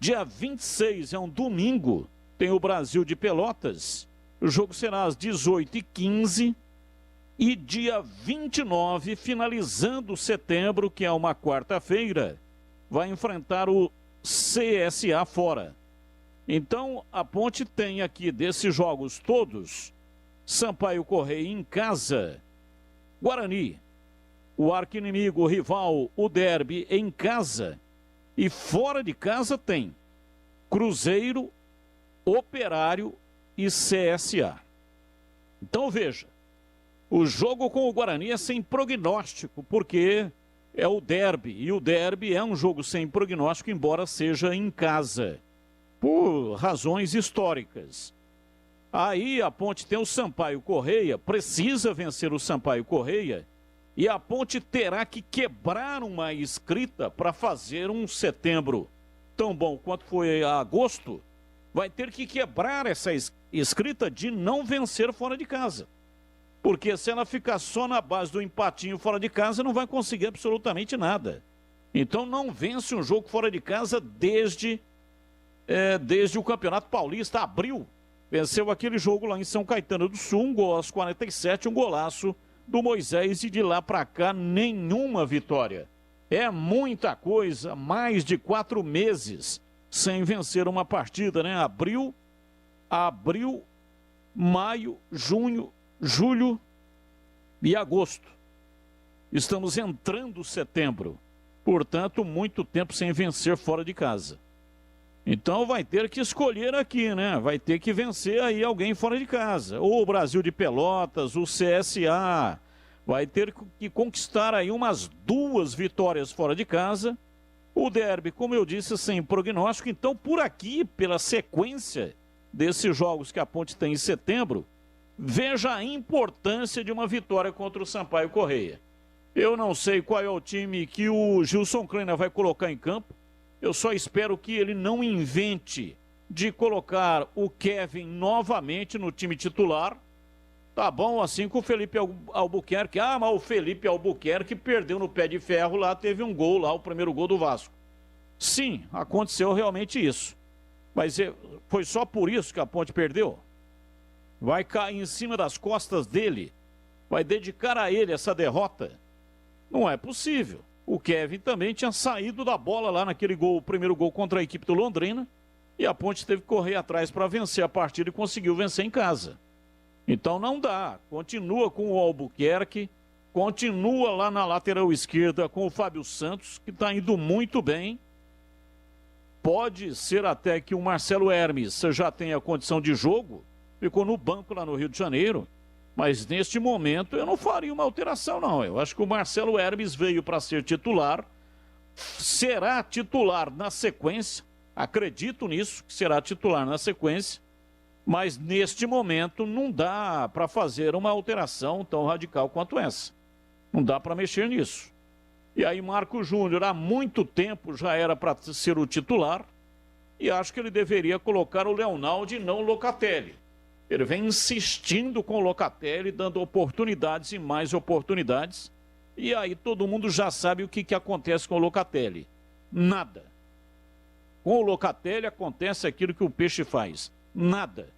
Dia 26 é um domingo, tem o Brasil de Pelotas. O jogo será às 18h15. E dia 29, finalizando setembro, que é uma quarta-feira, vai enfrentar o CSA fora. Então, a Ponte tem aqui desses jogos todos, Sampaio Correia em casa, Guarani, o arqui-inimigo, o rival, o derby em casa, e fora de casa tem Cruzeiro, Operário e CSA. Então, veja, o jogo com o Guarani é sem prognóstico, porque é o derby, e o derby é um jogo sem prognóstico, embora seja em casa, por razões históricas. Aí a Ponte tem o Sampaio Correia, precisa vencer o Sampaio Correia, e a Ponte terá que quebrar uma escrita para fazer um setembro tão bom quanto foi agosto. Vai ter que quebrar essa escrita de não vencer fora de casa. Porque se ela ficar só na base do empatinho fora de casa, não vai conseguir absolutamente nada. Então não vence um jogo fora de casa desde o Campeonato Paulista, abril. Venceu aquele jogo lá em São Caetano do Sul, um gol aos 47, um golaço do Moisés, e de lá para cá nenhuma vitória. É muita coisa, mais de 4 meses sem vencer uma partida, né? Abril, maio, junho, julho e agosto. Estamos entrando setembro. Portanto, muito tempo sem vencer fora de casa. Então vai ter que escolher aqui, né? Vai ter que vencer aí alguém fora de casa. Ou o Brasil de Pelotas, o CSA. Vai ter que conquistar aí umas 2 vitórias fora de casa. O derby, como eu disse, sem prognóstico. Então, por aqui, pela sequência desses jogos que a Ponte tem em setembro, veja a importância de uma vitória contra o Sampaio Correia. Eu não sei qual é o time que o Gilson Kleina vai colocar em campo. Eu só espero que ele não invente de colocar o Kevin novamente no time titular. Tá bom, assim com o Felipe Albuquerque. Ah, mas o Felipe Albuquerque perdeu no pé de ferro lá, teve um gol lá, o primeiro gol do Vasco. Sim, aconteceu realmente isso. Mas foi só por isso que a Ponte perdeu? Vai cair em cima das costas dele? Vai dedicar a ele essa derrota? Não é possível. O Kevin também tinha saído da bola lá naquele gol, o primeiro gol contra a equipe do Londrina, e a Ponte teve que correr atrás para vencer a partida e conseguiu vencer em casa. Então não dá. Continua com o Albuquerque, continua lá na lateral esquerda com o Fábio Santos, que está indo muito bem. Pode ser até que o Marcelo Hermes já tenha condição de jogo, ficou no banco lá no Rio de Janeiro, mas neste momento eu não faria uma alteração, não. Eu acho que o Marcelo Hermes veio para ser titular, será titular na sequência, Acredito nisso, que será titular na sequência, mas neste momento não dá para fazer uma alteração tão radical quanto essa. Não dá para mexer nisso. E aí Marco Júnior, há muito tempo já era para ser o titular, e acho que ele deveria colocar o Leonaldo e não o Locatelli. Ele vem insistindo com o Locatelli, dando oportunidades e mais oportunidades, e aí todo mundo já sabe o que acontece com o Locatelli. Nada. Com o Locatelli acontece aquilo que o Peixe faz. Nada.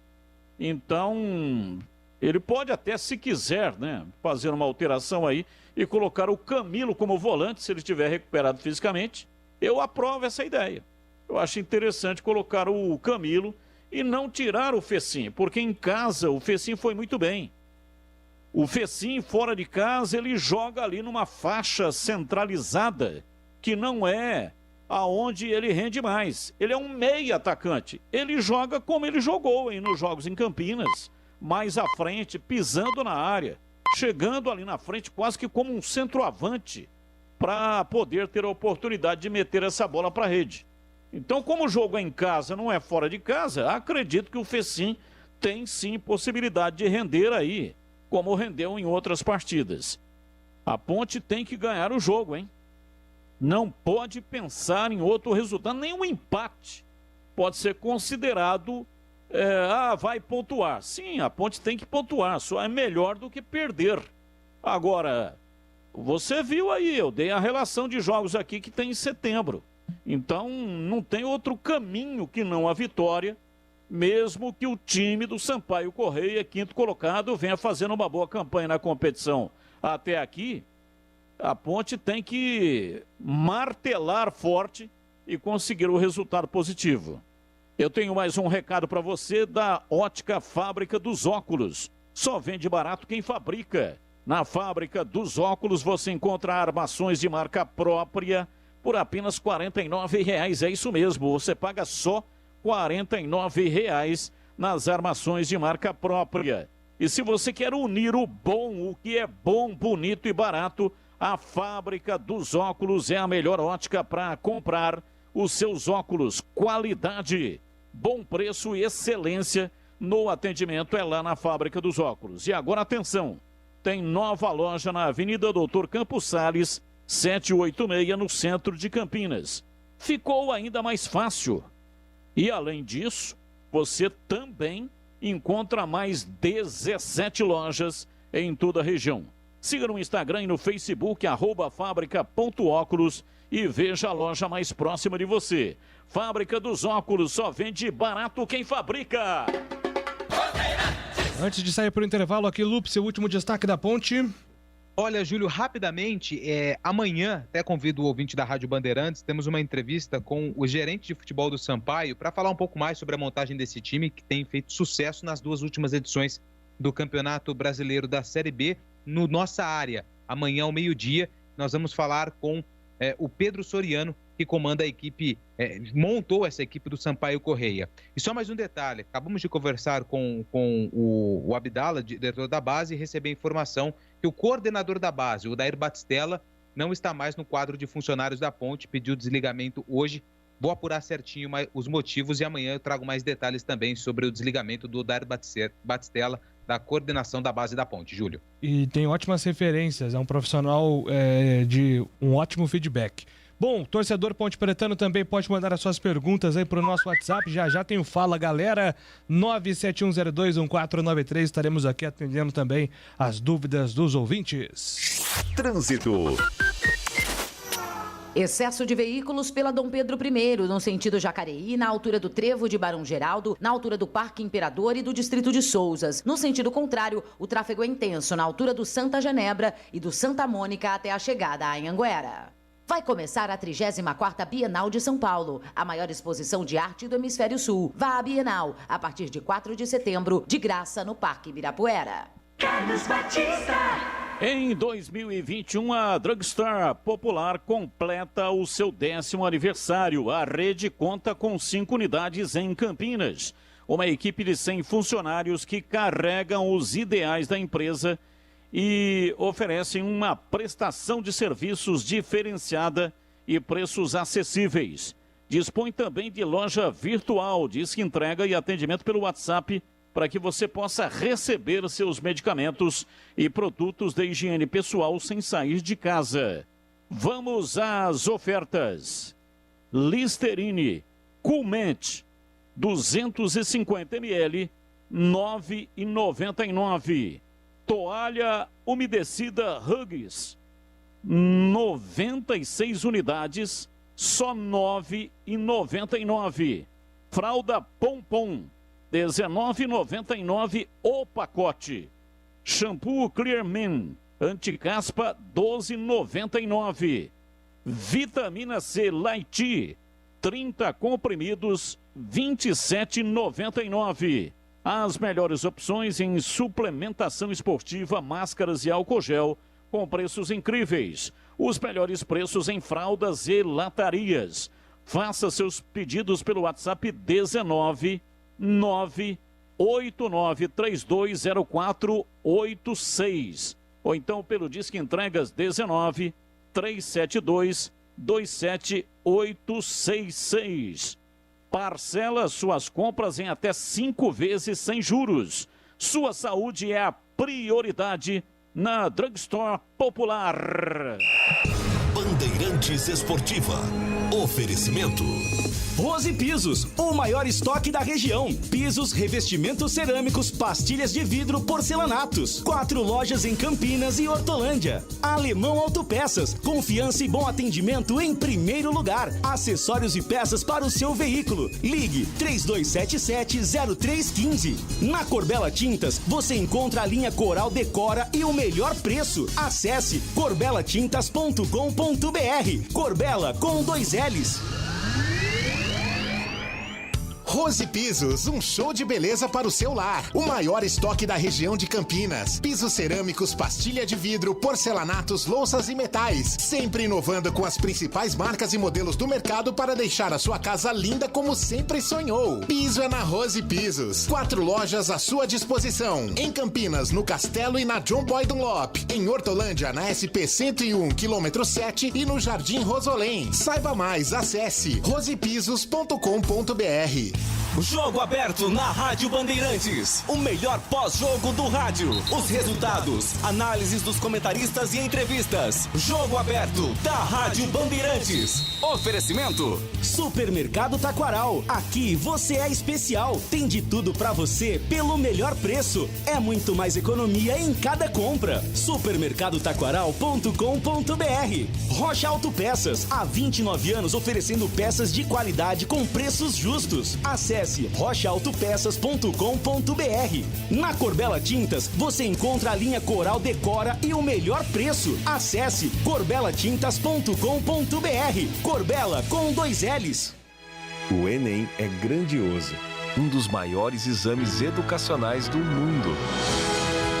Então, ele pode até, se quiser, né, fazer uma alteração aí e colocar o Camilo como volante, se ele estiver recuperado fisicamente. Eu aprovo essa ideia. Eu acho interessante colocar o Camilo e não tirar o Fecim, porque em casa o Fecim foi muito bem. O Fecim, fora de casa, ele joga ali numa faixa centralizada, que não é aonde ele rende mais. Ele é um meia atacante. Ele joga como ele jogou aí nos jogos em Campinas, mais à frente, pisando na área, chegando ali na frente quase que como um centroavante, para poder ter a oportunidade de meter essa bola para a rede. Então, como o jogo é em casa, não é fora de casa, acredito que o Fecim tem sim possibilidade de render aí, como rendeu em outras partidas. A Ponte tem que ganhar o jogo, hein? Não pode pensar em outro resultado, nem um empate pode ser considerado, vai pontuar. Sim, a Ponte tem que pontuar, só é melhor do que perder. Agora, você viu aí, eu dei a relação de jogos aqui que tem em setembro. Então, não tem outro caminho que não a vitória, mesmo que o time do Sampaio Correia, quinto colocado, venha fazendo uma boa campanha na competição até aqui. A Ponte tem que martelar forte e conseguir o resultado positivo. Eu tenho mais um recado para você da Ótica Fábrica dos Óculos. Só vende barato quem fabrica. Na Fábrica dos Óculos você encontra armações de marca própria por apenas R$ 49,00. É isso mesmo, você paga só R$ 49,00 nas armações de marca própria. E se você quer unir o bom, o que é bom, bonito e barato, a Fábrica dos Óculos é a melhor ótica para comprar os seus óculos. Qualidade, bom preço e excelência no atendimento é lá na Fábrica dos Óculos. E agora atenção, tem nova loja na Avenida Doutor Campos Sales, 786, no centro de Campinas. Ficou ainda mais fácil. E além disso, você também encontra mais 17 lojas em toda a região. Siga no Instagram e no Facebook, @fábrica.óculos, e veja a loja mais próxima de você. Fábrica dos Óculos, só vende barato quem fabrica. Antes de sair para o intervalo aqui, Lupe, seu último destaque da Ponte. Olha, Júlio, rapidamente, amanhã, até convido o ouvinte da Rádio Bandeirantes, temos uma entrevista com o gerente de futebol do Sampaio para falar um pouco mais sobre a montagem desse time que tem feito sucesso nas duas últimas edições do Campeonato Brasileiro da Série B, no nossa área. Amanhã, ao meio-dia, nós vamos falar com o Pedro Soriano, que comanda a equipe, montou essa equipe do Sampaio Correia. E só mais um detalhe, acabamos de conversar com o Abdala, diretor da base, e receber a informação que o coordenador da base, o Dair Batistella, não está mais no quadro de funcionários da Ponte, pediu desligamento hoje. Vou apurar certinho os motivos e amanhã eu trago mais detalhes também sobre o desligamento do Dair Batistella da coordenação da base da Ponte, Júlio. E tem ótimas referências, é um profissional de um ótimo feedback. Bom, torcedor Ponte Pretano também pode mandar as suas perguntas aí para o nosso WhatsApp. Já tem o Fala Galera, 971021493. Estaremos aqui atendendo também as dúvidas dos ouvintes. Trânsito. Excesso de veículos pela Dom Pedro I, no sentido Jacareí, na altura do Trevo de Barão Geraldo, na altura do Parque Imperador e do Distrito de Souzas. No sentido contrário, o tráfego é intenso na altura do Santa Genebra e do Santa Mônica até a chegada a Anhanguera. Vai começar a 34ª Bienal de São Paulo, a maior exposição de arte do Hemisfério Sul. Vá à Bienal, a partir de 4 de setembro, de graça no Parque Ibirapuera. Carlos Batista. Em 2021, a Drugstore Popular completa o seu 10º aniversário. A rede conta com 5 unidades em Campinas. Uma equipe de 100 funcionários que carregam os ideais da empresa e oferecem uma prestação de serviços diferenciada e preços acessíveis. dispõe também de loja virtual, diz que entrega e atendimento pelo WhatsApp para que você possa receber seus medicamentos e produtos de higiene pessoal sem sair de casa. Vamos às ofertas. Listerine Coolment 250 ml, R$ 9,99. Toalha umedecida Huggies 96 unidades, só R$ 9,99. Fralda Pompom, R$ 19,99 o pacote. Shampoo Clearman, anticaspa, R$ 12,99. Vitamina C Light, 30 comprimidos, R$ 27,99. As melhores opções em suplementação esportiva, máscaras e álcool gel, com preços incríveis. Os melhores preços em fraldas e latarias. Faça seus pedidos pelo WhatsApp 19 989320486 ou então pelo Disque Entregas 19 372 27866. Parcela suas compras em até 5 vezes sem juros. Sua saúde é a prioridade na Drugstore Popular. Bandeirantes Esportiva. Oferecimento. Rose Pisos, o maior estoque da região. Pisos, revestimentos cerâmicos, pastilhas de vidro, porcelanatos. 4 lojas em Campinas e Hortolândia. Alemão Autopeças, confiança e bom atendimento em primeiro lugar. Acessórios e peças para o seu veículo. Ligue 3277-0315. Na Corbella Tintas, você encontra a linha Coral Decora e o melhor preço. Acesse corbelatintas.com.br. Corbella com 2 L's. Rose Pisos, um show de beleza para o seu lar. O maior estoque da região de Campinas. Pisos cerâmicos, pastilha de vidro, porcelanatos, louças e metais. Sempre inovando com as principais marcas e modelos do mercado para deixar a sua casa linda como sempre sonhou. Piso é na Rose Pisos. 4 lojas à sua disposição. Em Campinas, no Castelo e na John Boy Dunlop. Em Hortolândia, na SP 101, quilômetro 7 e no Jardim Rosolém. Saiba mais, acesse rosepisos.com.br. Jogo aberto na Rádio Bandeirantes. O melhor pós-jogo do rádio. Os resultados, análises dos comentaristas e entrevistas. Jogo aberto da Rádio Bandeirantes. Oferecimento: Supermercado Taquaral. Aqui você é especial. Tem de tudo pra você pelo melhor preço. É muito mais economia em cada compra. Supermercadotaquaral.com.br. Rocha Autopeças. Há 29 anos oferecendo peças de qualidade com preços justos. Acesse rochaautopeças.com.br. Na Corbella Tintas, você encontra a linha Coral Decora e o melhor preço. Acesse corbelatintas.com.br. Corbella com 2 L's. O Enem é grandioso, um dos maiores exames educacionais do mundo.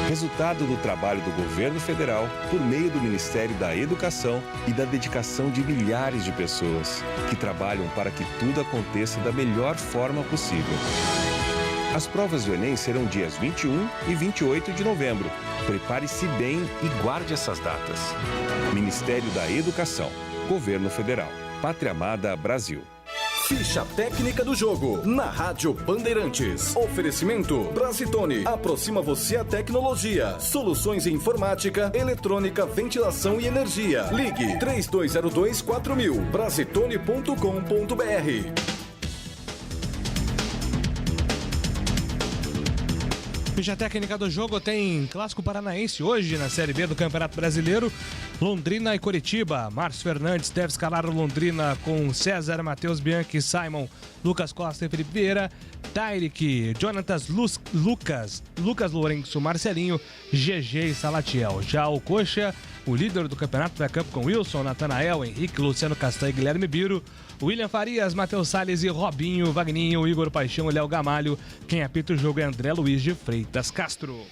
Resultado do trabalho do governo federal por meio do Ministério da Educação e da dedicação de milhares de pessoas que trabalham para que tudo aconteça da melhor forma possível. As provas do Enem serão dias 21 e 28 de novembro. Prepare-se bem e guarde essas datas. Ministério da Educação, Governo Federal, Pátria Amada Brasil. Ficha técnica do jogo na Rádio Bandeirantes. Oferecimento Brasitone. Aproxima você a tecnologia. Soluções em informática, eletrônica, ventilação e energia. Ligue 3202-4000. Brasitone.com.br. Ficha técnica do jogo tem Clássico Paranaense hoje na Série B do Campeonato Brasileiro. Londrina e Coritiba. Márcio Fernandes deve escalar o Londrina com César, Matheus Bianchi, Simon, Lucas Costa e Felipe Vieira. Tyrick, Jonatas, Lucas Lourenço, Marcelinho, GG e Salatiel. Já o Coxa, o líder do campeonato, vai a campo com Wilson, Natanael, Henrique, Luciano Castanho e Guilherme Biro. William Farias, Matheus Salles e Robinho, Vagninho, Igor Paixão e Léo Gamalho. Quem apita o jogo é André Luiz de Freitas Castro.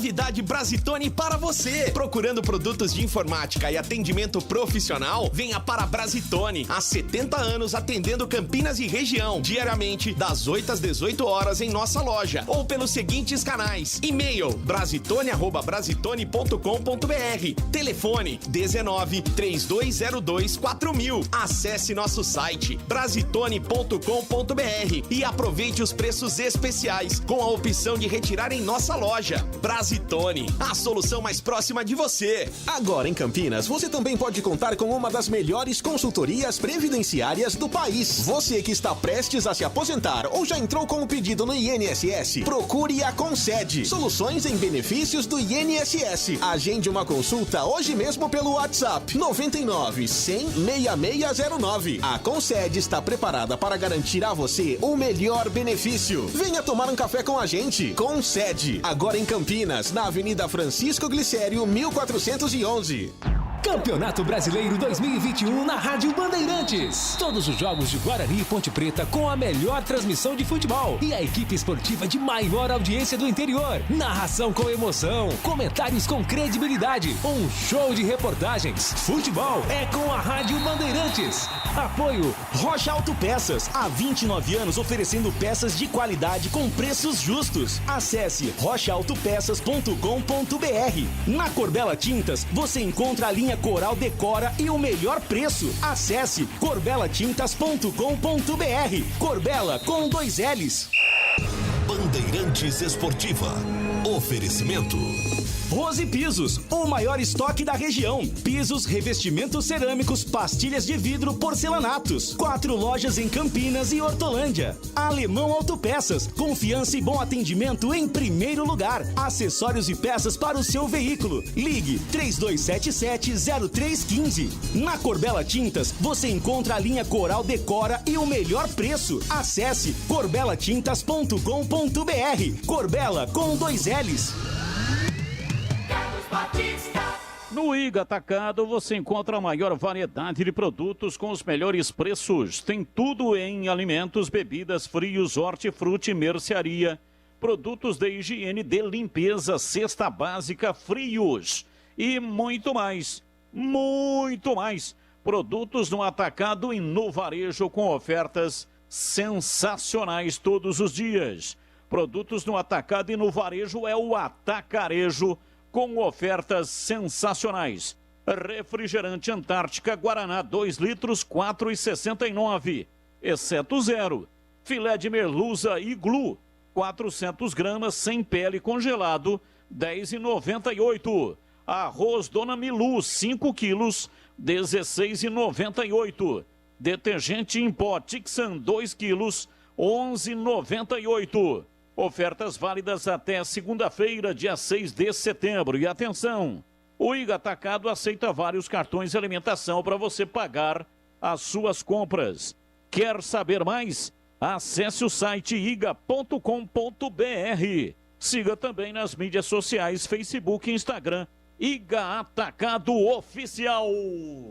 novidade Brasitone para você. Procurando produtos de informática e atendimento profissional? Venha para Brasitone. Há 70 anos atendendo Campinas e região. Diariamente, das 8 às 18 horas em nossa loja. Ou pelos seguintes canais. E-mail brasitone@brasitone.com.br. Telefone 19 3202 4000. Acesse nosso site brasitone.com.br e aproveite os preços especiais com a opção de retirar em nossa loja. Brasitone, a solução mais próxima de você. Agora em Campinas, você também pode contar com uma das melhores consultorias previdenciárias do país. Você que está prestes a se aposentar ou já entrou com o pedido no INSS, procure a Concede. Soluções em benefícios do INSS. Agende uma consulta hoje mesmo pelo WhatsApp 99 100 6609. A Concede está preparada para garantir a você o melhor benefício. Venha tomar um café com a gente. Concede, agora em Campinas, na Avenida Francisco Glicério, 1411. Campeonato Brasileiro 2021 na Rádio Bandeirantes. Todos os jogos de Guarani e Ponte Preta com a melhor transmissão de futebol e a equipe esportiva de maior audiência do interior. Narração com emoção, comentários com credibilidade, um show de reportagens. Futebol é com a Rádio Bandeirantes. Apoio Rocha Autopeças, há 29 anos oferecendo peças de qualidade com preços justos. Acesse rochaautopeças.com.br. Na Corbela Tintas, você encontra a linha Coral Decora e o melhor preço. Acesse corbelatintas.com.br. Corbela com 2 L's. Bandeirantes Esportiva. Oferecimento. Rose Pisos, o maior estoque da região. Pisos, revestimentos cerâmicos, pastilhas de vidro, porcelanatos. 4 lojas em Campinas e Hortolândia. Alemão Autopeças, confiança e bom atendimento em primeiro lugar. Acessórios e peças para o seu veículo. Ligue 3277-0315. Na Corbela Tintas, você encontra a linha Coral Decora e o melhor preço. Acesse corbelatintas.com.br. Corbela com 2 L's. No Iga Atacado você encontra a maior variedade de produtos com os melhores preços. Tem tudo em alimentos, bebidas, frios, hortifruti, mercearia, produtos de higiene, de limpeza, cesta básica, frios e muito mais. Muito mais. Produtos no atacado e no varejo com ofertas sensacionais todos os dias. Produtos no atacado e no varejo é o Atacarejo, com ofertas sensacionais. Refrigerante Antártica Guaraná 2 litros, 4,69, exceto zero. Filé de merluza Iglu, 400 gramas, sem pele, congelado, 10,98. Arroz Dona Milu, 5 quilos, 16,98. Detergente em pó Tixan, 2 quilos, 11,98. Ofertas válidas até segunda-feira, dia 6 de setembro. E atenção, o Iga Atacado aceita vários cartões de alimentação para você pagar as suas compras. Quer saber mais? Acesse o site iga.com.br. Siga também nas mídias sociais, Facebook e Instagram. Iga Atacado Oficial.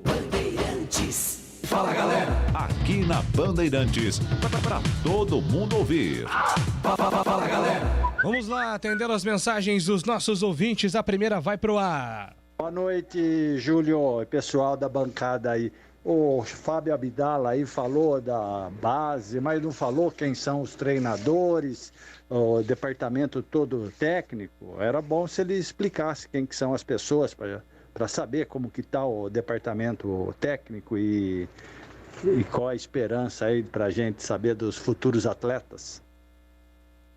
Bandeirantes. Fala, galera. Aqui na Bandeirantes, para todo mundo ouvir. Fala, galera. Vamos lá, atendendo as mensagens dos nossos ouvintes. A primeira vai pro ar. Boa noite, Júlio, pessoal da bancada aí. O Fábio Abdala aí falou da base, mas não falou quem são os treinadores, o departamento todo técnico. Era bom se ele explicasse quem que são as pessoas para saber como que está o departamento técnico e qual a esperança aí para a gente saber dos futuros atletas.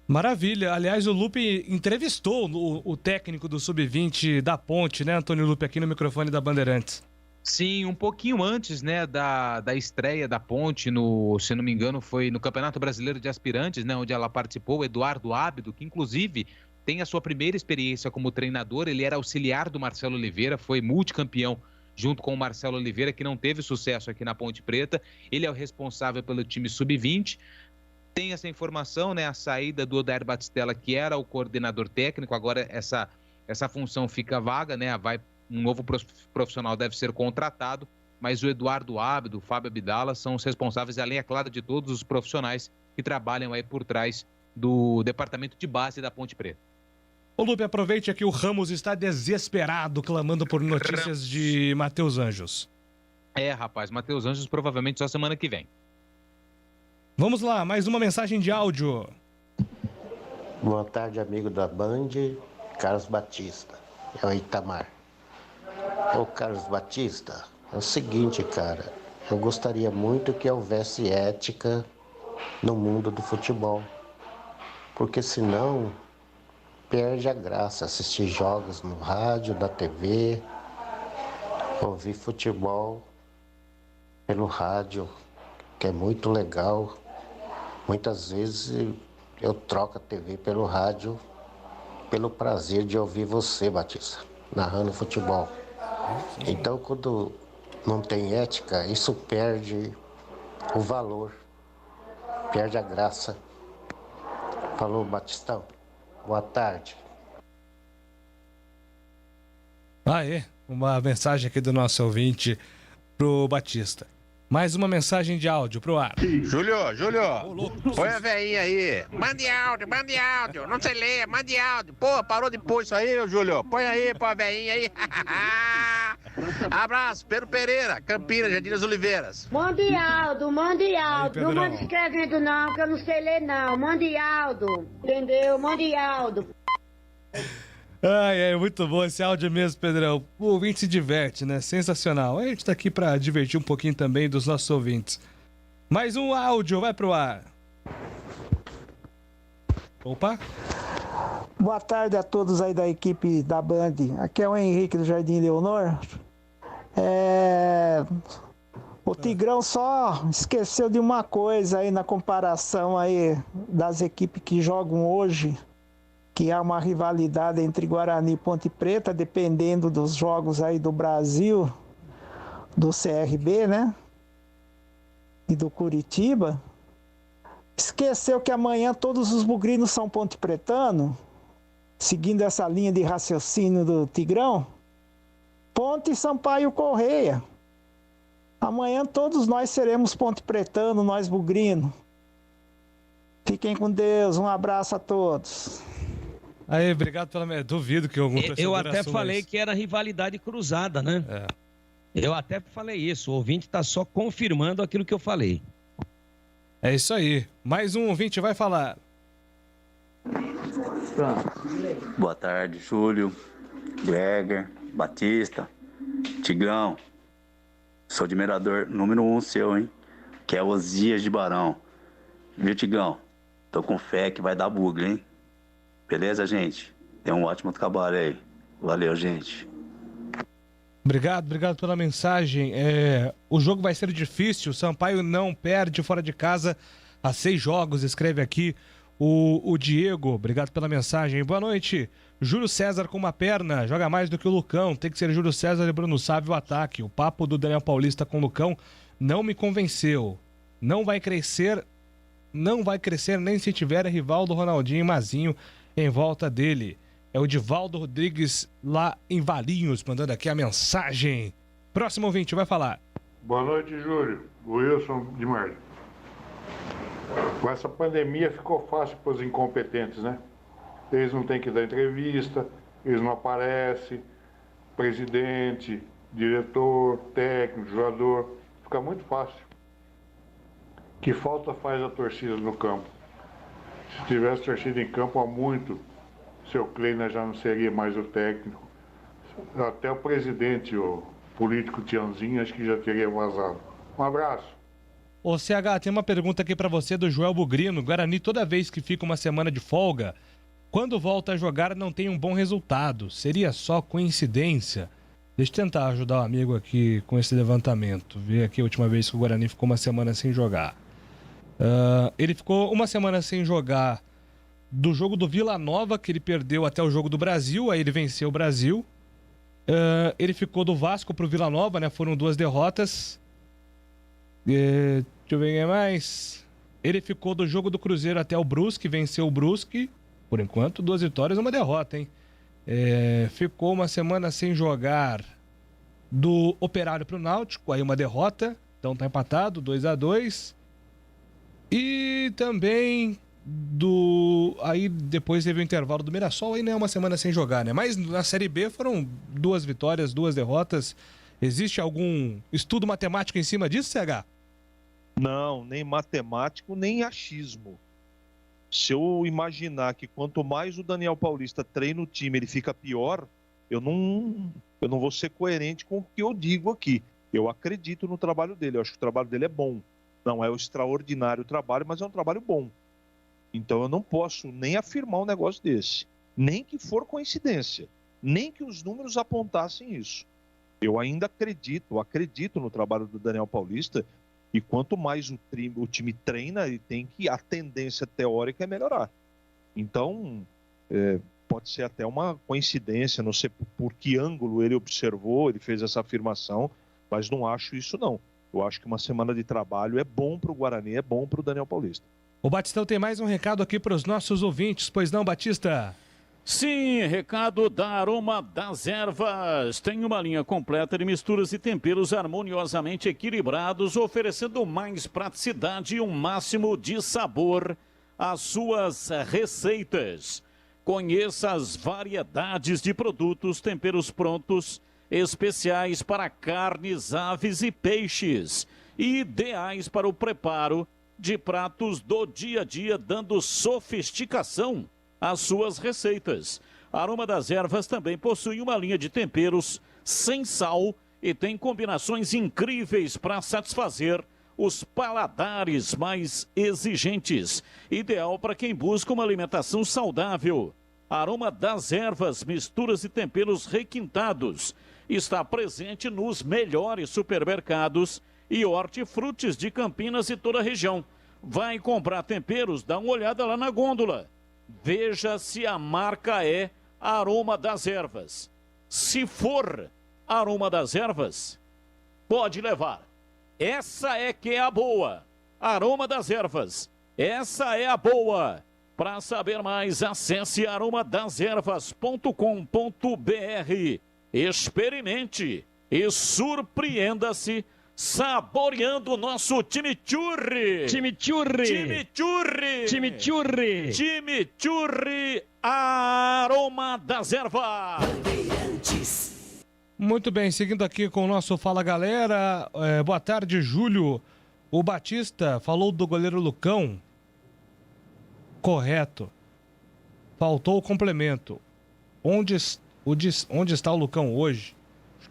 Maravilha. Aliás, o Lupe entrevistou o técnico do Sub-20 da Ponte, né, Antônio Lupe, aqui no microfone da Bandeirantes. Sim, um pouquinho antes, né, da estreia da Ponte, se não me engano, foi no Campeonato Brasileiro de Aspirantes, né, onde ela participou, o Eduardo Ábido, que inclusive tem a sua primeira experiência como treinador. Ele era auxiliar do Marcelo Oliveira, foi multicampeão junto com o Marcelo Oliveira, que não teve sucesso aqui na Ponte Preta. Ele é o responsável pelo time Sub-20. Tem essa informação, né, a saída do Odair Batistella, que era o coordenador técnico. Agora essa função fica vaga, né, um novo profissional deve ser contratado, mas o Eduardo Ábido, o Fábio Abdala são os responsáveis, além, é claro, de todos os profissionais que trabalham aí por trás do departamento de base da Ponte Preta. Ô Lupe, aproveite aqui, o Ramos está desesperado, clamando por notícias de Matheus Anjos. Rapaz, Matheus Anjos provavelmente só semana que vem. Vamos lá, mais uma mensagem de áudio. Boa tarde, amigo da Band, Carlos Batista. É o Itamar. Ô Carlos Batista, é o seguinte, cara, eu gostaria muito que houvesse ética no mundo do futebol, porque senão perde a graça assistir jogos no rádio, na TV, ouvir futebol pelo rádio, que é muito legal. Muitas vezes eu troco a TV pelo rádio pelo prazer de ouvir você, Batista, narrando futebol. Então, quando não tem ética, isso perde o valor, perde a graça. Falou, Batistão. Boa tarde. Uma mensagem aqui do nosso ouvinte pro Batista. Mais uma mensagem de áudio pro ar. Júlio, põe a veinha aí. Mande áudio. Não sei ler, mande áudio. Pô, parou de pôr isso aí, Júlio. Põe aí, põe a veinha aí. Abraço, Pedro Pereira, Campinas, Jardim das Oliveiras. Mande áudio. Não mande escrevendo não, que eu não sei ler não. Mande áudio, entendeu? Mande áudio. Muito bom esse áudio mesmo, Pedrão. O ouvinte se diverte, né? Sensacional. A gente tá aqui pra divertir um pouquinho também dos nossos ouvintes. Mais um áudio, vai pro ar. Opa. Boa tarde a todos aí da equipe da Band. Aqui é o Henrique do Jardim Leonor. O Tigrão só esqueceu de uma coisa aí na comparação aí das equipes que jogam hoje, que há uma rivalidade entre Guarani e Ponte Preta, dependendo dos jogos aí do Brasil, do CRB, né? E do Curitiba. Esqueceu que amanhã todos os bugrinos são ponte pretano, seguindo essa linha de raciocínio do Tigrão. Ponte Sampaio Correia. Amanhã todos nós seremos ponte pretano, nós bugrino. Fiquem com Deus, um abraço a todos. Obrigado pela... Duvido que algum torcedor Eu até assuma falei isso. que era rivalidade cruzada, né? Eu até falei isso. O ouvinte está só confirmando aquilo que eu falei. É isso aí. Mais um ouvinte vai falar. Boa tarde, Júlio, Greger, Batista, Tigrão. Sou admirador número 1 seu, hein? Que é Osias de Barão. Viu, Tigrão? Tô com fé que vai dar bugre, hein? Beleza, gente? Tenha um ótimo trabalho aí. Valeu, gente. Obrigado pela mensagem. O jogo vai ser difícil. O Sampaio não perde fora de casa há 6 jogos. Escreve aqui o Diego. Obrigado pela mensagem. Boa noite. Júlio César com uma perna. Joga mais do que o Lucão. Tem que ser Júlio César e Bruno Sávio o ataque. O papo do Daniel Paulista com o Lucão não me convenceu. Não vai crescer nem se tiver Rivaldo, Ronaldinho e Mazinho em volta dele. É o Divaldo Rodrigues lá em Valinhos, mandando aqui a mensagem. Próximo ouvinte, vai falar. Boa noite, Júlio. Wilson de Marley. Com essa pandemia ficou fácil para os incompetentes, né? Eles não têm que dar entrevista, eles não aparecem, presidente, diretor, técnico, jogador, fica muito fácil. Que falta faz a torcida no campo? Se tivesse torcida em campo há muito, seu Kleiner já não seria mais o técnico. Até o presidente, o político Tianzinho, acho que já teria vazado. Um abraço. Ô CH, tem uma pergunta aqui pra você do Joel Bugrino. Guarani, toda vez que fica uma semana de folga, quando volta a jogar não tem um bom resultado. Seria só coincidência? Deixa eu tentar ajudar o amigo aqui com esse levantamento. Ver aqui a última vez que o Guarani ficou uma semana sem jogar. Ele ficou uma semana sem jogar do jogo do Vila Nova, que ele perdeu até o jogo do Brasil, aí ele venceu o Brasil. Ele ficou do Vasco pro Vila Nova, né? Foram 2 derrotas. Deixa eu ver quem mais. Ele ficou do jogo do Cruzeiro até o Brusque, venceu o Brusque. Por enquanto, 2 vitórias e 1 derrota, hein? Ficou uma semana sem jogar do Operário pro Náutico, aí 1 derrota. Então tá empatado, 2-2. E também Aí depois teve o intervalo do Mirassol, aí não é uma semana sem jogar, né? Mas na Série B foram 2 vitórias, 2 derrotas. Existe algum estudo matemático em cima disso, CH? Não, nem matemático, nem achismo. Se eu imaginar que quanto mais o Daniel Paulista treina o time, ele fica pior, eu não vou ser coerente com o que eu digo aqui. Eu acredito no trabalho dele, eu acho que o trabalho dele é bom. Não é o extraordinário trabalho, mas é um trabalho bom. Então eu não posso nem afirmar um negócio desse. Nem que for coincidência. Nem que os números apontassem isso. Eu ainda acredito no trabalho do Daniel Paulista, e quanto mais o time treina, ele tem que, a tendência teórica é melhorar. Então, pode ser até uma coincidência, não sei por que ângulo ele observou, ele fez essa afirmação, mas não acho isso não. Eu acho que uma semana de trabalho é bom para o Guarani, é bom para o Daniel Paulista. O Batistão tem mais um recado aqui para os nossos ouvintes, pois não, Batista? Sim, recado da Aroma das Ervas. Tem uma linha completa de misturas e temperos harmoniosamente equilibrados, oferecendo mais praticidade e um máximo de sabor às suas receitas. Conheça as variedades de produtos, temperos prontos, especiais para carnes, aves e peixes, e ideais para o preparo de pratos do dia a dia, dando sofisticação às suas receitas. A Aroma das Ervas também possui uma linha de temperos sem sal e tem combinações incríveis para satisfazer os paladares mais exigentes. Ideal para quem busca uma alimentação saudável. A Aroma das Ervas, misturas e temperos requintados, está presente nos melhores supermercados e hortifrutis de Campinas e toda a região. Vai comprar temperos? Dá uma olhada lá na gôndola. Veja se a marca é Aroma das Ervas. Se for Aroma das Ervas, pode levar. Essa é que é a boa. Aroma das Ervas. Essa é a boa. Para saber mais, acesse aromadeservas.com.br. Experimente e surpreenda-se saboreando o nosso chimichurri. Chimichurri. Aroma das Ervas. Muito bem, seguindo aqui com o nosso Fala Galera. Boa tarde, Júlio. O Batista falou do goleiro Lucão. Correto. Faltou o complemento. Onde está o Lucão hoje?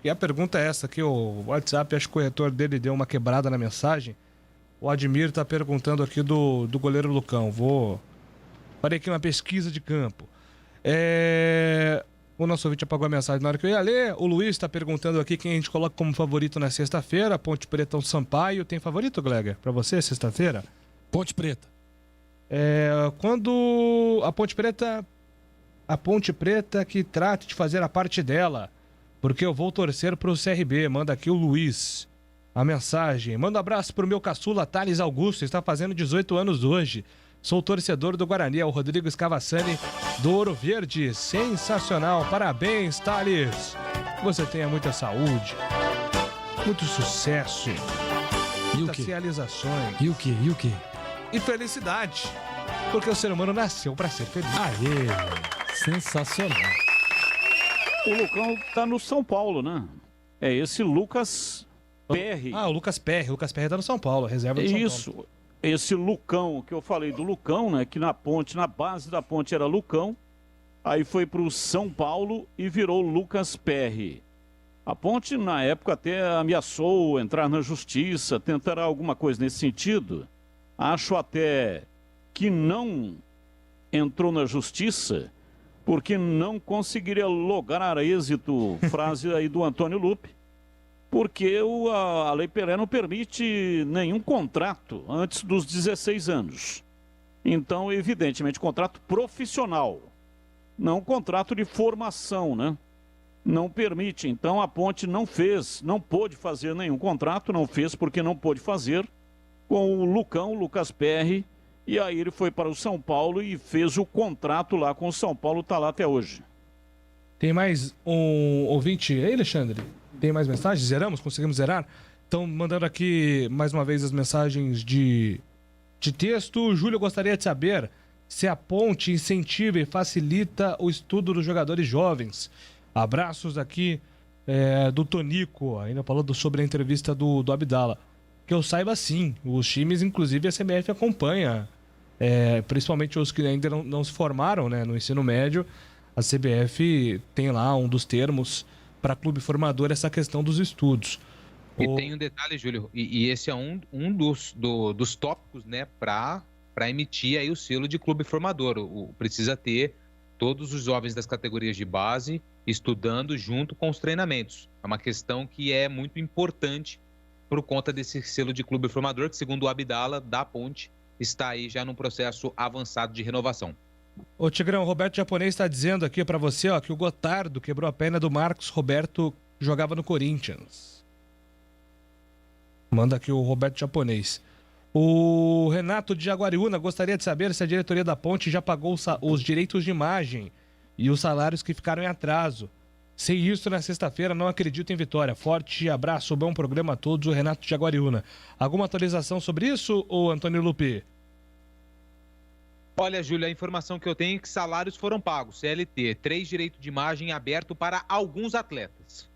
E a pergunta é essa aqui, o WhatsApp, acho que o corretor dele deu uma quebrada na mensagem. O Admir está perguntando aqui do goleiro Lucão. Farei aqui uma pesquisa de campo. O nosso ouvinte apagou a mensagem na hora que eu ia ler. O Luiz está perguntando aqui quem a gente coloca como favorito na sexta-feira. Ponte Preta ou Sampaio. Tem favorito, Gleger, para você, sexta-feira? Ponte Preta. Quando a Ponte Preta que trate de fazer a parte dela, porque eu vou torcer pro CRB. Manda aqui o Luiz a mensagem. Manda um abraço pro meu caçula Thales Augusto, está fazendo 18 anos hoje. Sou torcedor do Guarani, é o Rodrigo Scavassani do Ouro Verde. Sensacional, parabéns, Thales. Você tenha muita saúde, muito sucesso, muitas realizações. E o quê? E felicidade, porque o ser humano nasceu para ser feliz. Aê, sensacional. O Lucão tá no São Paulo, né? É esse Lucas Perry. O Lucas Perry. Lucas Perry tá no São Paulo, reserva do São Paulo. Isso. Esse Lucão, que eu falei do Lucão, né? Que na base da ponte era Lucão. Aí foi pro São Paulo e virou Lucas Perry. A ponte, na época, até ameaçou entrar na justiça, tentar alguma coisa nesse sentido. Acho até que não entrou na justiça, porque não conseguiria lograr êxito, frase aí do Antônio Lupe, porque a Lei Pelé não permite nenhum contrato antes dos 16 anos. Então, evidentemente, contrato profissional, não contrato de formação, né? Não permite. Então, a Ponte não pôde fazer nenhum contrato, não fez porque não pôde fazer, com o Lucas Perry. E aí ele foi para o São Paulo e fez o contrato lá com o São Paulo, tá lá até hoje. Tem mais um ouvinte aí, Alexandre? Tem mais mensagens? Zeramos? Conseguimos zerar? Estão mandando aqui mais uma vez as mensagens de texto. Júlio, gostaria de saber se a Ponte incentiva e facilita o estudo dos jogadores jovens. Abraços aqui do Tonico, ainda falando sobre a entrevista do Abdala. Que eu saiba, sim, os times, inclusive a CBF acompanha, principalmente os que ainda não se formaram, né, no ensino médio. A CBF tem lá um dos termos para clube formador, essa questão dos estudos. E tem um detalhe, Júlio, e esse é um dos tópicos, né, para emitir aí o selo de clube formador. Precisa ter todos os jovens das categorias de base estudando junto com os treinamentos. É uma questão que é muito importante por conta desse selo de clube formador, que segundo o Abdala, da Ponte, está aí já num processo avançado de renovação. Ô Tigrão, o Roberto Japonês está dizendo aqui para você, ó, que o Gotardo quebrou a perna do Marcos Roberto, que jogava no Corinthians. Manda aqui o Roberto Japonês. O Renato de Jaguariúna gostaria de saber se a diretoria da Ponte já pagou os direitos de imagem e os salários que ficaram em atraso. Sem isso, na sexta-feira, não acredito em vitória. Forte abraço, bom programa a todos, o Renato de Jaguariúna. Alguma atualização sobre isso, ô Antônio Lupi? Olha, Júlio, a informação que eu tenho é que salários foram pagos. CLT, 3 direitos de imagem aberto para alguns atletas.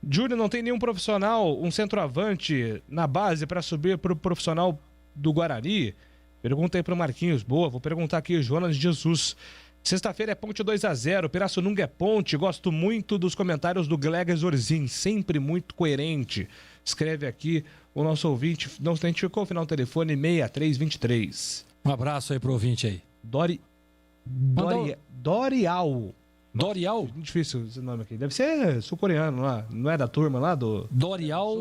Júlio, não tem nenhum profissional, um centroavante na base para subir para o profissional do Guarani? Pergunta aí para o Marquinhos. Boa, vou perguntar aqui, Jonas Jesus. Sexta-feira é Ponte 2-0, Pirassununga é Ponte. Gosto muito dos comentários do Gleger Zorzin, sempre muito coerente. Escreve aqui o nosso ouvinte, não se identificou, final do telefone 6323. Um abraço aí pro ouvinte aí. Dorial. Dorial? Difícil esse nome aqui. Deve ser sul-coreano lá. Não é da turma lá do... Dorial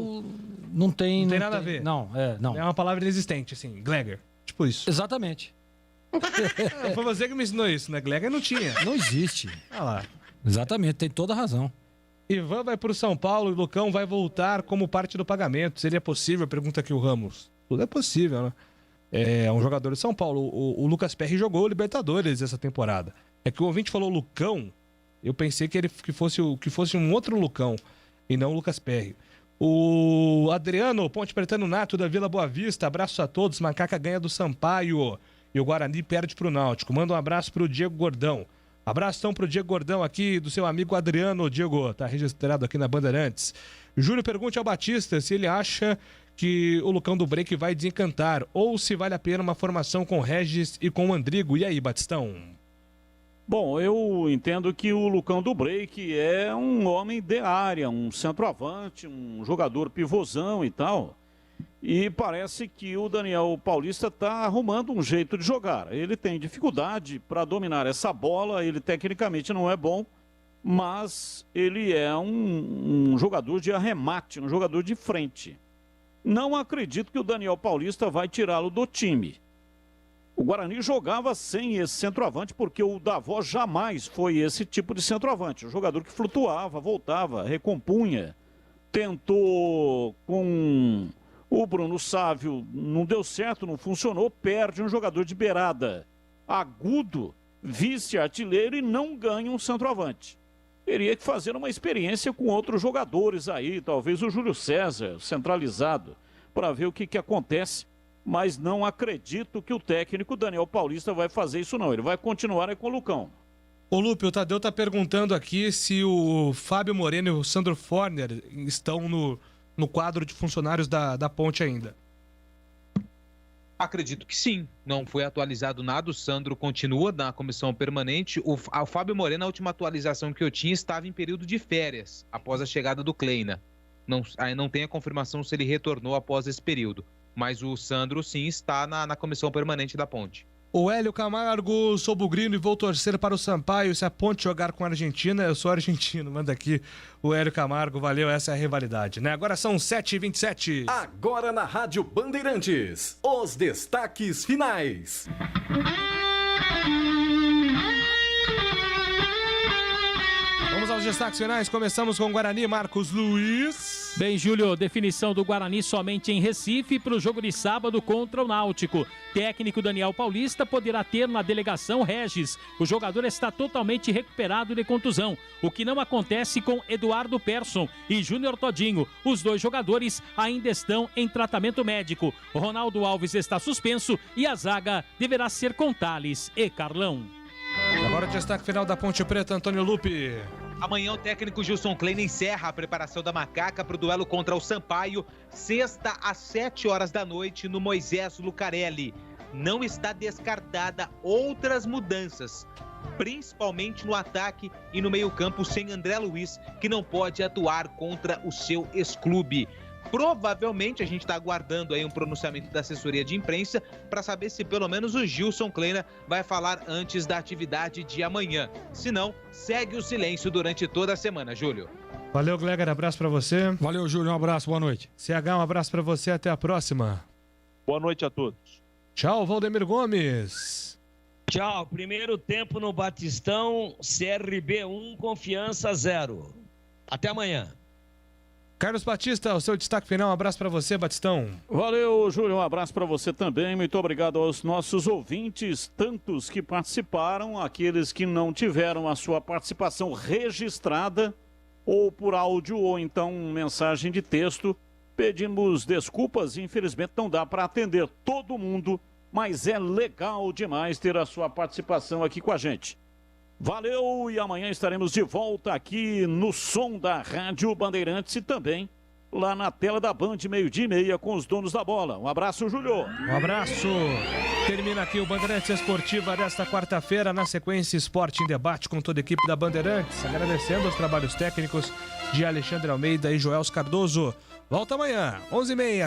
não tem nada a ver. Não. É uma palavra inexistente, assim. Gleger. Tipo isso. Exatamente. Foi você que me ensinou isso, né? Gleger não tinha. Não existe. Ah lá. Exatamente, tem toda a razão. Ivan vai pro São Paulo e o Lucão vai voltar como parte do pagamento. Seria possível? Pergunta aqui o Ramos. Tudo é possível, né? É um jogador de São Paulo. O Lucas Perry jogou Libertadores essa temporada. É que o ouvinte falou Lucão, eu pensei que fosse um outro Lucão e não o Lucas Perry. O Adriano, Ponte Pretano Nato da Vila Boa Vista, abraço a todos. Macaca ganha do Sampaio e o Guarani perde pro Náutico. Manda um abraço pro Diego Gordão. Abração pro Diego Gordão aqui do seu amigo Adriano. Diego, tá registrado aqui na Bandeirantes. Júlio pergunte ao Batista se ele acha que o Lucão do Break vai desencantar ou se vale a pena uma formação com Regis e com o Andrigo. E aí, Batistão? Bom, eu entendo que o Lucão do Break é um homem de área, um centroavante, um jogador pivôzão e tal. E parece que o Daniel Paulista está arrumando um jeito de jogar. Ele tem dificuldade para dominar essa bola, ele tecnicamente não é bom, mas ele é um jogador de arremate, um jogador de frente. Não acredito que o Daniel Paulista vai tirá-lo do time. O Guarani jogava sem esse centroavante porque o Davó jamais foi esse tipo de centroavante. Um jogador que flutuava, voltava, recompunha. Tentou com o Bruno Sávio, não deu certo, não funcionou, perde um jogador de beirada. Agudo, vice-artilheiro e não ganha um centroavante. Teria que fazer uma experiência com outros jogadores aí, talvez o Júlio César, centralizado, para ver o que acontece. Mas não acredito que o técnico Daniel Paulista vai fazer isso não. Ele vai continuar aí com o Lucão. Ô Lupe, o Tadeu tá perguntando aqui se o Fábio Moreno e o Sandro Forner estão no quadro de funcionários da Ponte ainda. Acredito que sim. Não foi atualizado nada. O Sandro continua na comissão permanente. O Fábio Moreno, a última atualização que eu tinha, estava em período de férias, após a chegada do Kleina. Não tem a confirmação se ele retornou após esse período. Mas o Sandro, sim, está na comissão permanente da Ponte. O Hélio Camargo, sou bugrino e vou torcer para o Sampaio. Se a Ponte jogar com a Argentina, eu sou argentino. Manda aqui o Hélio Camargo, valeu, essa é a rivalidade, né? Agora são 7h27. Agora na Rádio Bandeirantes, os destaques finais. Vamos aos destaques finais, começamos com o Guarani, Marcos Luiz. Bem, Júlio, definição do Guarani somente em Recife para o jogo de sábado contra o Náutico. Técnico Daniel Paulista poderá ter na delegação Regis. O jogador está totalmente recuperado de contusão, o que não acontece com Eduardo Persson e Júnior Todinho. Os dois jogadores ainda estão em tratamento médico. O Ronaldo Alves está suspenso e a zaga deverá ser com Thales e Carlão. Agora o destaque final da Ponte Preta, Antônio Lupe. Amanhã o técnico Gilson Kleina encerra a preparação da Macaca para o duelo contra o Sampaio, sexta às 7 horas da noite no Moisés Lucarelli. Não está descartada outras mudanças, principalmente no ataque e no meio-campo sem André Luiz, que não pode atuar contra o seu ex-clube. Provavelmente a gente está aguardando aí um pronunciamento da assessoria de imprensa para saber se pelo menos o Gilson Kleina vai falar antes da atividade de amanhã. Se não, segue o silêncio durante toda a semana, Júlio. Valeu, Gleger, abraço para você. Valeu, Júlio, um abraço, boa noite. CH, um abraço para você, até a próxima. Boa noite a todos. Tchau, Valdemir Gomes. Tchau, primeiro tempo no Batistão, CRB 1, Confiança 0. Até amanhã. Carlos Batista, o seu destaque final, um abraço para você, Batistão. Valeu, Júlio, um abraço para você também. Muito obrigado aos nossos ouvintes, tantos que participaram, aqueles que não tiveram a sua participação registrada, ou por áudio, ou então mensagem de texto. Pedimos desculpas, infelizmente não dá para atender todo mundo, mas é legal demais ter a sua participação aqui com a gente. Valeu, e amanhã estaremos de volta aqui no som da Rádio Bandeirantes e também lá na tela da Band, 12:30, com os donos da bola. Um abraço, Júlio. Um abraço. Termina aqui o Bandeirantes Esportiva desta quarta-feira, na sequência Esporte em Debate com toda a equipe da Bandeirantes, agradecendo os trabalhos técnicos de Alexandre Almeida e Joels Cardoso. Volta amanhã, 11:30.